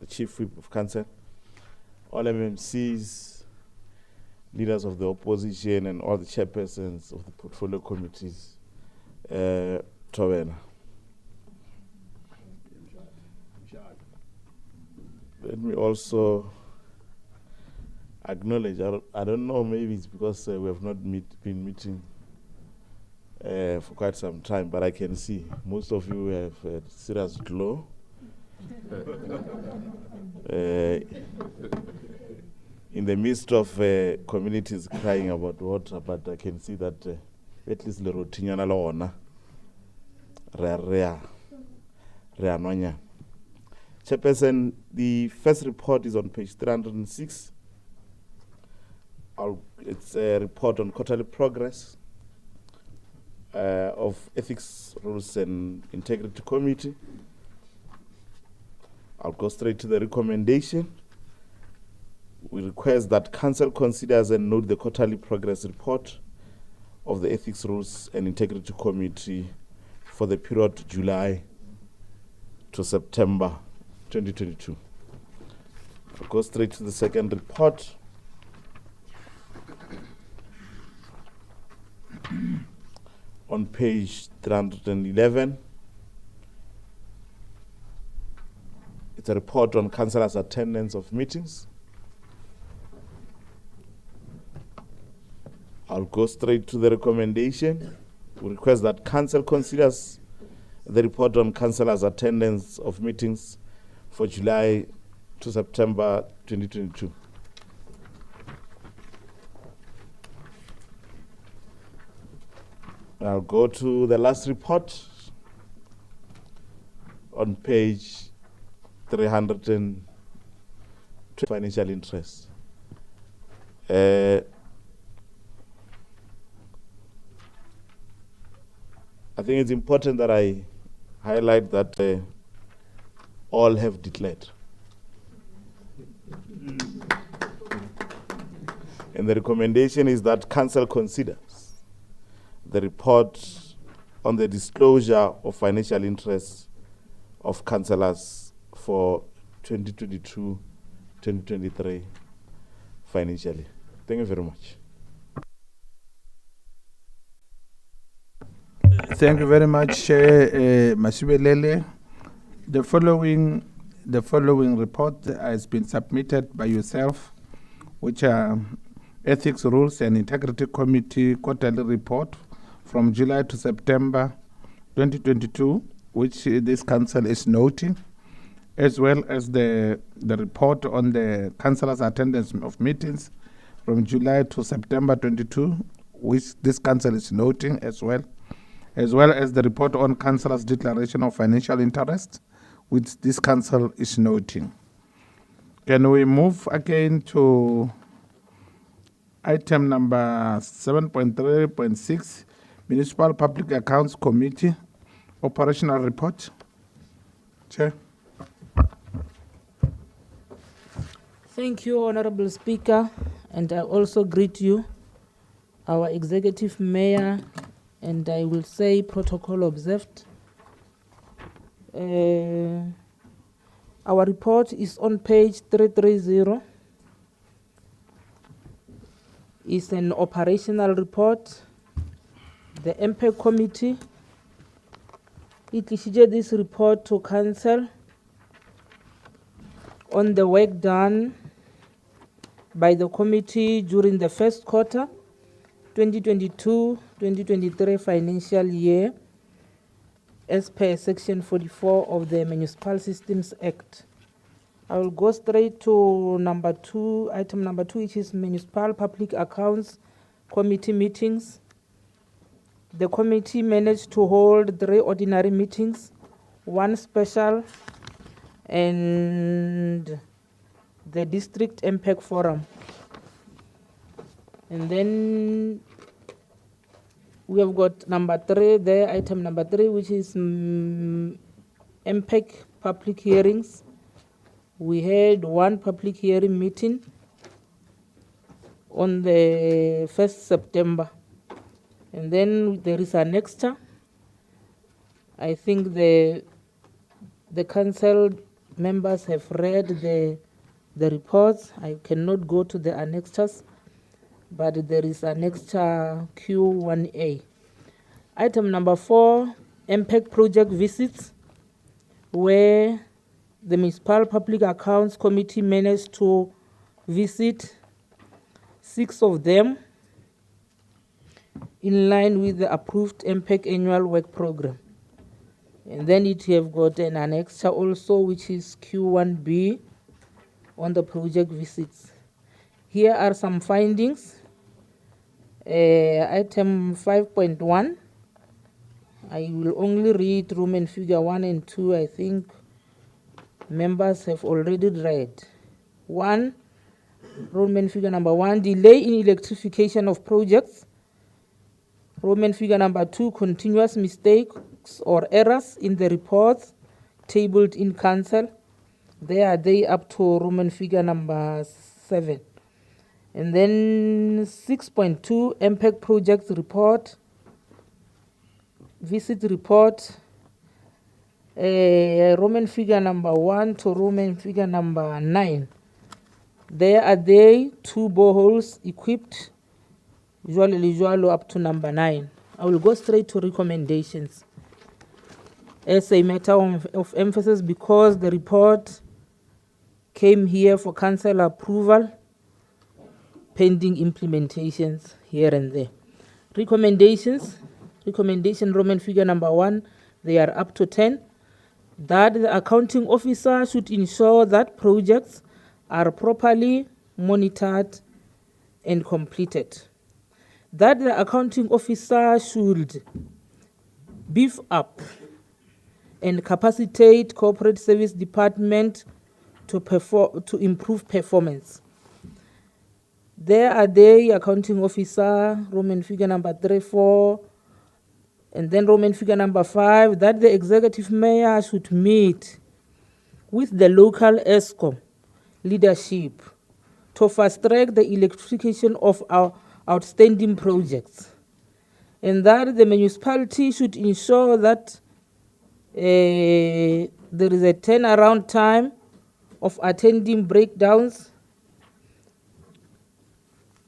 the Chief Whip of Council. all MMCs, leaders of the opposition, and all the chairpersons of the portfolio committees. Tobena. Let me also acknowledge, I don't know, maybe it's because we have not been meeting for quite some time, but I can see most of you have a serious glow. In the midst of communities crying about water, but I can see that at least the rotinyana lona rea Chairperson, the first report is on page 306. It's a report on quarterly progress of Ethics, Rules and Integrity Committee. I'll go straight to the recommendation. We request that Council considers and note the quarterly progress report of the Ethics, Rules and Integrity Committee for the period July to September 2022. I'll go straight to the second report. On page 311, it's a report on councillors' attendance of meetings. I'll go straight to the recommendation. We request that Council considers the report on councillors' attendance of meetings for July to September 2022. I'll go to the last report on page 320, financial interest. I think it's important that I highlight that all have declared. And the recommendation is that Council considers the report on the disclosure of financial interests of councillors for 2022-2023 financially. Thank you very much. Thank you very much, Masibelele. The following report has been submitted by yourself, which are Ethics, Rules and Integrity Committee quarterly report from July to September 2022, which this council is noting, as well as the report on the councillors' attendance of meetings from July to September 22, which this council is noting as well as the report on councillors' declaration of financial interest, which this council is noting. Can we move again to item number 7.3.6, Municipal Public Accounts Committee, Operational Report. Chair. Thank you, Honorable Speaker, and I also greet you, our Executive Mayor, and I will say protocol observed. Our report is on page 330. It's an operational report. The MPEC committee, it issued this report to Council on the work done by the committee during the first quarter 2022-2023 financial year as per section 44 of the Municipal Systems Act. I will go straight to number 2, item number 2, which is Municipal Public Accounts Committee meetings. The committee managed to hold 3 ordinary meetings, 1 special, and the district MPEC forum. And then we have got number 3 there, item number 3, which is MPEC public hearings. We had 1 public hearing meeting on the 1st September. And then there is an extra. I think the council members have read the the reports. I cannot go to the annexures, but there is annexure Q1A. Item number 4, MPEC project visits, where the Municipal Public Accounts Committee managed to visit 6 of them in line with the approved MPEC annual work program. And then it have got an annexure also, which is Q1B on the project visits. Here are some findings. Item 5.1, I will only read Roman figure 1 and 2. I think members have already read. 1, Roman figure number 1, delay in electrification of projects. Roman figure number 2, continuous mistakes or errors in the reports tabled in council. There are they up to Roman figure number 7. And then 6.2, MPEC projects report, visit report, Roman figure number 1 to Roman figure number 9. There are they 2 boreholes equipped, usually up to number 9. I will go straight to recommendations as a matter of emphasis, because the report came here for council approval, pending implementations here and there. Recommendations, recommendation Roman figure number 1, they are up to 10. That the accounting officer should ensure that projects are properly monitored and completed. That the accounting officer should beef up and capacitate corporate service department to improve performance. There are the accounting officer, Roman figure number 3, 4, and then Roman figure number 5, that the executive mayor should meet with the local ESCOM leadership to fast-track the electrification of our outstanding projects, and that the municipality should ensure that there is a turnaround time of attending breakdowns.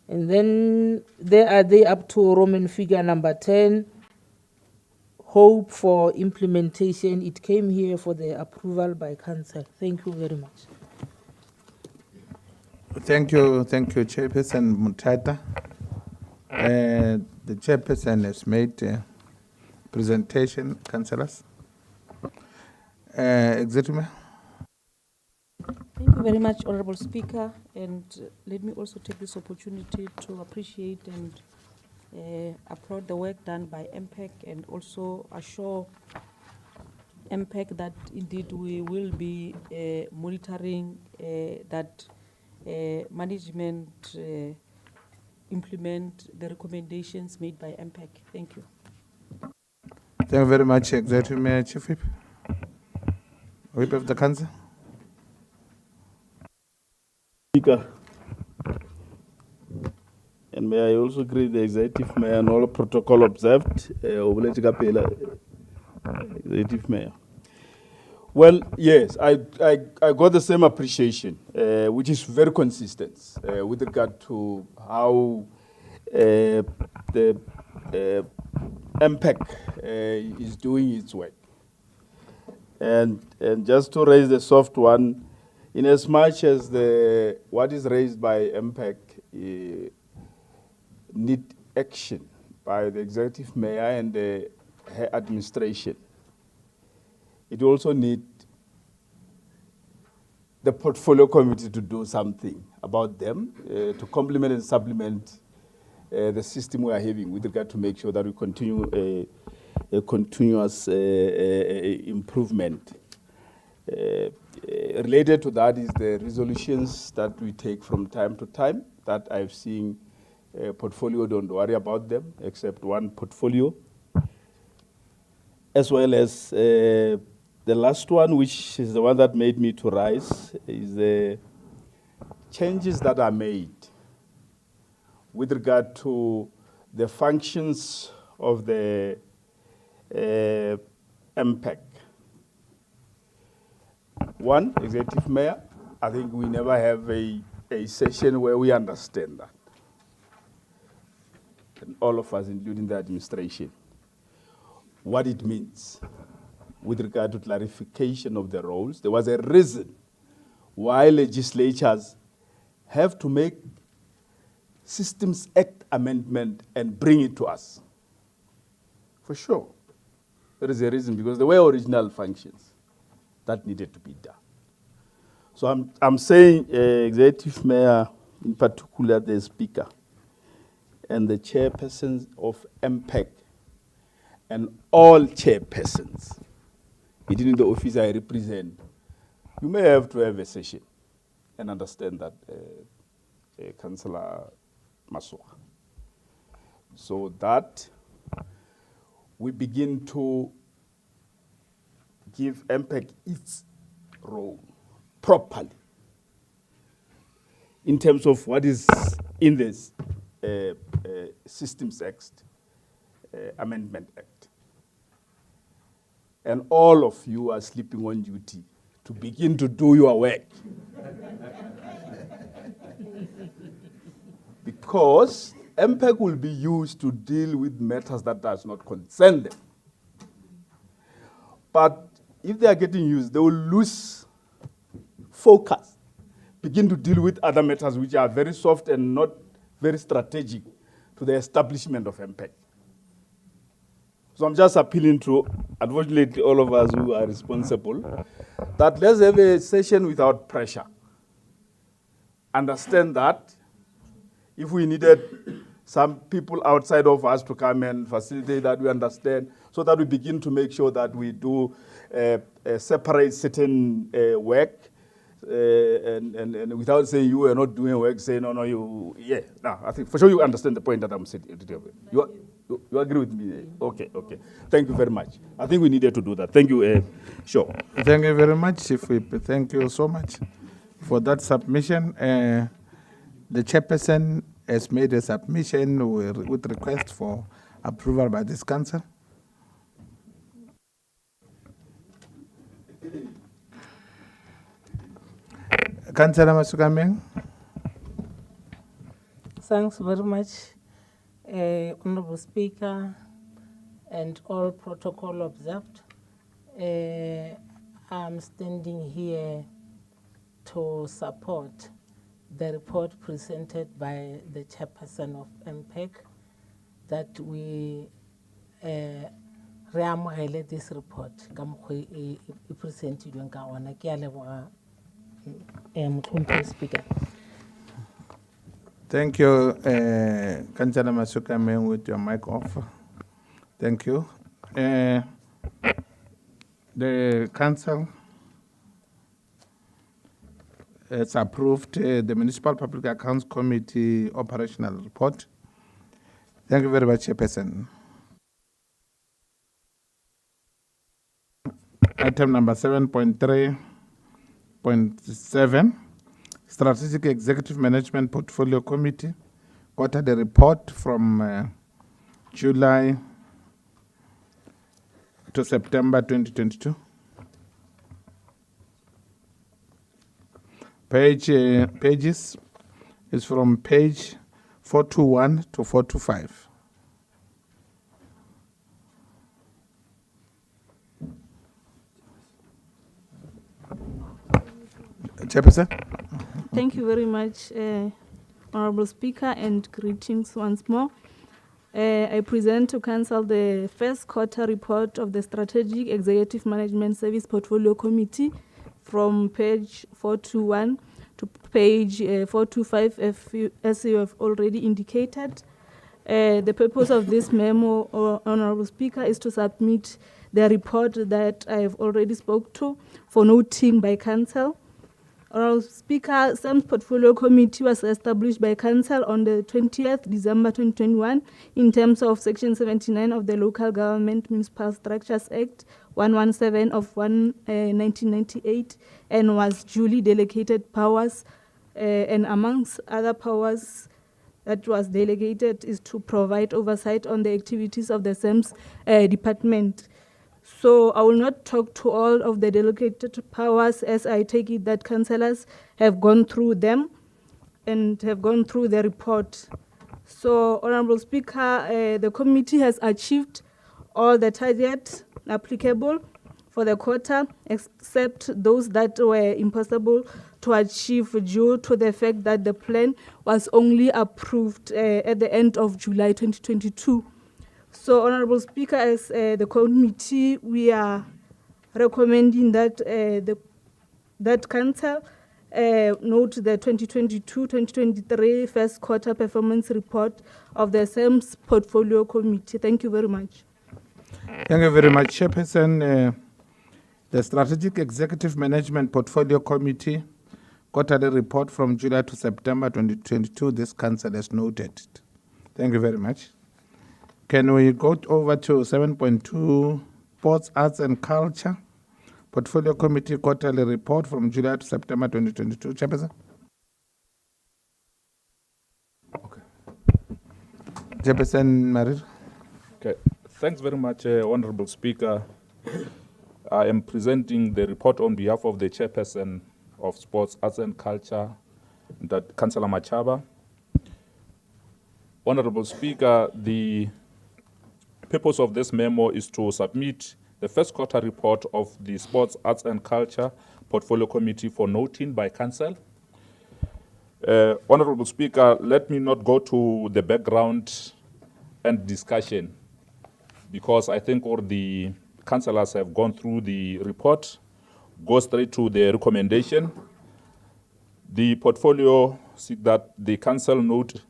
And then there are they up to Roman figure number 10, hope for implementation. It came here for the approval by council. Thank you very much. Thank you, Chairperson Mutata. The Chairperson has made a presentation, councillors. Executive Mayor. Thank you very much, Honorable Speaker, and let me also take this opportunity to appreciate and applaud the work done by MPEC, and also assure MPEC that indeed we will be monitoring that management implement the recommendations made by MPEC. Thank you. Thank you very much, Executive Mayor. Chief Whip. Whip of the Council. Speaker, and may I also greet the Executive Mayor and all protocol observed. Executive Mayor. Well, yes, I got the same appreciation, which is very consistent with regard to how the MPEC is doing its work. And just to raise the soft one, in as much as what is raised by MPEC need action by the Executive Mayor and her administration, it also needs the portfolio committee to do something about them, to complement and supplement the system we are having with regard to make sure that we continue a continuous improvement. Related to that is the resolutions that we take from time to time that I've seen portfolio, don't worry about them, except one portfolio, as well as the last one, which is the one that made me to rise, is the changes that are made with regard to the functions of the MPEC. One, Executive Mayor, I think we never have a session where we understand that. And all of us, including the administration, what it means with regard to clarification of the roles. There was a reason why legislatures have to make Systems Act amendment and bring it to us. For sure. There is a reason, because there were original functions that needed to be done. So I'm saying, Executive Mayor, in particular the Speaker, and the chairpersons of MPEC, and all chairpersons within the office I represent, you may have to have a session and understand that, Councillor Masuka. So that we begin to give MPEC its role properly in terms of what is in this Systems Act, Amendment Act. And all of you are sleeping on duty to begin to do your work. Because MPEC will be used to deal with matters that does not concern them. But if they are getting used, they will lose focus, begin to deal with other matters which are very soft and not very strategic to the establishment of MPEC. So I'm just appealing to, unfortunately, all of us who are responsible, that let's have a session without pressure. Understand that if we needed some people outside of us to come and facilitate that, we understand, so that we begin to make sure that we do separate certain work, and without saying you are not doing work, say no, you, yeah. No, I think for sure you understand the point that I'm saying. You agree with me? Okay. Thank you very much. I think we needed to do that. Thank you. Sure. Thank you very much, Chief Whip. Thank you so much for that submission. The chairperson has made a submission with request for approval by this council. Councillor Masuka. Thanks very much, Honorable Speaker, and all protocol observed. I'm standing here to support the report presented by the chairperson of MPEC, that we reamohele this report ka mokgwa e presentilweng ka ona. Ke a leboga Speaker. Thank you, Councillor Masuka, with your mic off. Thank you. The council has approved the Municipal Public Accounts Committee operational report. Thank you very much, Chairperson. Item number 7.3.7, Strategic Executive Management Portfolio Committee, quarterly report from July to September 2022. Pages is from page 421 to 425. Chairperson. Thank you very much, Honorable Speaker, and greetings once more. I present to Council the first quarter report of the Strategic Executive Management Service Portfolio Committee from page 421 to page 425, as you have already indicated. The purpose of this memo, Honorable Speaker, is to submit the report that I have already spoke to for noting by Council. Honorable Speaker, SAM's Portfolio Committee was established by Council on the 20th December 2021 in terms of Section 79 of the Local Government Municipal Structures Act 117 of 1998, and was duly delegated powers, and amongst other powers that was delegated is to provide oversight on the activities of the SAM's department. So I will not talk to all of the delegated powers, as I take it that councillors have gone through them and have gone through the report. So, Honourable Speaker, the committee has achieved all the targets applicable for the quarter, except those that were impossible to achieve due to the fact that the plan was only approved at the end of July 2022. So, Honourable Speaker, as the committee, we are recommending that that council note the 2022-2023 first quarter performance report of the SAMS Portfolio Committee. Thank you very much. Thank you very much, Chairperson. The Strategic Executive Management Portfolio Committee quarterly report from July to September 2022. This council has noted. Thank you very much. Can we go over to 7.2, Sports, Arts and Culture? Portfolio Committee quarterly report from July to September 2022. Chairperson? Okay. Chairperson Marir. Okay. Thanks very much, Honourable Speaker. I am presenting the report on behalf of the Chairperson of Sports, Arts and Culture, that Councillor Machaba. Honourable Speaker, the purpose of this memo is to submit the first quarter report of the Sports, Arts and Culture Portfolio Committee for noting by Council. Honourable Speaker, let me not go to the background and discussion, because I think all the councillors have gone through the report. Go straight to the recommendation. The portfolio seek that the council note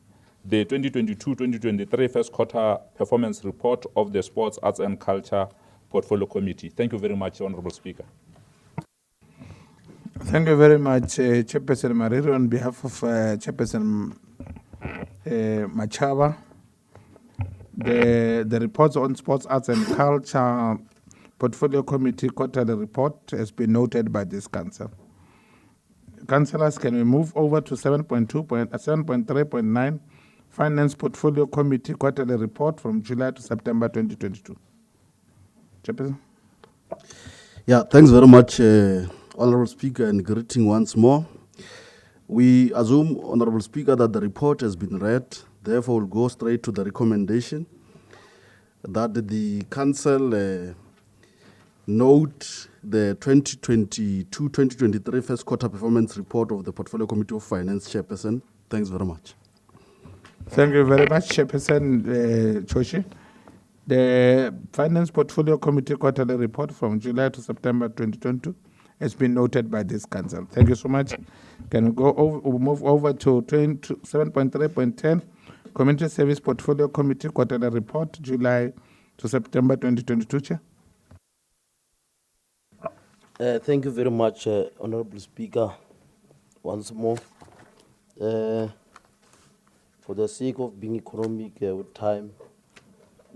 the 2022-2023 first quarter performance report of the Sports, Arts and Culture Portfolio Committee. Thank you very much, Honourable Speaker. Thank you very much, Chairperson Mariri. On behalf of Chairperson Machaba, the reports on Sports, Arts and Culture Portfolio Committee quarterly report has been noted by this council. Councillors, can we move over to 7.3.9, Finance Portfolio Committee quarterly report from July to September 2022. Chairperson? Yeah, thanks very much, Honourable Speaker, and greeting once more. We assume, Honourable Speaker, that the report has been read. Therefore, we'll go straight to the recommendation that the council note the 2022-2023 first quarter performance report of the Portfolio Committee of Finance. Chairperson, thanks very much. Thank you very much, Chairperson Choshi. The Finance Portfolio Committee quarterly report from July to September 2022 has been noted by this council. Thank you so much. Can we go over, we'll move over to 7.3.10, Community Service Portfolio Committee quarterly report, July to September 2022, Chair? Thank you very much, Honourable Speaker. Once more, for the sake of being economic with time,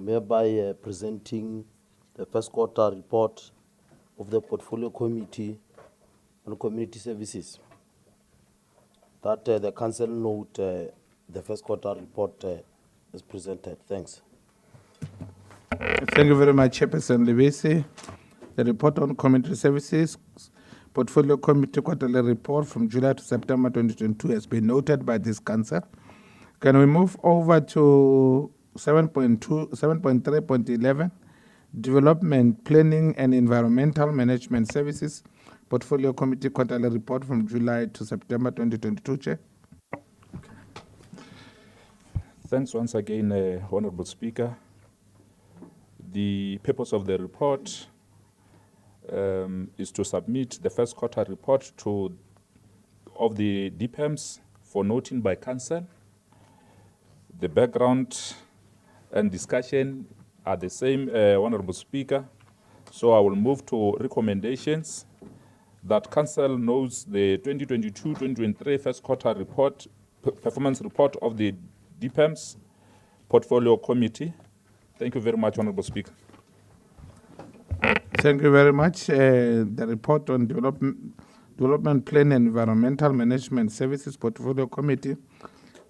hereby presenting the first quarter report of the Portfolio Committee on Community Services. That the council note the first quarter report is presented. Thanks. Thank you very much, Chairperson Levisi. The report on Community Services Portfolio Committee quarterly report from July to September 2022 has been noted by this council. Can we move over to 7.3.11, Development, Planning and Environmental Management Services Portfolio Committee quarterly report from July to September 2022, Chair? Thanks once again, Honourable Speaker. The purpose of the report is to submit the first quarter report of the DPEMs for noting by council. The background and discussion are the same, Honourable Speaker. So I will move to recommendations that council knows the 2022-2023 first quarter report, performance report of the DPEMs Portfolio Committee. Thank you very much, Honourable Speaker. Thank you very much. The report on Development Plan and Environmental Management Services Portfolio Committee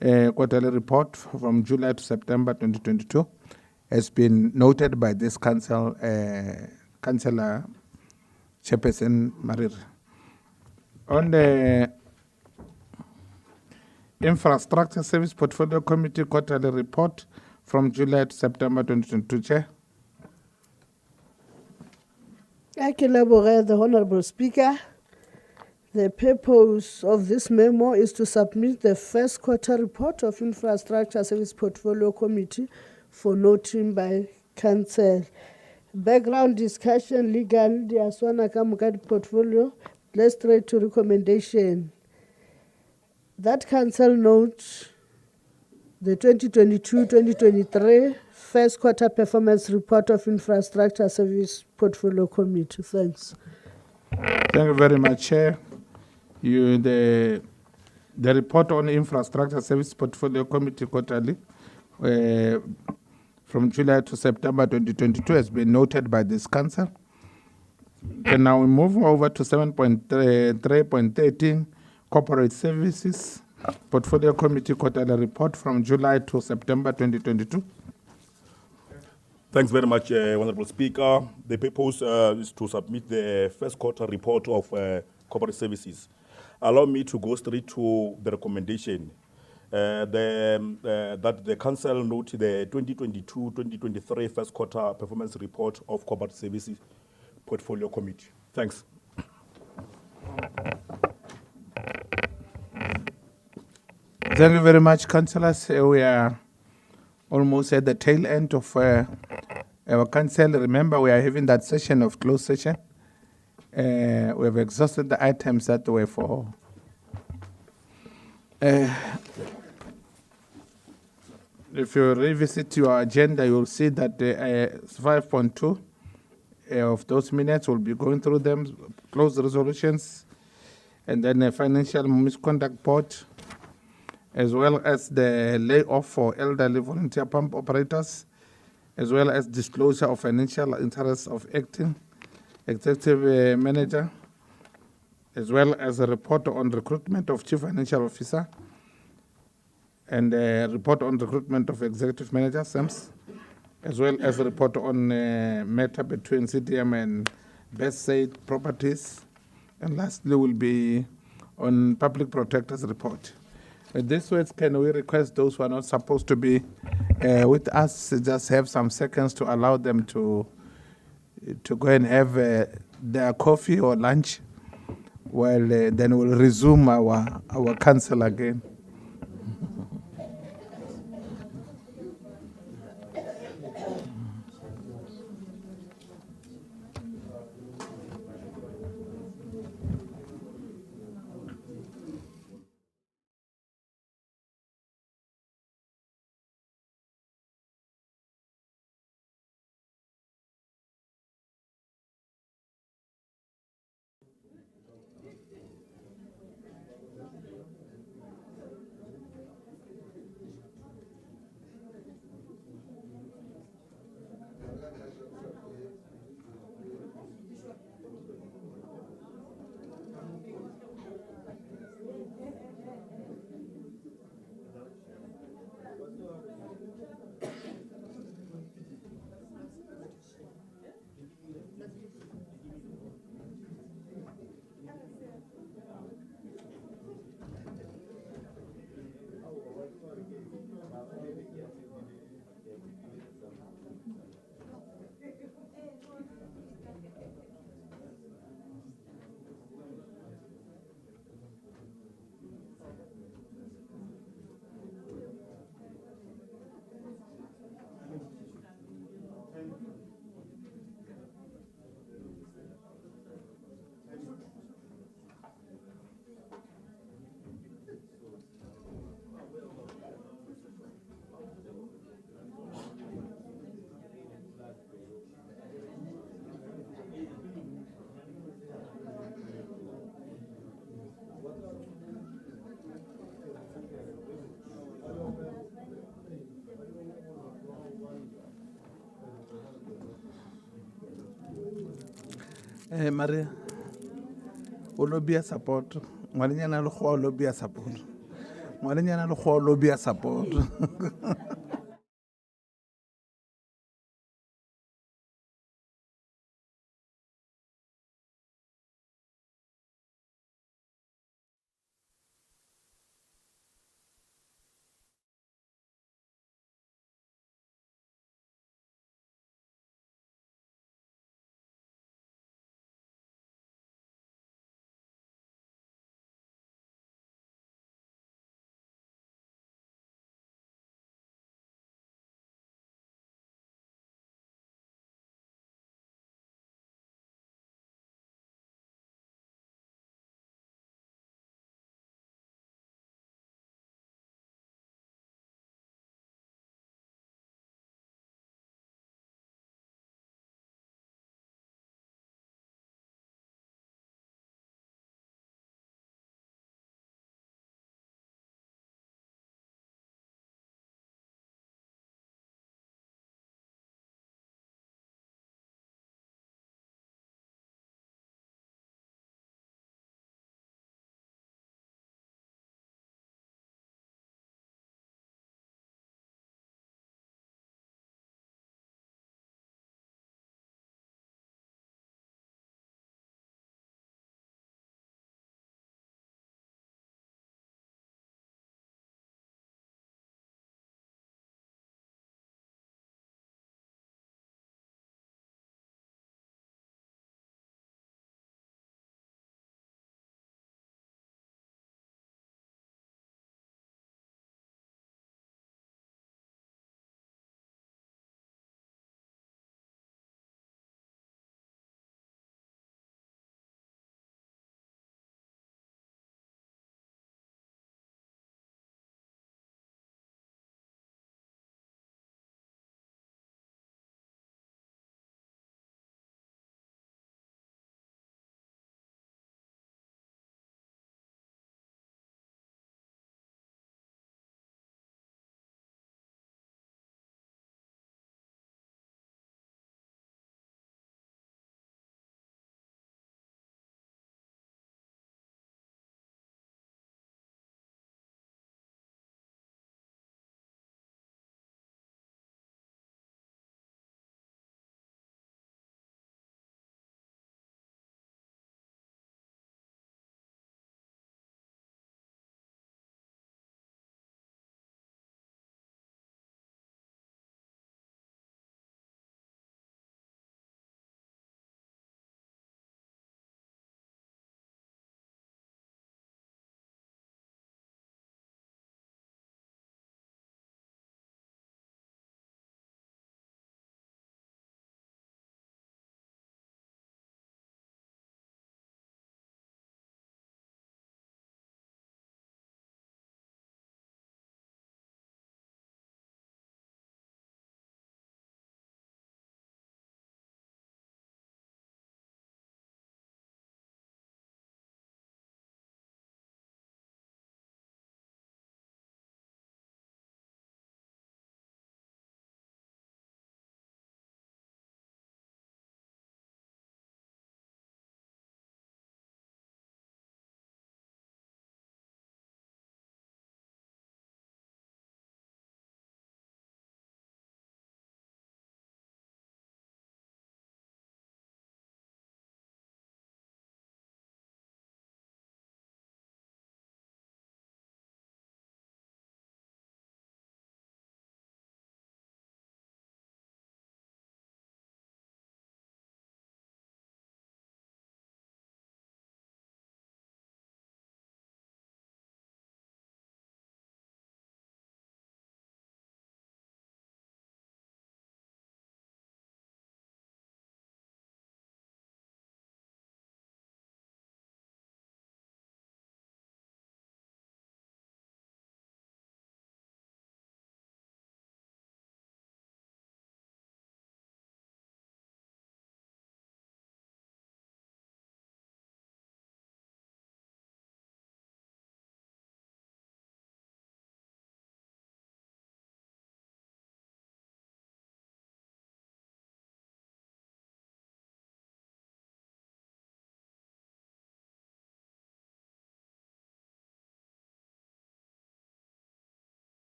quarterly report from July to September 2022 has been noted by this council. Councillor Chairperson Mariri. On the Infrastructure Service Portfolio Committee quarterly report from July to September 2022, Chair. I can elaborate, the Honorable Speaker. The purpose of this memo is to submit the first quarter report of Infrastructure Service Portfolio Committee for noting by Council. Background discussion, legal, the Aswana Kamukad portfolio. Let's straight to recommendation. That Council notes the 2022-2023 first quarter performance report of Infrastructure Service Portfolio Committee. Thanks. Thank you very much, Chair. The report on Infrastructure Service Portfolio Committee quarterly from July to September 2022 has been noted by this Council. And now we move over to 7.3.13 Corporate Services Portfolio Committee quarterly report from July to September 2022. Thanks very much, Honorable Speaker. The purpose is to submit the first quarter report of corporate services. Allow me to go straight to the recommendation that the Council note the 2022-2023 first quarter performance report of corporate services portfolio committee. Thanks. Thank you very much, Councillors. We are almost at the tail end of our Council. Remember, we are having that session of closed session. We have exhausted the items that were for. If you revisit your agenda, you'll see that 5.2 of those minutes will be going through them, closed resolutions, and then a financial misconduct board, as well as the layoff for elderly volunteer pump operators, as well as disclosure of financial interests of acting executive manager, as well as a report on recruitment of chief financial officer, and a report on recruitment of executive manager, SAMS, as well as a report on matter between CDM and Best Said Properties, and lastly will be on public protector's report. With these words, can we request those who are not supposed to be with us just have some seconds to allow them to go and have their coffee or lunch, while then we'll resume our council again. Maria, Olobia support. Mariana Lo Lobia support. Mariana Lo Lobia support.